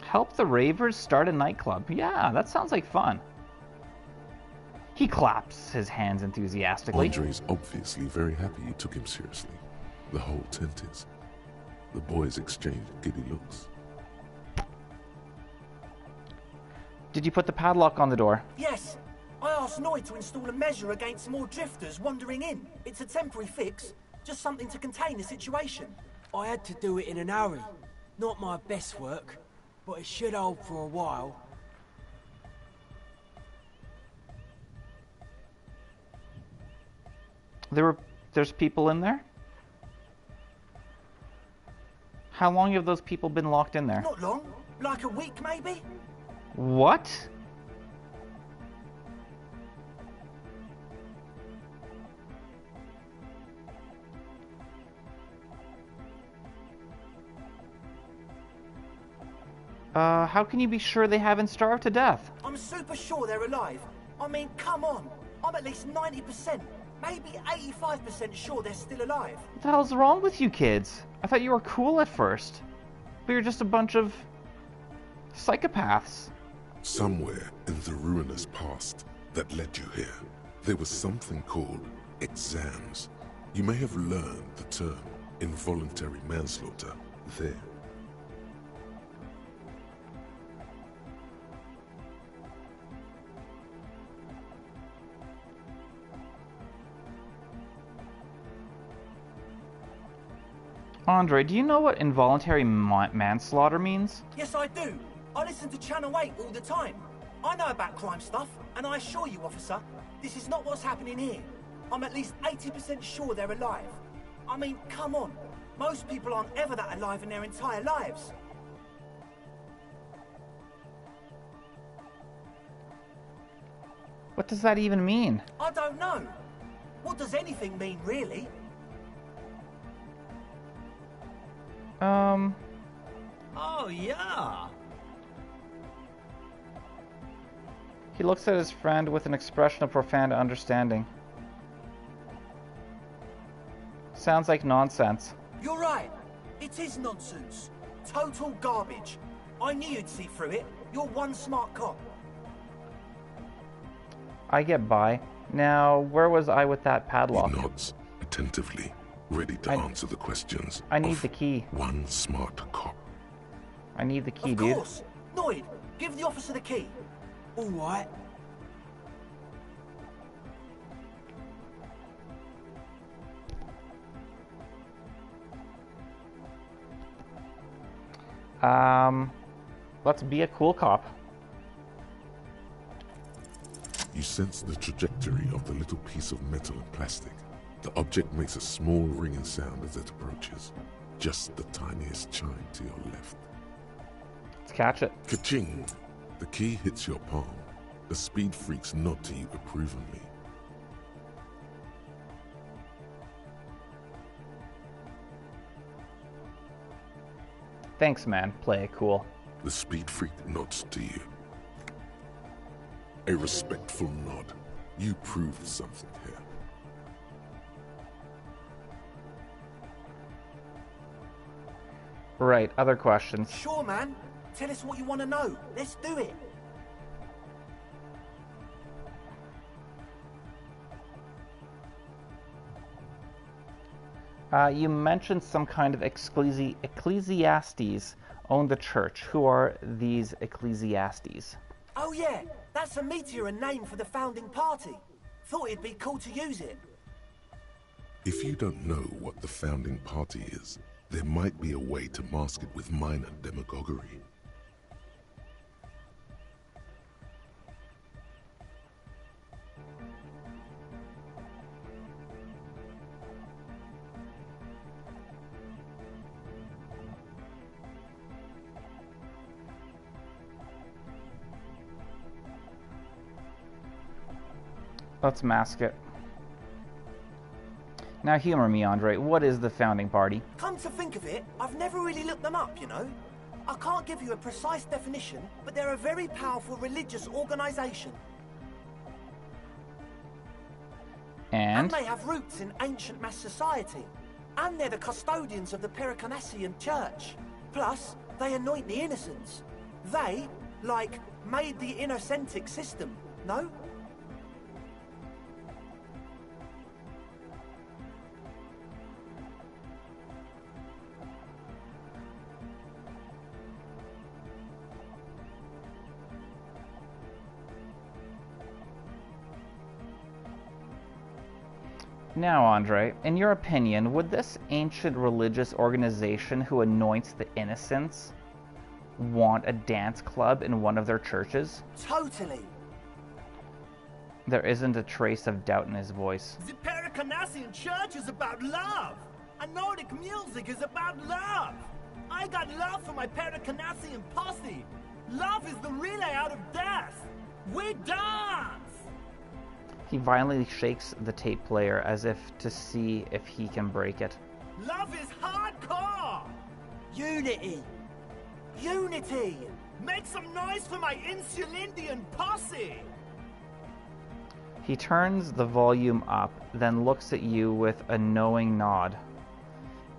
Help the ravers start a nightclub. Yeah, that sounds like fun. He claps his hands enthusiastically.
Andre's obviously very happy you took him seriously. The whole tent is. The boys exchanged giddy looks.
Did you put the padlock on the door?
Yes. I asked Noid to install a measure against more drifters wandering in. It's a temporary fix, just something to contain the situation.
I had to do it in an hurry. Not my best work, but it should hold for a while.
There's people in there? How long have those people been locked in there?
Not long. Like a week, maybe?
What? How can you be sure they haven't starved to death?
I'm super sure they're alive. I mean, come on. I'm at least 90%, maybe 85% sure they're still alive.
What the hell's wrong with you kids? I thought you were cool at first. But you're just a bunch of psychopaths.
Somewhere in the ruinous past that led you here, there was something called exams. You may have learned the term involuntary manslaughter there.
Andre, do you know what involuntary manslaughter means?
Yes, I do. I listen to Channel 8 all the time. I know about crime stuff, and I assure you, officer, this is not what's happening here. I'm at least 80% sure they're alive. I mean, come on. Most people aren't ever that alive in their entire lives.
What does that even mean?
I don't know. What does anything mean, really?
Oh, yeah.
He looks at his friend with an expression of profound understanding. Sounds like nonsense.
You're right. It is nonsense. Total garbage. I knew you'd see through it. You're one smart cop.
I get by. Now, where was I with that padlock?
He nods attentively, ready to answer the questions.
I need the key.
One smart cop.
I need the key,
Of
dude.
course. Noid, give the officer the key.
All right.
Let's be a cool cop.
You sense the trajectory of the little piece of metal and plastic. The object makes a small ringing sound as it approaches. Just the tiniest chime to your left.
Let's catch it.
Ka-ching! The key hits your palm. The speed freaks nod to you approvingly.
Thanks, man. Play it cool.
The speed freak nods to you. A respectful nod. You proved something here.
Right, other questions.
Sure, man. Tell us what you want to know. Let's do it.
You mentioned some kind of ecclesiastes own the church. Who are these ecclesiastes?
Oh yeah, that's a meteor and name for the founding party. Thought it'd be cool to use it.
If you don't know what the founding party is, there might be a way to mask it with minor demagoguery.
Let's mask it. Now humor me, Andre. What is the founding party?
Come to think of it, I've never really looked them up, you know. I can't give you a precise definition, but they're a very powerful religious organization. And they have roots in ancient mass society. And they're the custodians of the Pericarnassian Church. Plus, they anoint the innocents. They, like, made the Innocentic system, no?
Now, Andre, in your opinion, would this ancient religious organization who anoints the innocents want a dance club in one of their churches?
Totally.
There isn't a trace of doubt in his voice.
The Pericarnassian Church is about love, and Nordic music is about love. I got love for my Pericarnassian posse. Love is the relay out of death. We dance!
He violently shakes the tape player as if to see if he can break it.
Love is hardcore!
Unity! Unity!
Make some noise for my Insulindian posse!
He turns the volume up, then looks at you with a knowing nod,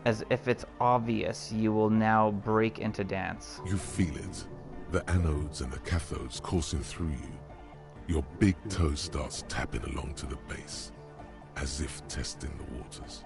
as if it's obvious you will now break into dance.
You feel it. The anodes and the cathodes coursing through you. Your big toe starts tapping along to the base, as if testing the waters.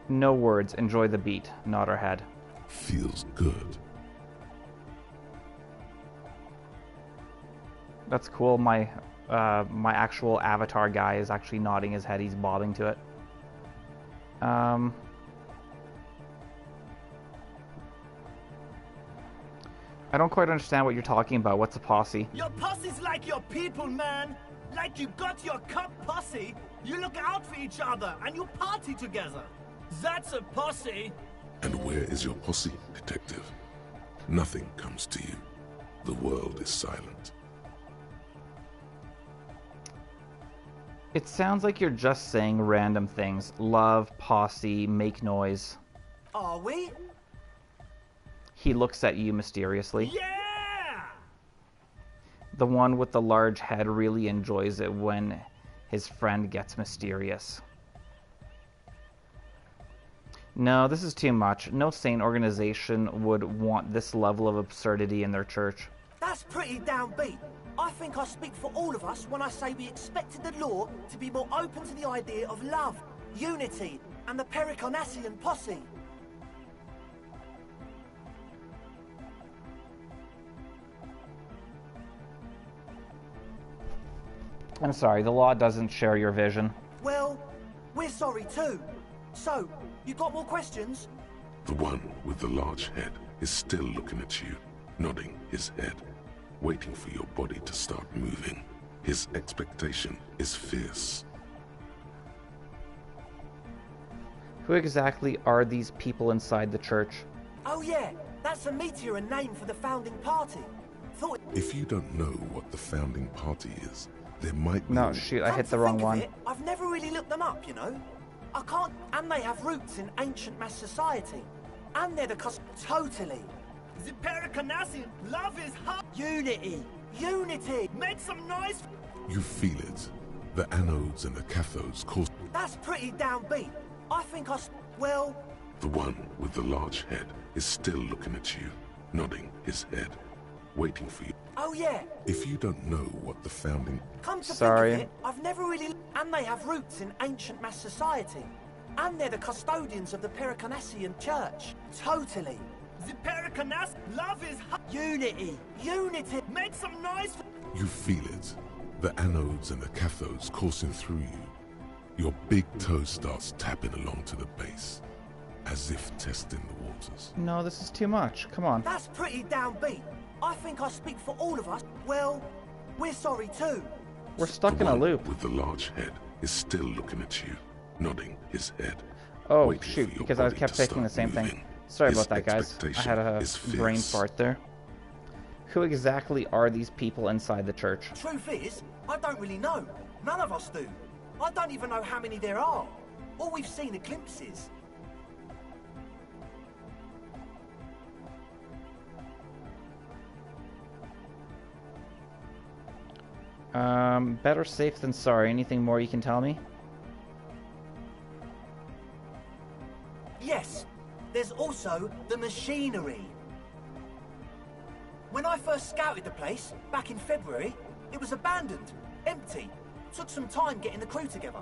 No words. Enjoy the beat. Nod her head.
Feels good.
That's cool. My actual avatar guy is actually nodding his head. He's bobbing to it. I don't quite understand what you're talking about. What's a posse?
Your posse's like your people, man. Like you got your cup posse. You look out for each other and you party together. That's a posse.
And where is your posse, detective? Nothing comes to you. The world is silent.
It sounds like you're just saying random things. Love, posse, make noise.
Are we?
He looks at you mysteriously.
Yeah!
The one with the large head really enjoys it when his friend gets mysterious. No, this is too much. No sane organization would want this level of absurdity in their church.
That's pretty downbeat. I think I speak for all of us when I say we expected the law to be more open to the idea of love, unity, and the Pericarnassian posse.
I'm sorry, the law doesn't share your vision.
Well, we're sorry too. So, you got more questions?
The one with the large head is still looking at you, nodding his head, waiting for your body to start moving. His expectation is fierce.
Who exactly are these people inside the church?
Oh yeah, that's a meteor and name for the founding party. Thought...
If you don't know what the founding party is, there might be...
No, shoot, I hit the wrong one.
I've never really looked them up, you know. I can't... And they have roots in ancient mass society. And they're the Totally.
The Pericarnassian love is hot.
Unity. Unity.
Make some noise.
You feel it. The anodes and the cathodes cause...
That's pretty downbeat. I think well...
The one with the large head is still looking at you, nodding his head, waiting for you.
Oh yeah.
If you don't know what the founding...
Come to think of it, I've never really... And they have roots in ancient mass society. And they're the custodians of the Pericarnassian Church. Totally.
The Pericarnassian love is hot.
Unity. Unity.
Make some noise.
You feel it. The anodes and the cathodes coursing through you. Your big toe starts tapping along to the base, as if testing the waters.
No, this is too much. Come on.
That's pretty downbeat. I think I speak for all of us. Well, we're sorry too.
We're stuck in a
one
loop.
with the large head is still looking at you, nodding his head.
Oh,
waiting for
shoot,
your
because I
body
kept
to
thinking the
start
same thing.
moving.
Sorry
His
about that, guys. I had a
expectation
brain
is
fart there. Who exactly are these people inside the church?
Truth is, I don't really know. None of us do. I don't even know how many there are. All we've seen are glimpses.
Better safe than sorry. Anything more you can tell me?
Yes, there's also the machinery. When I first scouted the place, back in February, it was abandoned, empty. Took some time getting the crew together.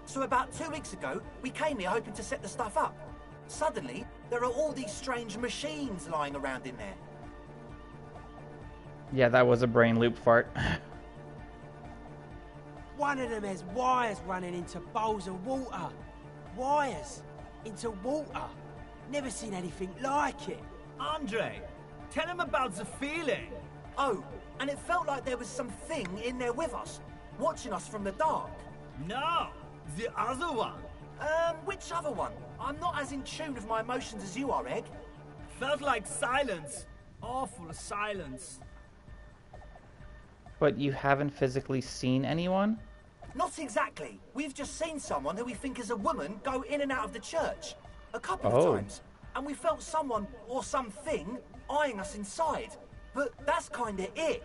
So about 2 weeks ago, we came here hoping to set the stuff up. Suddenly, there are all these strange machines lying around in there.
Yeah, that was a brain loop fart.
One of them has wires running into bowls of water. Wires into water. Never seen anything like it.
Andre, tell him about the feeling.
Oh, and it felt like there was something in there with us, watching us from the dark.
No, the other one.
Which other one? I'm not as in tune with my emotions as you are, Egg.
Felt like silence. Awful silence.
But you haven't physically seen anyone?
Not exactly. We've just seen someone who we think is a woman go in and out of the church. A couple of times. And we felt someone, or something, eyeing us inside. But that's kinda it.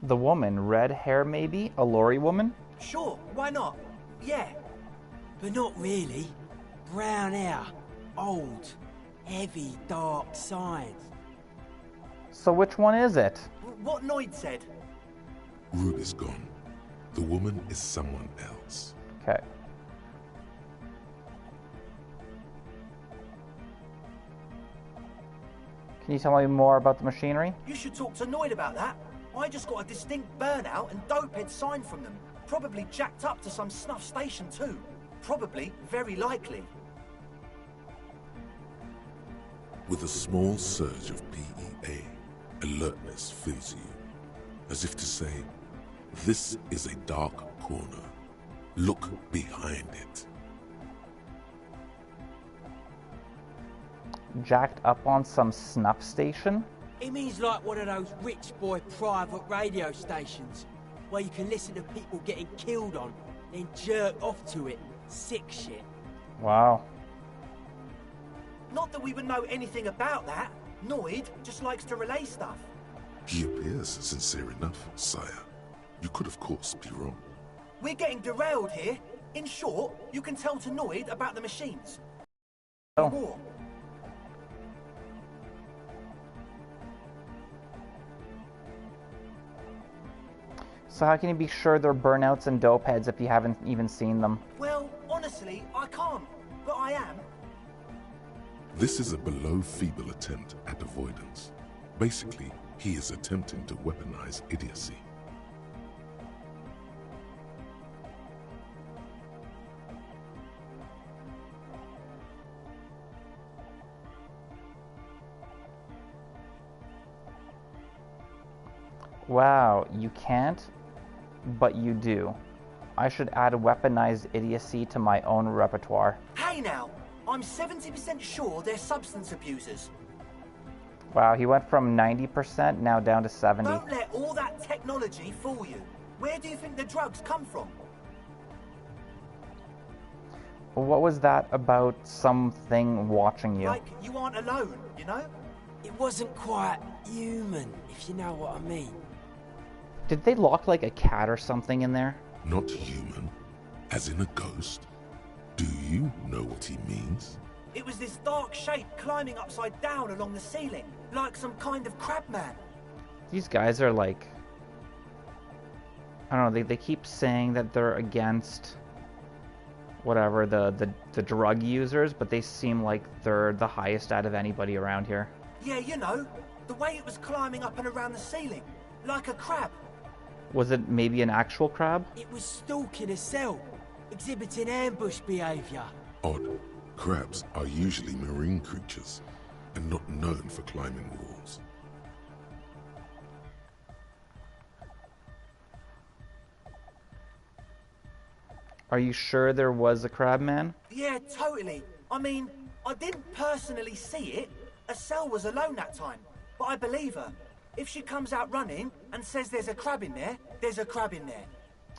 The woman, red hair maybe? A lorry woman?
Sure, why not? Yeah.
But not really. Brown hair. Old. Heavy, dark sides.
So which one is it?
What Noid said.
Ruby's gone. The woman is someone else.
Okay. Can you tell me more about the machinery?
You should talk to Noid about that. I just got a distinct burnout and dopehead sign from them. Probably jacked up to some snuff station too. Probably, very likely.
With a small surge of PEA, alertness fills you, as if to say, this is a dark corner. Look behind it.
Jacked up on some snuff station?
It means like one of those rich boy private radio stations, where you can listen to people getting killed on, then jerk off to it. Sick shit.
Wow.
Not that we would know anything about that. Noid just likes to relay stuff.
He appears sincere enough, sire. You could, of course, be wrong.
We're getting derailed here. In short, you can tell to Noid about the machines.
Oh.
More.
So how can you be sure they're burnouts and dope heads if you haven't even seen them?
Well, honestly, I can't. But I am.
This is a below-feeble attempt at avoidance. Basically, he is attempting to weaponize idiocy.
Wow, you can't, but you do. I should add weaponized idiocy to my own repertoire.
Hey now, I'm 70% sure they're substance abusers.
Wow, he went from 90% now down to 70.
Don't let all that technology fool you. Where do you think the drugs come from?
What was that about something watching you?
Like you aren't alone, you know?
It wasn't quite human, if you know what I mean.
Did they lock like a cat or something in there?
Not human, as in a ghost. Do you know what he means?
It was this dark shape climbing upside down along the ceiling, like some kind of crabman.
These guys are like... I don't know, they keep saying that they're against... whatever, the drug users, but they seem like they're the highest out of anybody around here.
Yeah, you know, the way it was climbing up and around the ceiling, like a crab.
Was it maybe an actual crab?
It was stalking a cell. exhibiting ambush behavior.
Odd. Crabs are usually marine creatures, and not known for climbing walls.
Are you sure there was a crab man?
Yeah, totally. I mean, I didn't personally see it. Estelle was alone that time, but I believe her. If she comes out running and says there's a crab in there, there's a crab in there.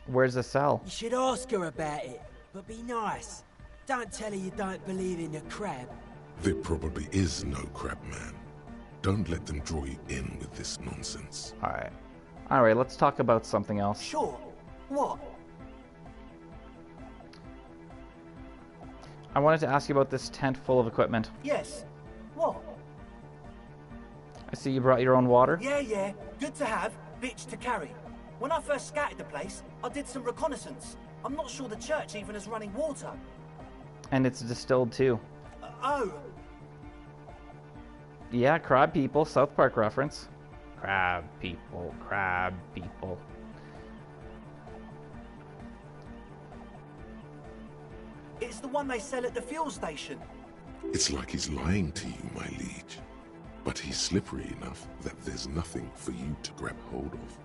Where's the cell?
You should ask her about it, but be nice. Don't tell her you don't believe in the crab.
There probably is no crab man. Don't let them draw you in with this nonsense.
Alright, let's talk about something else.
Sure. What?
I wanted to ask you about this tent full of equipment.
Yes. What?
I see you brought your own water.
Yeah. Good to have, bitch to carry. When I first scouted the place, I did some reconnaissance. I'm not sure the church even has running water.
And it's distilled too.
Oh.
Yeah, crab people, South Park reference. Crab people, crab people.
It's the one they sell at the fuel station.
It's like he's lying to you, my liege. But he's slippery enough that there's nothing for you to grab hold of.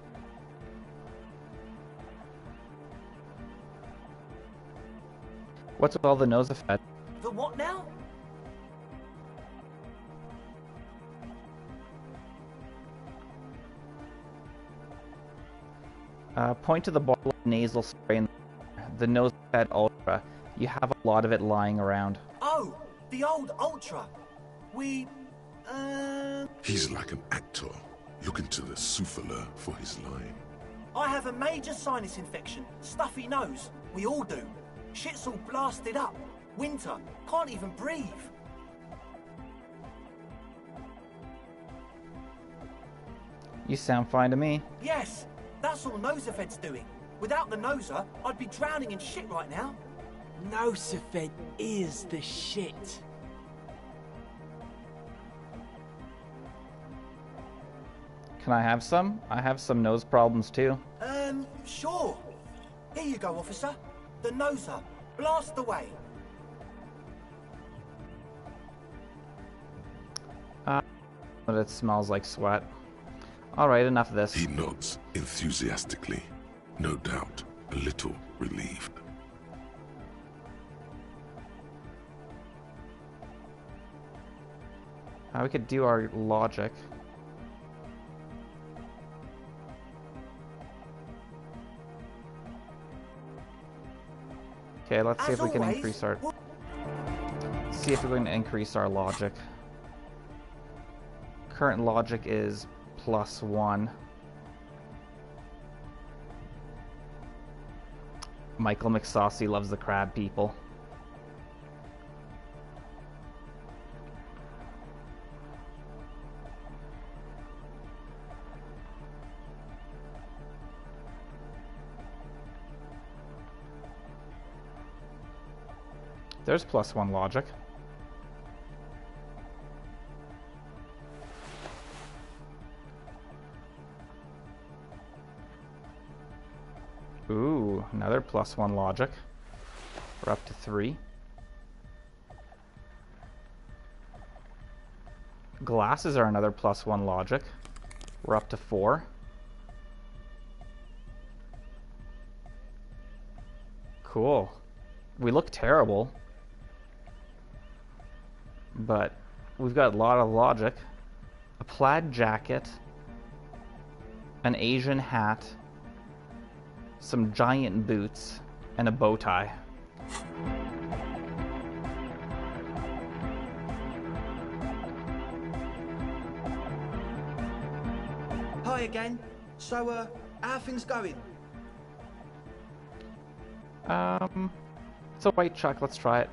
What's with all the nose effect?
The what now?
Point to the bottle of nasal spray in the nose fed ultra. You have a lot of it lying around.
Oh, the old ultra.
He's like an actor, looking to the souffleur for his line.
I have a major sinus infection. Stuffy nose. We all do. Shit's all blasted up. Winter. Can't even breathe.
You sound fine to me.
Yes, that's all Nosefed's doing. Without the noser, I'd be drowning in shit right now.
Nosefed is the shit.
Can I have some? I have some nose problems too.
Sure. Here you go, officer. The noser. Blast away.
But it smells like sweat. Alright, enough of this.
He nods enthusiastically, no doubt a little relieved.
We could do our logic. Okay, let's see if we can increase our... See if we're going to increase our logic. Current logic is +1. Michael McSaucy loves the crab people. There's +1 logic. Ooh, another +1 logic. We're up to 3. Glasses are another +1 logic. We're up to 4. Cool. We look terrible, but we've got a lot of logic. A plaid jacket, an Asian hat, some giant boots, and a bow tie.
Hi again. So, how are things going?
It's a white chuck, let's try it.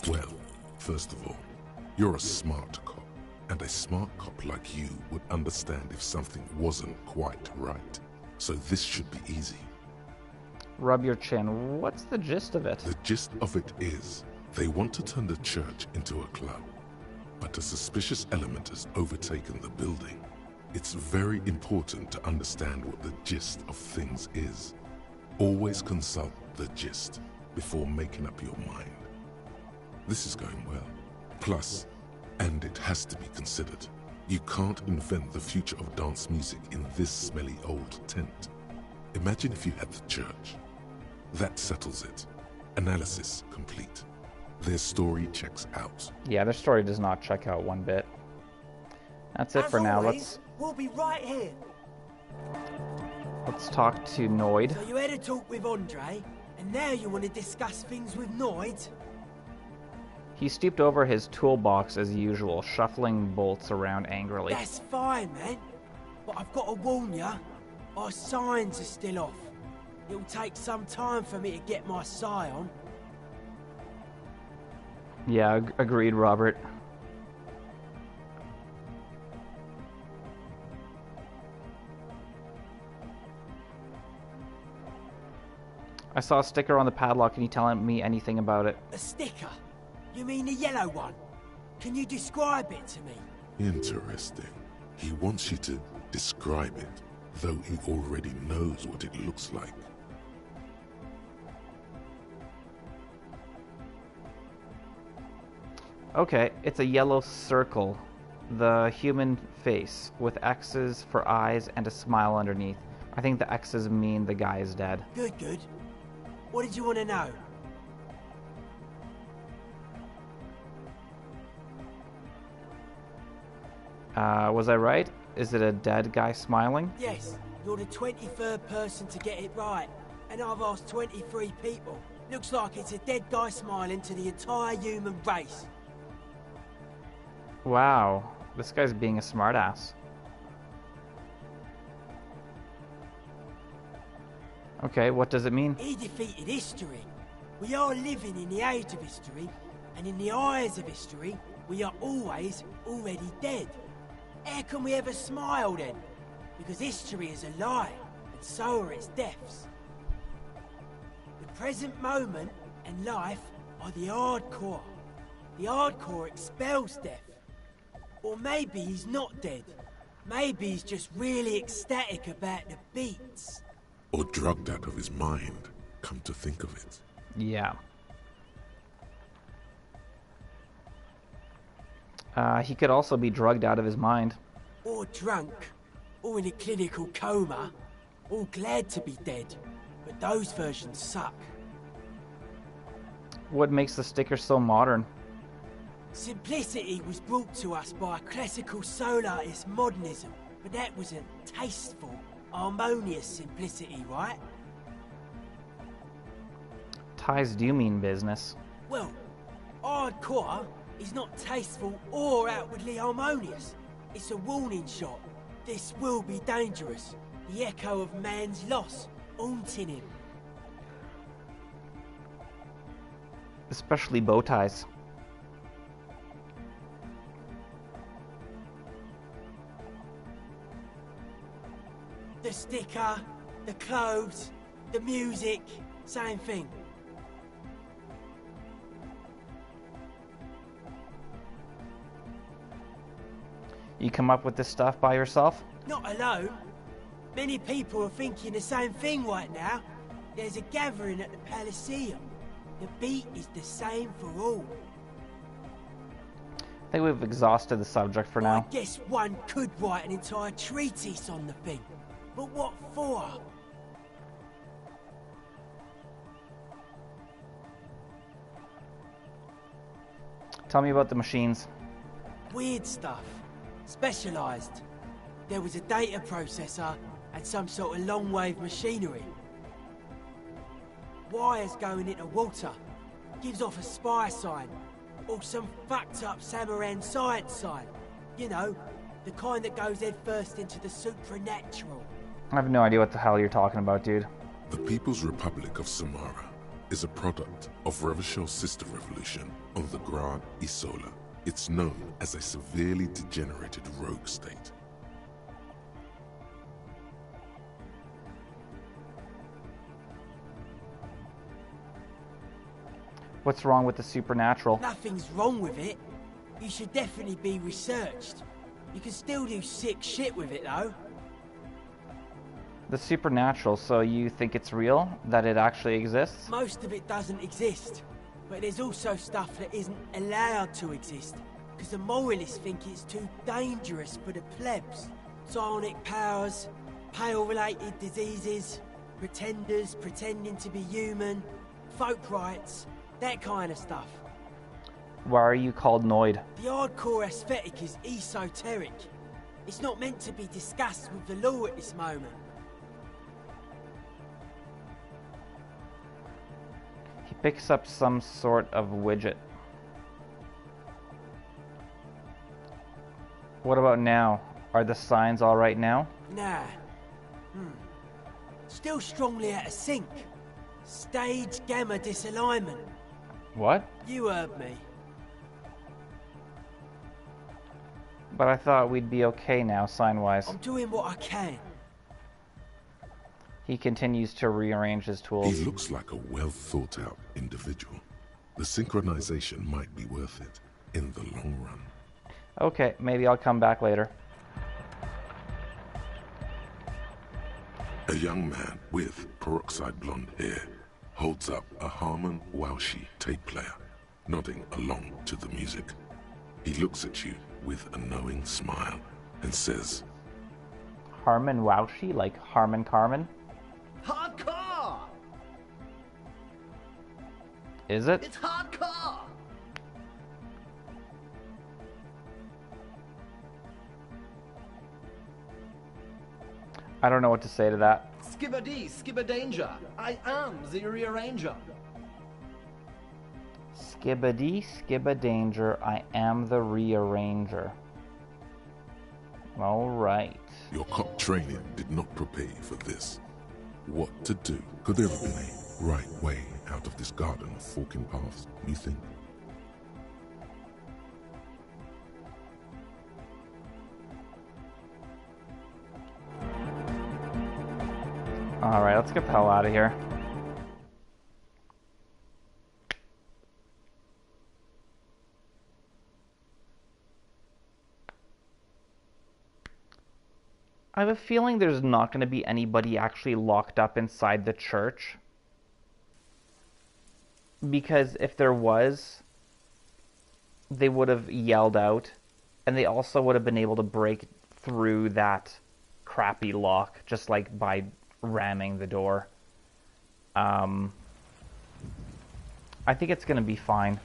Well, first of all, you're a smart cop, and a smart cop like you would understand if something wasn't quite right. So this should be easy.
Rub your chin. What's the gist of it?
The gist of it is, they want to turn the church into a club, but a suspicious element has overtaken the building. It's very important to understand what the gist of things is. Always consult the gist before making up your mind. This is going well. Plus, and it has to be considered, you can't invent the future of dance music in this smelly old tent. Imagine if you had the church. That settles it. Analysis complete. Their story checks out.
Yeah, their story does not check out one bit. That's it for now.
We'll be right here.
Let's talk to Noid.
So you had a talk with Andre, and now you want to discuss things with Noid?
He stooped over his toolbox as usual, shuffling bolts around angrily.
That's fine, man. But I've got to warn you, our signs are still off. It'll take some time for me to get my psi on.
Yeah, agreed, Robert. I saw a sticker on the padlock. Can you tell me anything about it?
A sticker? You mean the yellow one? Can you describe it to me?
Interesting. He wants you to describe it, though he already knows what it looks like.
Okay, it's a yellow circle. The human face, with X's for eyes and a smile underneath. I think the X's mean the guy is dead.
Good, good. What did you want to know?
Was I right? Is it a dead guy smiling?
Yes, you're the 23rd person to get it right. And I've asked 23 people. Looks like it's a dead guy smiling to the entire human race.
Wow, this guy's being a smartass. Okay, what does it mean?
He defeated history. We are living in the age of history, and in the eyes of history, we are always already dead. How can we ever smile then? Because history is a lie, and so are its deaths. The present moment and life are the hardcore. The hardcore expels death. Or maybe he's not dead. Maybe he's just really ecstatic about the beats.
Or drugged out of his mind, come to think of it.
Yeah. He could also be drugged out of his mind.
Or drunk. Or in a clinical coma. Or glad to be dead. But those versions suck.
What makes the sticker so modern?
Simplicity was brought to us by classical solarist modernism. But that was a tasteful, harmonious simplicity, right?
Ties do mean business.
Well, hardcore is not tasteful or outwardly harmonious. It's a warning shot. This will be dangerous. The echo of man's loss, haunting him.
Especially bow ties.
The sticker, the clothes, the music, same thing.
You come up with this stuff by yourself?
Not alone. Many people are thinking the same thing right now. There's a gathering at the Elysium. The beat is the same for all.
I think we've exhausted the subject for now.
I guess one could write an entire treatise on the thing. But what for?
Tell me about the machines.
Weird stuff. Specialized. There was a data processor and some sort of long-wave machinery. Wires going into water. Gives off a spy sign. Or some fucked up Samaran science sign. You know, the kind that goes head first into the supernatural.
I have no idea what the hell you're talking about, dude.
The People's Republic of Samara is a product of Revachel's sister revolution on the Grand Isola. It's known as a severely degenerated rogue state.
What's wrong with the supernatural?
Nothing's wrong with it. You should definitely be researched. You can still do sick shit with it, though.
The supernatural, so you think it's real? That it actually exists?
Most of it doesn't exist, but there's also stuff that isn't allowed to exist, because the moralists think it's too dangerous for the plebs. Psionic powers, pale-related diseases, pretenders pretending to be human, folk rights, that kind of stuff.
Why are you called Noid?
The hardcore aesthetic is esoteric. It's not meant to be discussed with the law at this moment.
He picks up some sort of widget. What about now? Are the signs all right now?
Nah. Still strongly out of sync. Stage gamma disalignment.
What?
You heard me.
But I thought we'd be okay now, sign-wise.
I'm doing what I can.
He continues to rearrange his tools.
He looks like a well-thought-out individual. The synchronization might be worth it in the long run.
Okay, maybe I'll come back later.
A young man with peroxide blonde hair holds up a Harman Waushi tape player, nodding along to the music. He looks at you with a knowing smile and says,
Harman Waushi? Like Harman Carmen?
Hardcore!
Is it?
It's hardcore!
I don't know what to say to that.
Skibbity, skibberdanger. I am the rearranger.
Skibbity, skibberdanger, I am the rearranger. Alright.
Your cop training did not prepare you for this. What to do? Could there have been a right way out of this garden of forking paths, you think?
Alright, let's get the hell out of here. I have a feeling there's not going to be anybody actually locked up inside the church. Because if there was, they would have yelled out, and they also would have been able to break through that crappy lock just like by ramming the door. I think it's going to be fine.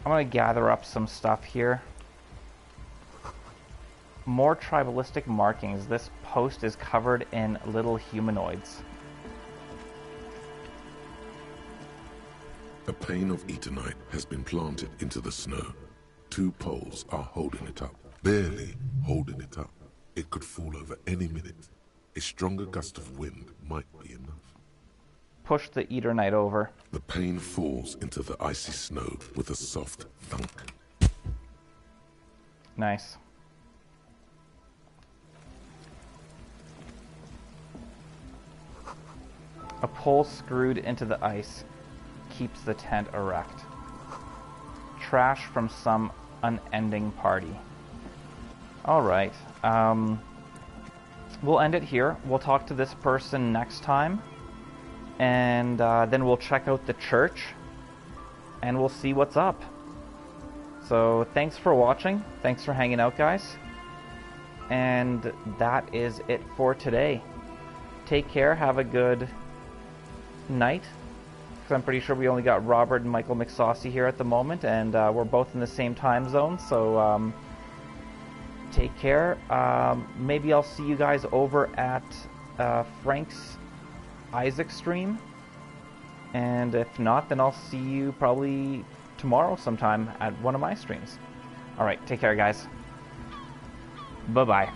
I'm going to gather up some stuff here. More tribalistic markings. This post is covered in little humanoids.
A pane of Eternite has been planted into the snow. 2 poles are holding it up. Barely holding it up. It could fall over any minute. A stronger gust of wind might be enough.
Push the Eternite over.
The pane falls into the icy snow with a soft thunk.
Nice. A pole screwed into the ice keeps the tent erect. Trash from some unending party. Alright, we'll end it here. We'll talk to this person next time. And then we'll check out the church. And we'll see what's up. So, thanks for watching. Thanks for hanging out, guys. And that is it for today. Take care. Have a good night. Because I'm pretty sure we only got Robert and Michael McSaucy here at the moment. And we're both in the same time zone. So, take care. Maybe I'll see you guys over at Frank's Isaac stream. And if not, then I'll see you probably tomorrow sometime at one of my streams. Alright, take care, guys. Bye-bye.